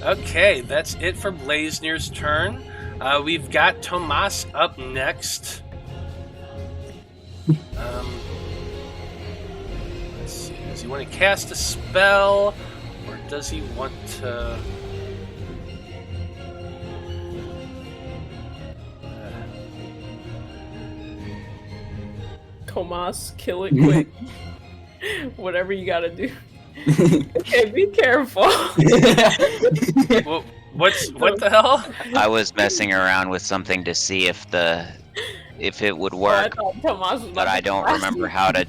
Okay, that's it for Blaznir's turn. We've got Tomas up next. Let's see. Does he want to cast a spell, or does he want to? Tomas, kill it quick. Whatever you gotta do. Okay, be careful. Well, what the hell? I was messing around with something to see if it would I work, thought Tomas was but about I to don't blast remember you. how to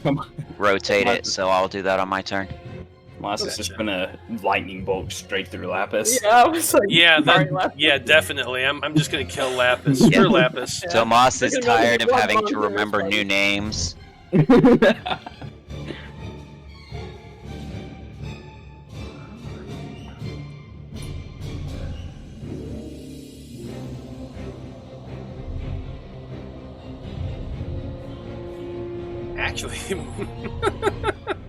rotate it, so I'll do that on my turn. Moss is just gonna lightning bolt straight through Lapis. Yeah, I was like, Yeah, sorry, Lapis. yeah, definitely. I'm just gonna kill Lapis. Yeah. Screw Lapis. Yeah. Tomas is They're gonna tired of blood having to monster remember fight. new names. Actually,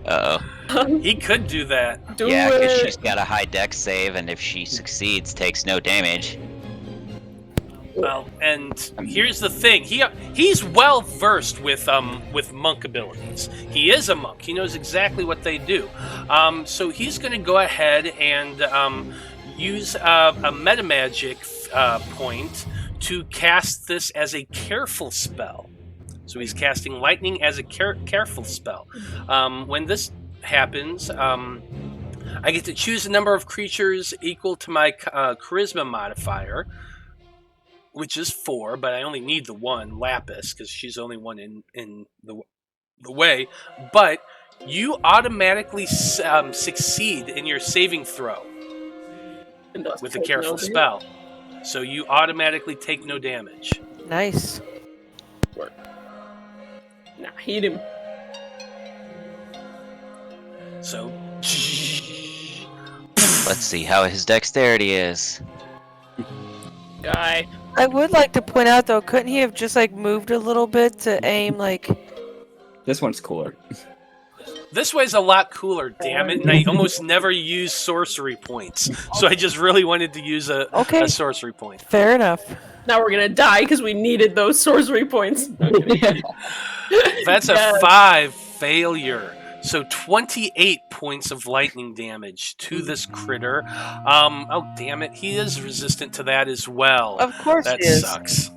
Uh-oh. he could do that. Do Yeah, because it. she's got a high dex save, and if she succeeds, takes no damage. Well, and here's the thing: he's well versed with monk abilities. He is a monk. He knows exactly what they do. So he's going to go ahead and use a metamagic point to cast this as a careful spell. So he's casting lightning as a careful spell. When this happens, I get to choose a number of creatures equal to my charisma modifier, which is 4, but I only need the one, Lapis, because she's the only one in the way. But you automatically succeed in your saving throw And thus with a take careful no damage. spell. So you automatically take no damage. Nice. Nah, hit him. So... Let's see how his dexterity is. Guy. I would like to point out though, couldn't he have just moved a little bit to aim This one's cooler. This way's a lot cooler, damn it, and I almost never use sorcery points. So I just really wanted to use a sorcery point. Fair enough. Now we're gonna die because we needed those sorcery points. Okay. That's Yes. a 5 failure. So 28 points of lightning damage to this critter. Oh, damn it. He is resistant to that as well. Of course That he is. sucks.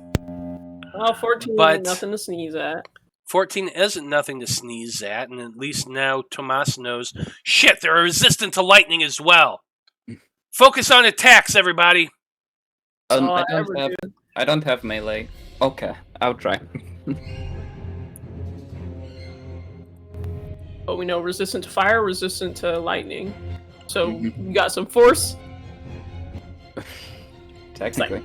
Well, 14 But- ain't nothing to sneeze at. 14 isn't nothing to sneeze at, and at least now Tomas knows, shit, they're resistant to lightning as well. Focus on attacks, everybody. All I I ever don't have melee. Okay, I'll try. But we know resistant to fire, resistant to lightning. So Mhm. you got some force. Technically.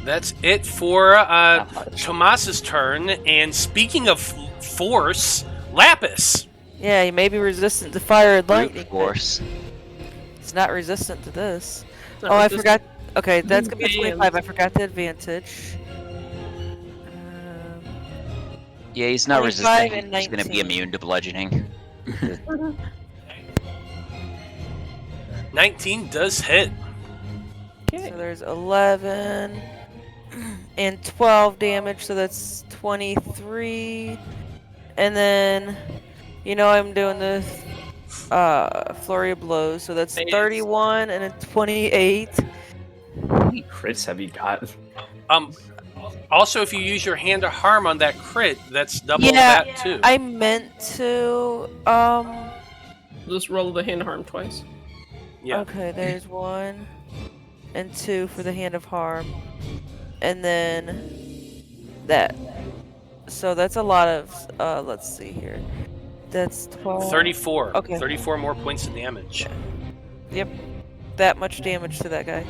That's it for Not much. Tomas's turn. And speaking of force, Lapis. Yeah, he may be resistant to fire and Brute lightning. but force. It's not resistant to this. It's not Oh, I resistant. forgot. Okay, that's gonna be Damn. 25. I forgot the advantage. Yeah, he's not 25 resistant. and He's going to be 19. immune to bludgeoning. 19 does hit. Okay. So there's 11 and 12 damage, so that's 23. And then, I'm doing the flurry of blows, so that's Nice. 31 and a 28. How many crits have you got? Also, if you use your hand of harm on that crit, that's double Yeah, that too. I meant to. Just roll the hand harm twice. Yeah. Okay, there's 1 and 2 for the hand of harm, and then that. So that's a lot of. Let's see here. That's 12. 34. Okay. 34 more points of damage. Yep, that much damage to that guy.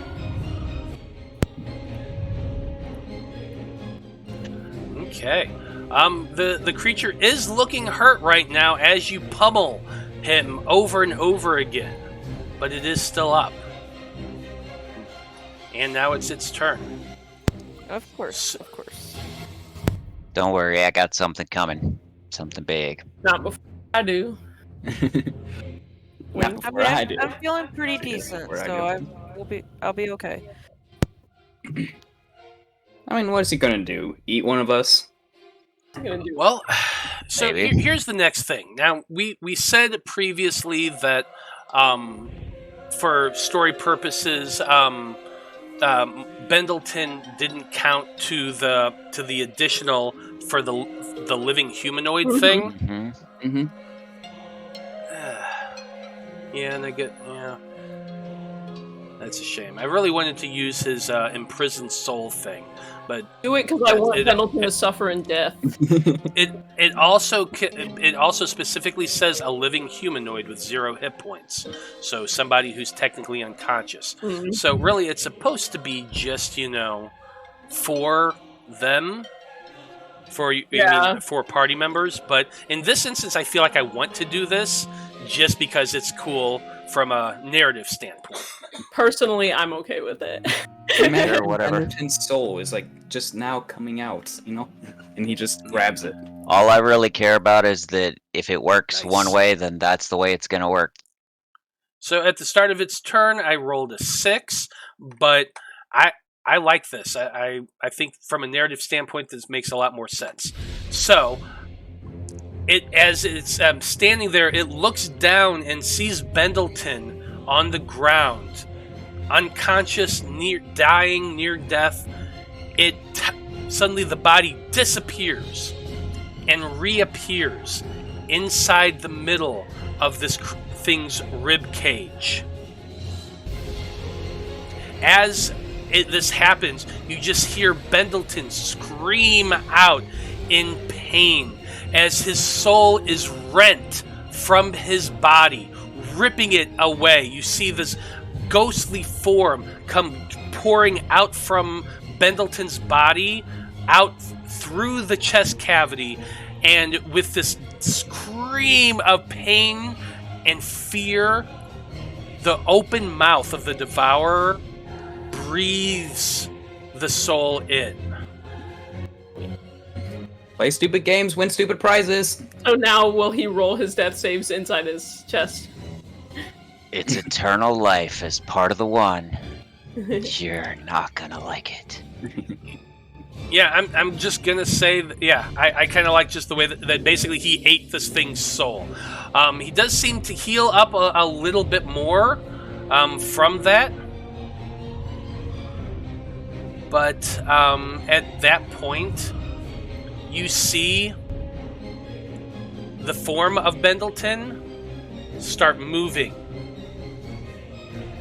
Okay. The creature is looking hurt right now as you pummel him over and over again, but it is still up. And now it's its turn. Of course, of course. Don't worry, I got something coming. Something big. Not before I do. Not before I do. I'm feeling pretty decent, Before I so do. I'll be okay. I mean, what is he gonna do? Eat one of us? I'm gonna do Well, so Maybe. here's the next thing. Now, we said previously that for story purposes, Bendleton didn't count to the additional for the living humanoid thing. Mm-hmm. Mm-hmm. Yeah, and yeah. That's a shame. I really wanted to use his imprisoned soul thing, but it because I want It- Pendleton to suffer in death. it also specifically says a living humanoid with 0 hit points, so somebody who's technically unconscious. Mhm. So really, it's supposed to be just for them, for party members. But in this instance, I feel like I want to do this just because it's cool from a narrative standpoint. Personally, I'm okay with it. Imagine Sure, whatever. Bennington's soul is like just now coming out, and he just grabs it. All I really care about is that if it works Nice. one way, then that's the way it's going to work. So at the start of its turn, I rolled a 6, but I like this. I think from a narrative standpoint, this makes a lot more sense. So, as it's standing there, it looks down and sees Bendleton on the ground, unconscious, dying, near death. Suddenly the body disappears and reappears inside the middle of this thing's rib cage. As this happens, you just hear Bendleton scream out in pain as his soul is rent from his body, ripping it away. You see this ghostly form come pouring out from Bendleton's body, out through the chest cavity, and with this scream of pain and fear, the open mouth of the Devourer breathes the soul in. Play stupid games, win stupid prizes. So now will he roll his death saves inside his chest? It's eternal life as part of the one. You're not going to like it. Yeah, I'm just gonna say, I kind of like just the way that basically he ate this thing's soul. He does seem to heal up a little bit more from that. But at that point, you see the form of Bendleton start moving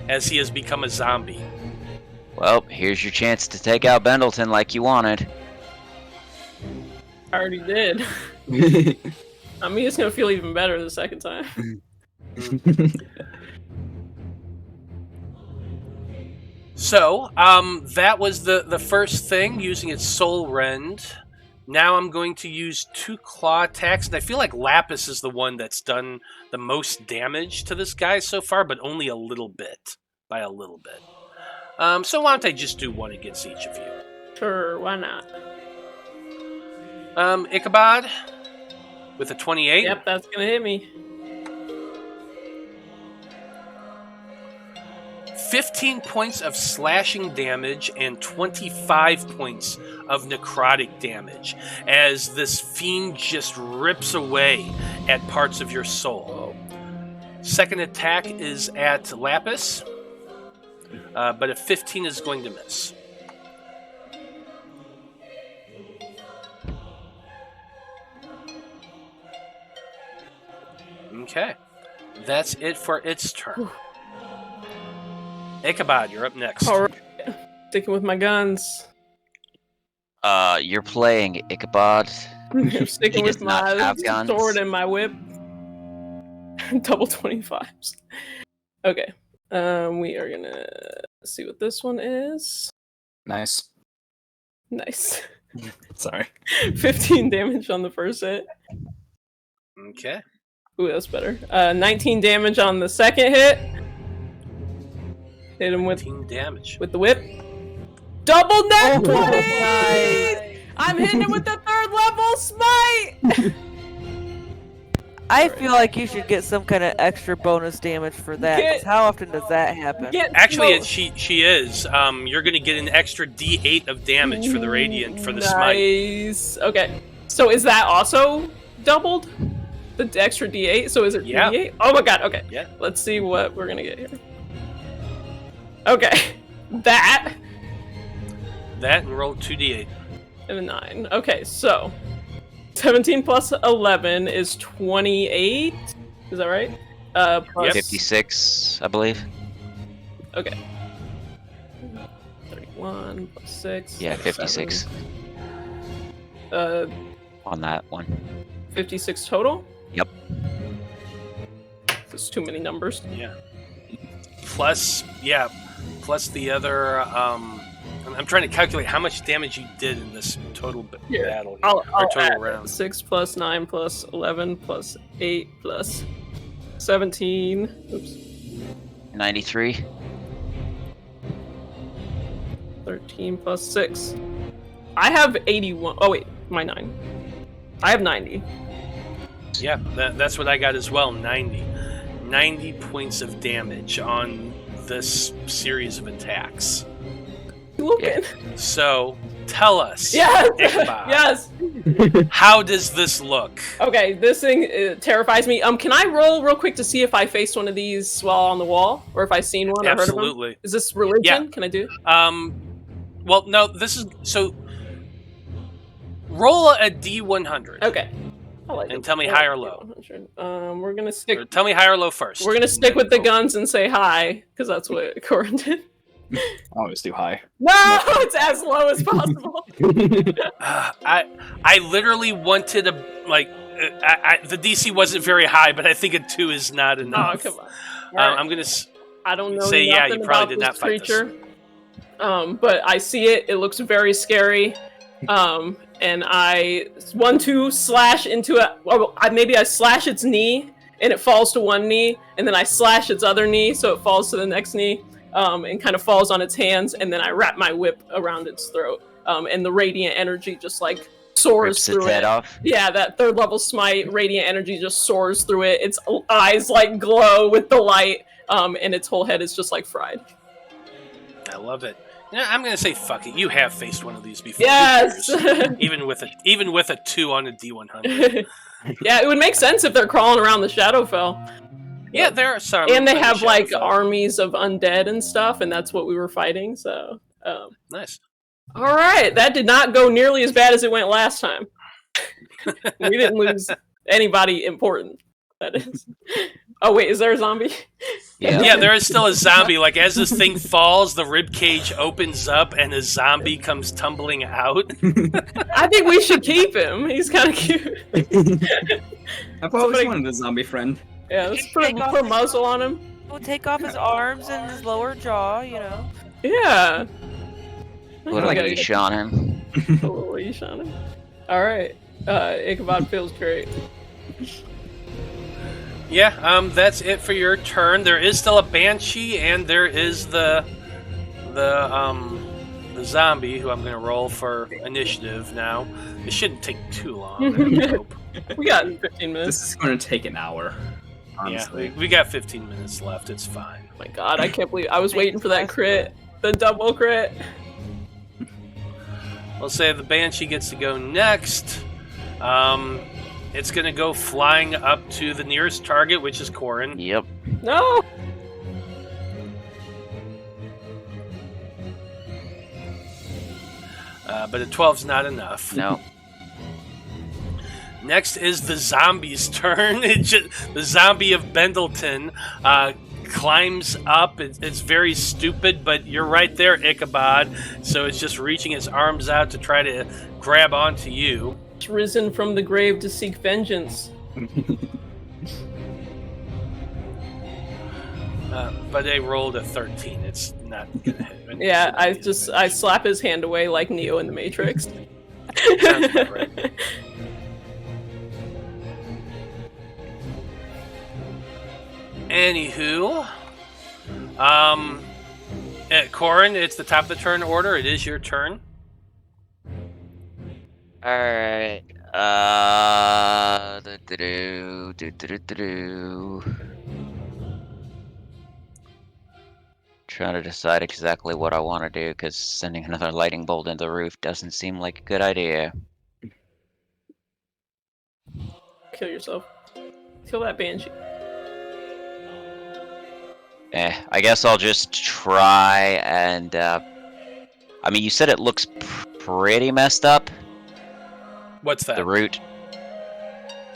as he has become a zombie. Well, here's your chance to take out Bendleton like you wanted. I already did. I mean, it's gonna feel even better the second time. So, that was the first thing, using its soul rend. Now I'm going to use 2 claw attacks, and I feel like Lapis is the one that's done the most damage to this guy so far, but only a little bit. By a little bit. So why don't I just do 1 against each of you? Sure, why not? Ichabod with a 28. Yep, that's gonna hit me. 15 points of slashing damage and 25 points of necrotic damage as this fiend just rips away at parts of your soul. Second attack is at Lapis, but a 15 is going to miss. Okay, that's it for its turn. Ichabod, you're up next. All right. Sticking with my guns. You're playing Ichabod. I'm sticking He with does not my have guns. sword and my whip. Double 25s. Okay. We are gonna see what this one is. Nice. Nice. Sorry. 15 damage on the first hit. Okay. Ooh, that's better. 19 damage on the second hit. Hit him with 15 damage. the whip. Double net 20! Nice. I'm hitting him with the 3rd level smite! I feel like you should get some kind of extra bonus damage for that. 'Cause how often does that happen? Actually, she is. You're going to get an extra D8 of damage for the radiant for the smite. Nice. Okay. So is that also doubled? The extra D8? So is it Yeah. D8? Oh my god, okay. Yeah. Let's see what we're gonna get here. Okay. That That and roll 2D8. and a 9. Okay, so 17 plus 11 is 28. Is that right? Plus, Yep. 56, I believe. Okay. 31 plus 6. Yeah, plus 56 7. on that one. 56 total? Yep. There's too many numbers. Yeah. Plus the other. I'm trying to calculate how much damage you did in this total Here, battle. I'll or total add round. 6 plus 9 plus 11 plus 8 plus 17. Oops. 93. 13 plus 6. I have 81. Oh, wait. My 9. I have 90. Yeah, that's what I got as well. 90 points of damage on this series of attacks. Looking. So tell us, Yes! Ichabod, Yes! how does this look? Okay, this thing terrifies me. Can I roll real quick to see if I faced one of these while on the wall? Or if I've seen one or heard of them? Absolutely. Is this religion? Yeah. Can I do? Well, no, this is so. Roll a D100. Okay. I like And it. tell me high or low. 100. We're gonna stick. Or tell me high or low first. We're gonna stick with the Roll. guns and say high, because that's what Corrin did. I always do high. No, it's as low as possible. I literally wanted a the DC wasn't very high, but I think a 2 is not Oh, enough. come on. I'm gonna I don't know say, yeah, nothing you probably about did this not fight this. creature. But I see it. It looks very scary. And I 1-2 slash into it. Or maybe I slash its knee, and it falls to one knee, and then I slash its other knee, so it falls to the next knee, and kind of falls on its hands, and then I wrap my whip around its throat, and the radiant energy just like soars Rips through its head it. off. Yeah, that 3rd level smite, radiant energy just soars through it. Its eyes like glow with the light, and its whole head is just like fried. I love it. Yeah, I'm gonna say fuck it. You have faced one of these before. Who Yes. cares? even with a 2 on a D100. Yeah, it would make sense if they're crawling around the Shadowfell. Yeah, there are some. And they on the have like Shadowfell. armies of undead and stuff, and that's what we were fighting. So, Nice. all right, that did not go nearly as bad as it went last time. We didn't lose anybody important. That is. Oh wait, is there a zombie? Yeah, there is still a zombie. Like as this thing falls, the rib cage opens up and a zombie comes tumbling out. I think we should keep him. He's kind of cute. I've always Somebody- wanted a zombie friend. Yeah, let's Take off put a his- muzzle on him. We'll take off his arms and his lower jaw, you know. Yeah. Put a Okay. leash on him. Put a little leash on him. All right. Ichabod feels great. Yeah, that's it for your turn. There is still a banshee, and there is the zombie who I'm going to roll for initiative now. It shouldn't take too long. I hope. We got 15 minutes. This is going to take an hour. Honestly. Yeah, we got 15 minutes left. It's fine. Oh my god, I can't believe I was waiting for that crit. The double crit. We'll say the banshee gets to go next. It's going to go flying up to the nearest target, which is Corrin. Yep. No! But a 12's not enough. No. Next is the zombie's turn. The zombie of Bendleton climbs up. It's very stupid, but you're right there, Ichabod. So it's just reaching its arms out to try to grab onto you. It's risen from the grave to seek vengeance. But they rolled a 13. It's not gonna hit. Yeah, I slap his hand away like Neo in the Matrix. Sounds about right. Anywho, Corrin, it's the top of the turn order. It is your turn. Alright. Trying to decide exactly what I want to do, because sending another lightning bolt into the roof doesn't seem like a good idea. Kill yourself. Kill that banshee. I guess I'll just try and, I mean, you said it looks pretty messed up, What's that? the root.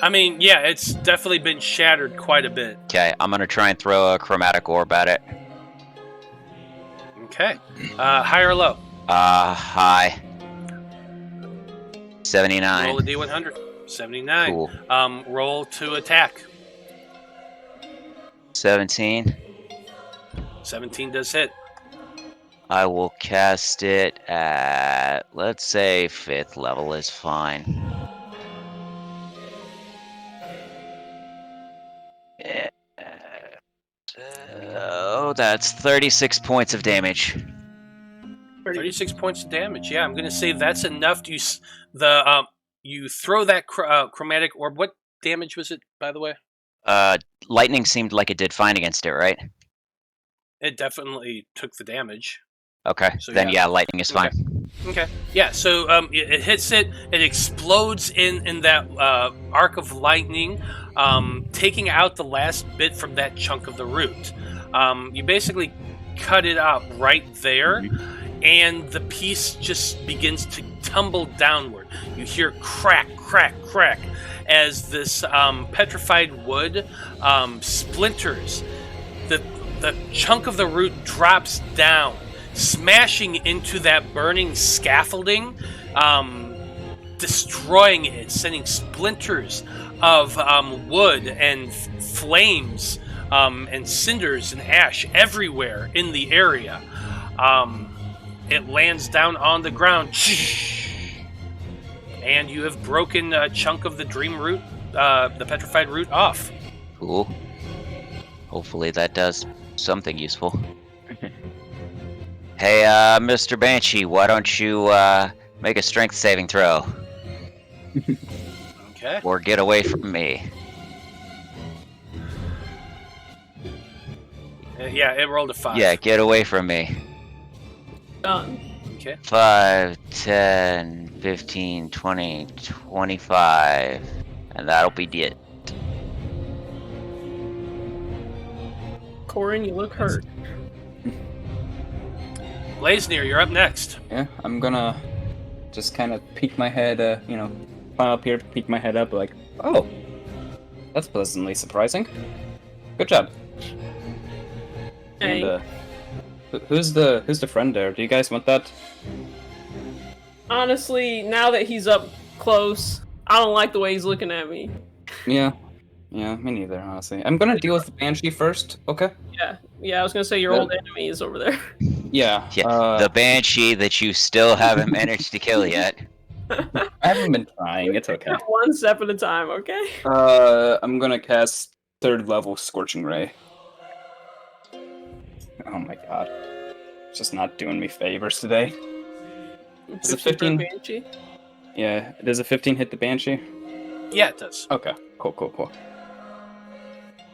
I mean, yeah, it's definitely been shattered quite a bit. Okay, I'm gonna try and throw a chromatic orb at it. Okay. High or low? High. 79. Roll a D100. 79. Cool. Roll to attack. 17. 17 does hit. I will cast it at, let's say, 5th level is fine. Oh, that's 36 points of damage. 36 points of damage. Yeah, I'm going to say that's enough. You throw that chromatic orb. What damage was it, by the way? Lightning seemed like it did fine against it, right? It definitely took the damage. Okay, So, then yeah. yeah, lightning is fine. Okay. Yeah, so it hits it. It explodes in that arc of lightning, taking out the last bit from that chunk of the root. You basically cut it up right there, and the piece just begins to tumble downward. You hear crack, crack, crack as this petrified wood splinters. The chunk of the root drops down, smashing into that burning scaffolding, destroying it, sending splinters of wood and flames and cinders and ash everywhere in the area. It lands down on the ground, and you have broken a chunk of the dream root, the petrified root, off. Cool. Hopefully that does something useful. Hey, Mr. Banshee, why don't you make a strength saving throw? Okay. Or get away from me. Yeah, it rolled a 5. Yeah, get away from me. Done. Okay. 5, 10, 15, 20, 25. And that'll be it. Corrin, you look hurt. Blaznir, you're up next. Yeah, I'm gonna just kind of peek my head, climb up here, peek my head up, like, oh, that's pleasantly surprising. Good job. Hey. And, who's the friend there? Do you guys want that? Honestly, now that he's up close, I don't like the way he's looking at me. Yeah, me neither, honestly. I'm gonna deal with the Banshee first, okay? Yeah, I was gonna say your old enemy is over there. Yeah. Yeah, the Banshee that you still haven't managed to kill yet. I haven't been trying. It's okay. One step at a time, okay? I'm gonna cast 3rd level Scorching Ray. Oh my god. It's just not doing me favors today. Is it 15? Banshee? Yeah, does a 15 hit the Banshee? Yeah, it does. Okay, cool.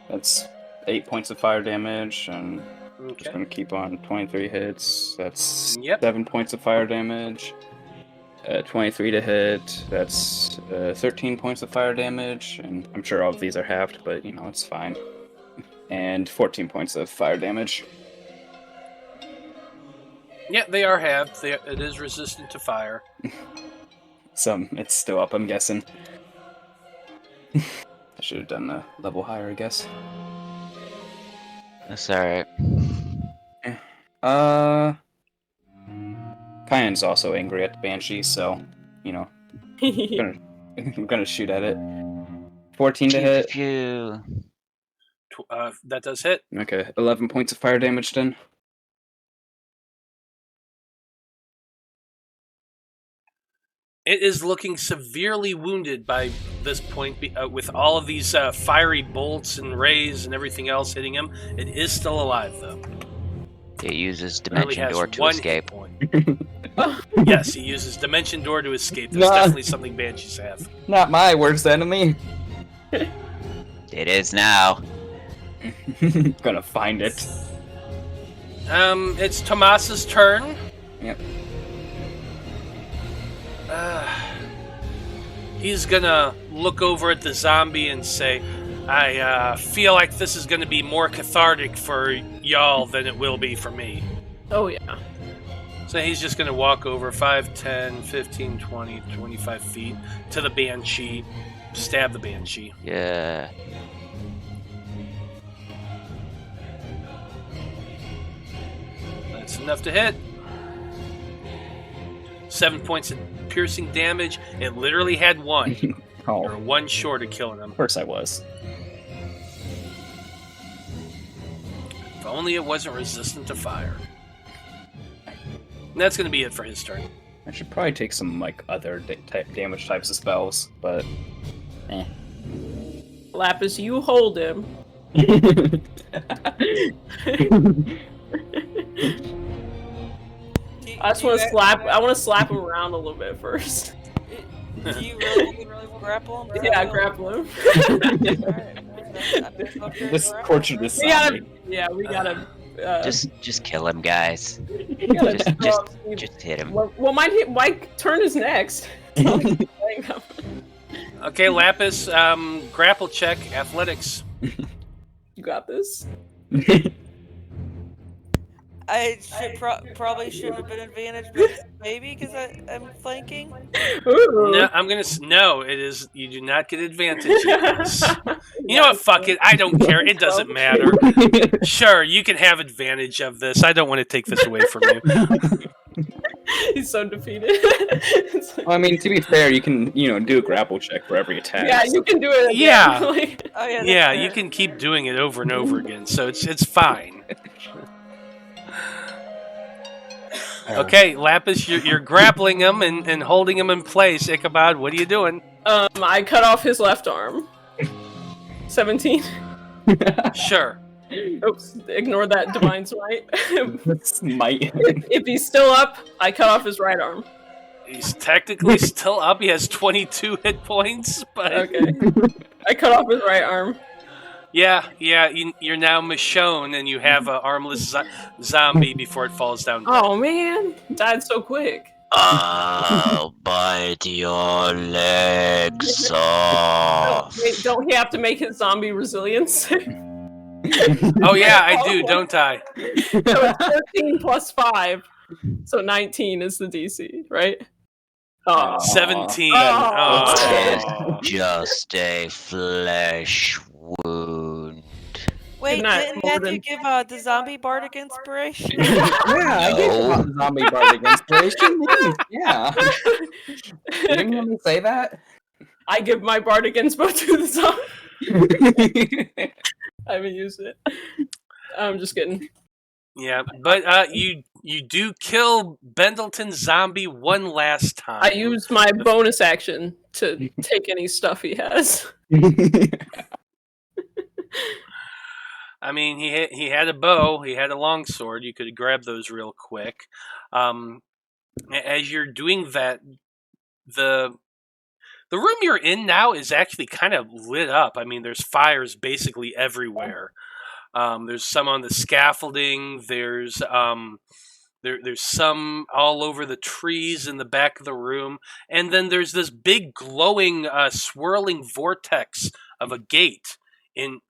That's 8 points of fire damage, and Okay. just gonna keep on 23 hits. That's Yep. 7 points of fire damage. 23 to hit. That's 13 points of fire damage, and I'm sure all of these are halved, but it's fine. And 14 points of fire damage. Yeah, they are halved. It is resistant to fire. It's still up, I'm guessing. I should have done a level higher, I guess. That's alright. Kyan's also angry at the Banshee, so, I'm gonna shoot at it. 14 to hit. Pew. That does hit. Okay, 11 points of fire damage then. It is looking severely wounded by this point, with all of these fiery bolts and rays and everything else hitting him. It is still alive, though. It uses It only Dimension has Door to one escape. hit point. Yes, he uses Dimension Door to escape. That's Nah. definitely something Banshees have. Not my worst enemy. It is now. Gonna find it. It's Tomas's turn. Yep. He's gonna look over at the zombie and say, I feel like this is gonna be more cathartic for y'all than it will be for me. Oh, yeah. So he's just gonna walk over 5, 10, 15, 20, 25 feet to the Banshee, stab the Banshee. Yeah. That's enough to hit. 7 points of piercing damage. It literally had one. Oh, You're one short of killing him. of course I was. If only it wasn't resistant to fire. And that's going to be it for his turn. I should probably take some other damage types of spells, but Lapis, you hold him. I just want to slap. I want to slap him around a little bit first. Do you really grapple him? Yeah, grapple him. This torture this We gotta. zombie. Yeah, we gotta. Just kill him, guys. We gotta Just hit him. Well, my turn is next. Okay, Lapis, grapple check, athletics. You got this. I should probably shouldn't have been advantage, but maybe because I'm flanking. Ooh. No, no. It is. You do not get advantage. Of this. You know what? Fuck it. I don't care. It doesn't matter. Sure, you can have advantage of this. I don't want to take this away from you. He's so defeated. Well, I mean, to be fair, you can do a grapple check for every attack. Yeah, you can do it. Again. Yeah. Oh yeah. That's Yeah, fair. you can keep doing it over and over again. So it's fine. Okay, Lapis, you're grappling him and holding him in place. Ichabod, what are you doing? I cut off his left arm. 17. Sure. Oops, ignore that divine smite. Smite. If he's still up, I cut off his right arm. He's technically still up. He has 22 hit points, but Okay. I cut off his right arm. yeah, you're now Michonne, and you have an armless zombie before it falls down. Oh man, died so quick. I'll bite your legs off. Wait, don't he have to make his zombie resilience? Oh yeah, I do, don't I? So it's 13 plus 5, so 19 is the DC, right? Oh. 17. Oh. It's just a flesh wound. Wait, Good night, didn't Matthew Morgan. give the zombie bardic inspiration? Yeah, I gave No. the zombie bardic inspiration. Yeah. Didn't you let me say that? I give my bardic inspo to the zombie. I haven't used it. I'm just kidding. Yeah, but you do kill Bendleton's zombie one last time. I used my bonus action to take any stuff he has. I mean, he had a bow, he had a longsword. You could grab those real quick. As you're doing that, the room you're in now is actually kind of lit up. I mean, there's fires basically everywhere. There's some on the scaffolding. There's some all over the trees in the back of the room, and then there's this big glowing, swirling vortex of a gate,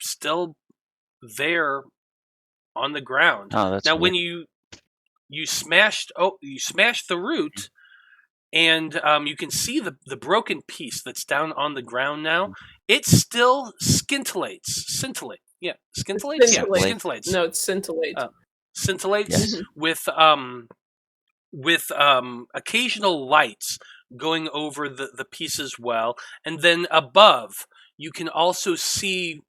still there on the ground. Oh, that's Now, weird. when you smashed the root, and you can see the broken piece that's down on the ground now. It still scintillates. Yeah, scintillates. Yeah, Scintillate. scintillates. No, it's scintillate. Scintillates Yes. with occasional lights going over the piece as well, and then above you can also see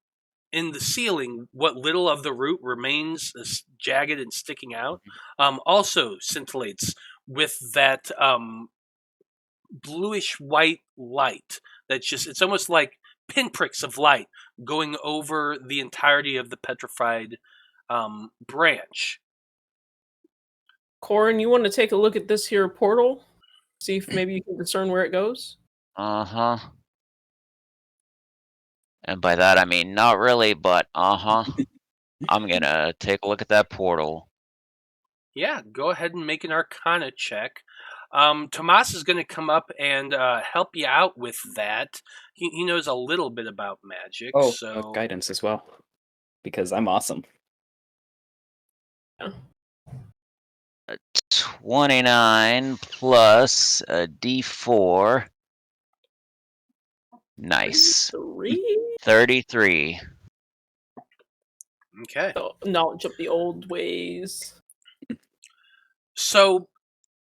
in the ceiling what little of the root remains is jagged and sticking out. Also scintillates with that bluish white light that's it's almost like pinpricks of light going over the entirety of the petrified branch. Corrin, you want to take a look at this here portal? See if maybe you can discern where it goes? Uh-huh. And by that, I mean not really, but uh-huh. I'm gonna take a look at that portal. Yeah, go ahead and make an Arcana check. Tomas is going to come up and help you out with that. He knows a little bit about magic, so Guidance as well, because I'm awesome. 29 plus a D4. Nice. 33. okay. So, knowledge of the old ways. So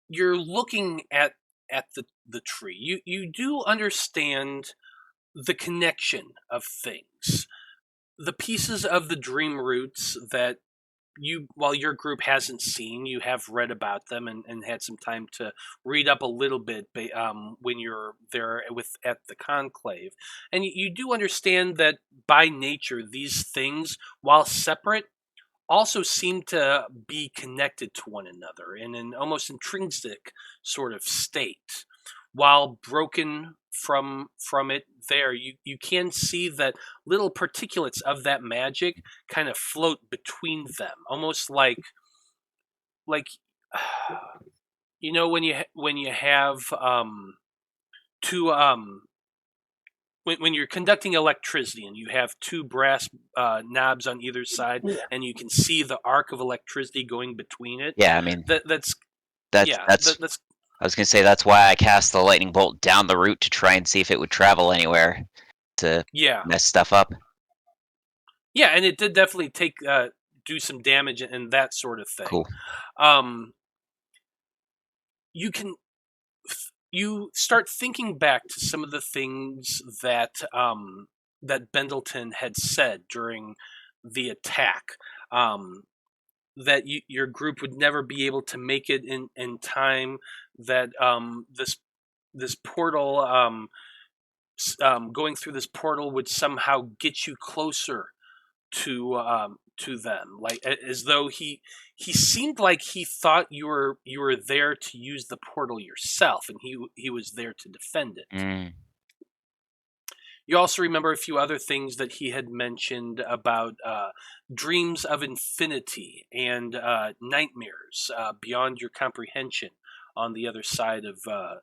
you're looking at the tree. You do understand the connection of things. The pieces of the dream roots that while your group hasn't seen, you have read about them and had some time to read up a little bit when you're there at the conclave. And you do understand that by nature, these things, while separate, also seem to be connected to one another in an almost intrinsic sort of state. While broken from it there, you can see that little particulates of that magic kind of float between them, almost like you know when you have two when you're conducting electricity and you have two brass knobs on either side, and you can see the arc of electricity going between it. Yeah, I mean that's I was gonna say that's why I cast the lightning bolt down the route to try and see if it would travel anywhere to mess stuff up. Yeah, and it did definitely do some damage and that sort of thing. Cool. You start thinking back to some of the things that that Bendleton had said during the attack. That your group would never be able to make it in time. That this portal, going through this portal, would somehow get you closer to them, like as though he seemed like he thought you were there to use the portal yourself, and he was there to defend it. You also remember a few other things that he had mentioned about dreams of infinity and nightmares beyond your comprehension on the other side of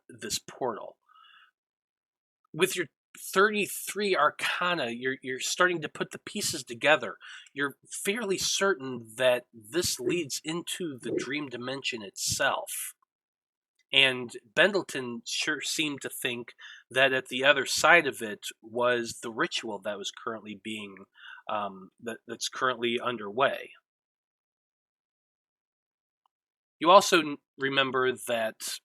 this portal. With your 33 Arcana, you're starting to put the pieces together. You're fairly certain that this leads into the dream dimension itself. And Bendleton sure seemed to think that at the other side of it was the ritual that was currently being that's currently underway. You also remember that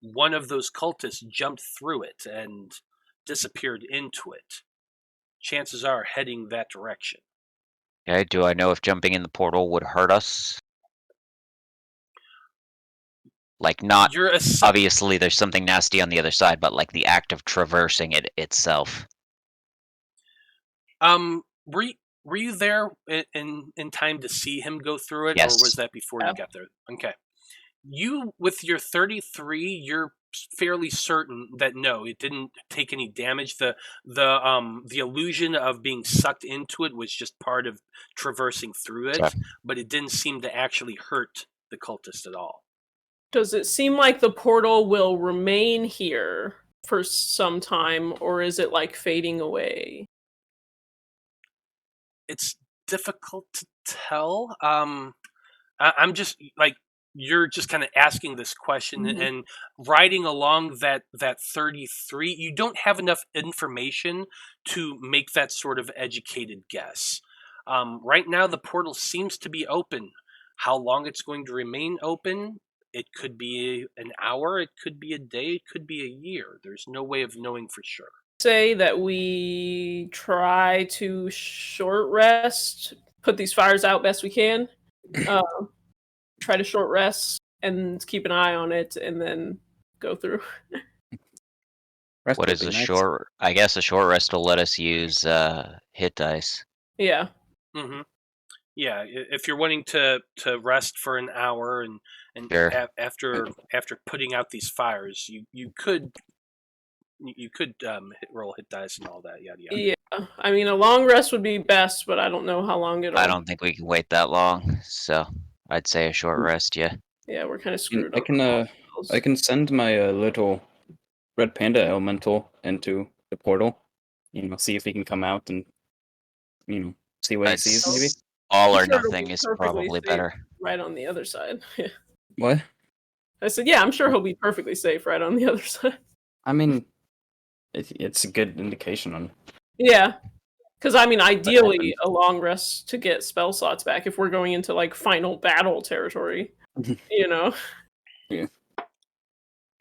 one of those cultists jumped through it and disappeared into it. Chances are heading that direction. Okay, do I know if jumping in the portal would hurt us? Like, not You're obviously there's something nasty on the other side, but like the act of traversing it itself. were you there in time to see him go through it, Yes. or was that before you got there? Okay. You, with your 33, you're fairly certain that no, it didn't take any damage. The illusion of being sucked into it was just part of traversing through it, but it didn't seem to actually hurt the cultist at all. Does it seem like the portal will remain here for some time, or is it like fading away? It's difficult to tell. I'm just like, you're just kind of asking this question and riding along that 33. You don't have enough information to make that sort of educated guess. Right now, the portal seems to be open. How long it's going to remain open? It could be an hour. It could be a day. It could be a year. There's no way of knowing for sure. Say that we try to short rest, put these fires out best we can, try to short rest and keep an eye on it, and then go through. What is a short? I guess a short rest will let us use hit dice. Yeah. Mm-hmm. Yeah, if you're wanting to rest for an hour and Sure. after putting out these fires, you could roll hit dice and all that, yada yada. Yeah, I mean, a long rest would be best, but I don't know how long it'll. I don't think we can wait that long, so I'd say a short rest. Yeah. Yeah, we're kind of screwed I up. I can send my little red panda elemental into the portal. See if he can come out and see what he sees. Maybe all or I'm sure it'll nothing be is perfectly probably safe better. Right on the other side. what? I said, yeah, I'm sure he'll be perfectly safe right on the other side. I mean, it's a good indication on. Yeah, because I mean, ideally, a long rest to get spell slots back if we're going into like final battle territory, Yeah.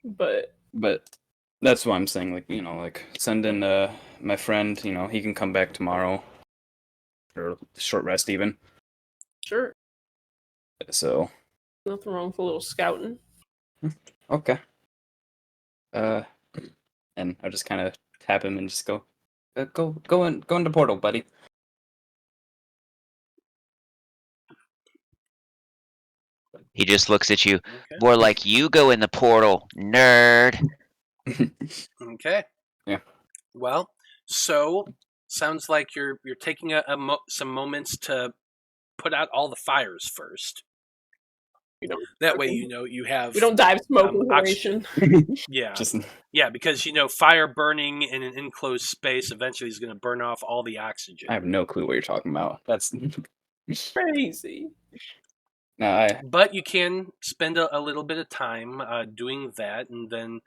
But that's what I'm saying. Like send in my friend. He can come back tomorrow, or short rest even. Sure. So. Nothing wrong with a little scouting. Okay. And I'll just kind of tap him and just go in the portal, buddy. He just looks at you, more like you go in the portal, nerd. Okay. Yeah. Well, so sounds like you're taking some moments to put out all the fires first. That way, you have. We don't dive smoke oxygen. Yeah. Yeah, because fire burning in an enclosed space eventually is going to burn off all the oxygen. I have no clue what you're talking about. That's crazy. No, But you can spend a little bit of time doing that, and then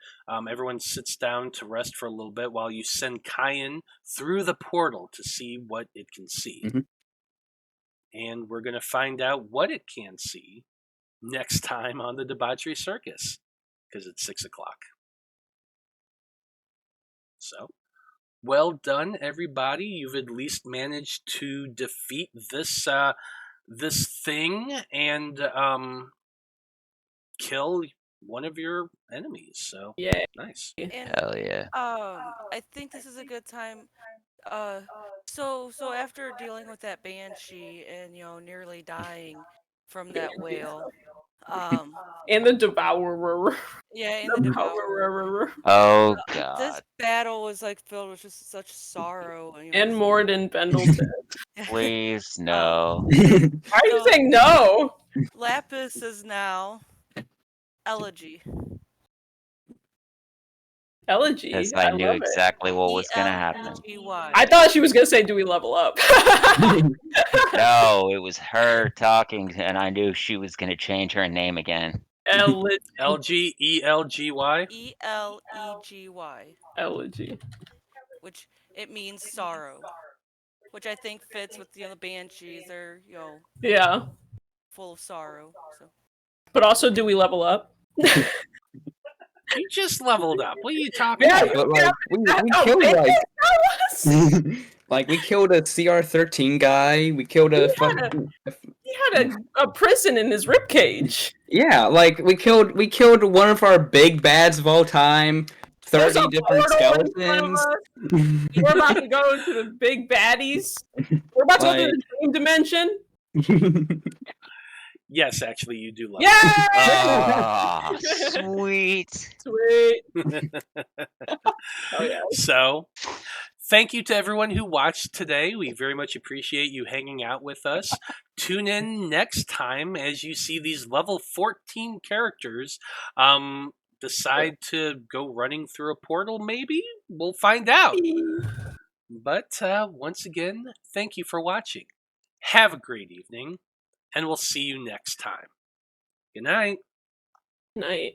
everyone sits down to rest for a little bit while you send Kyan through the portal to see what it can see. Mm-hmm. And we're going to find out what it can see next time on the Debauchery Circus, because it's 6:00. So, well done, everybody. You've at least managed to defeat this thing and kill one of your enemies. So, yeah, nice. And, Hell yeah. I think this is a good time. So after dealing with that banshee and nearly dying from that whale, and the Devourer. Yeah, and the Devourer. Oh god. This battle was filled with just such sorrow. And Morden Pendleton. Please no. Why are you saying no? Lapis is now Elegy. Elegy. Because I knew exactly what was going to happen. I thought she was going to say, do we level up? No, it was her talking, and I knew she was going to change her name again. L-G-E-L-G-Y? E-L-E-G-Y. Elegy. Which, it means sorrow. Which I think fits with, the banshees. They're, yeah, full of sorrow. So. But also, do we level up? You just leveled up. What are you talking about? But we killed we killed a CR13 guy. We killed a He had a prison in his ribcage. Yeah, like we killed one of our big bads of all time. There's 30 a different portal in front of skeletons. us. We're about to go to the big baddies. We're about to go to the dream dimension. Yes, actually, you do love Yeah! Ah, sweet. Sweet. Oh yeah. So, thank you to everyone who watched today. We very much appreciate you hanging out with us. Tune in next time as you see these level 14 characters decide to go running through a portal, maybe? We'll find out. But once again, thank you for watching. Have a great evening, and we'll see you next time. Good night. Night.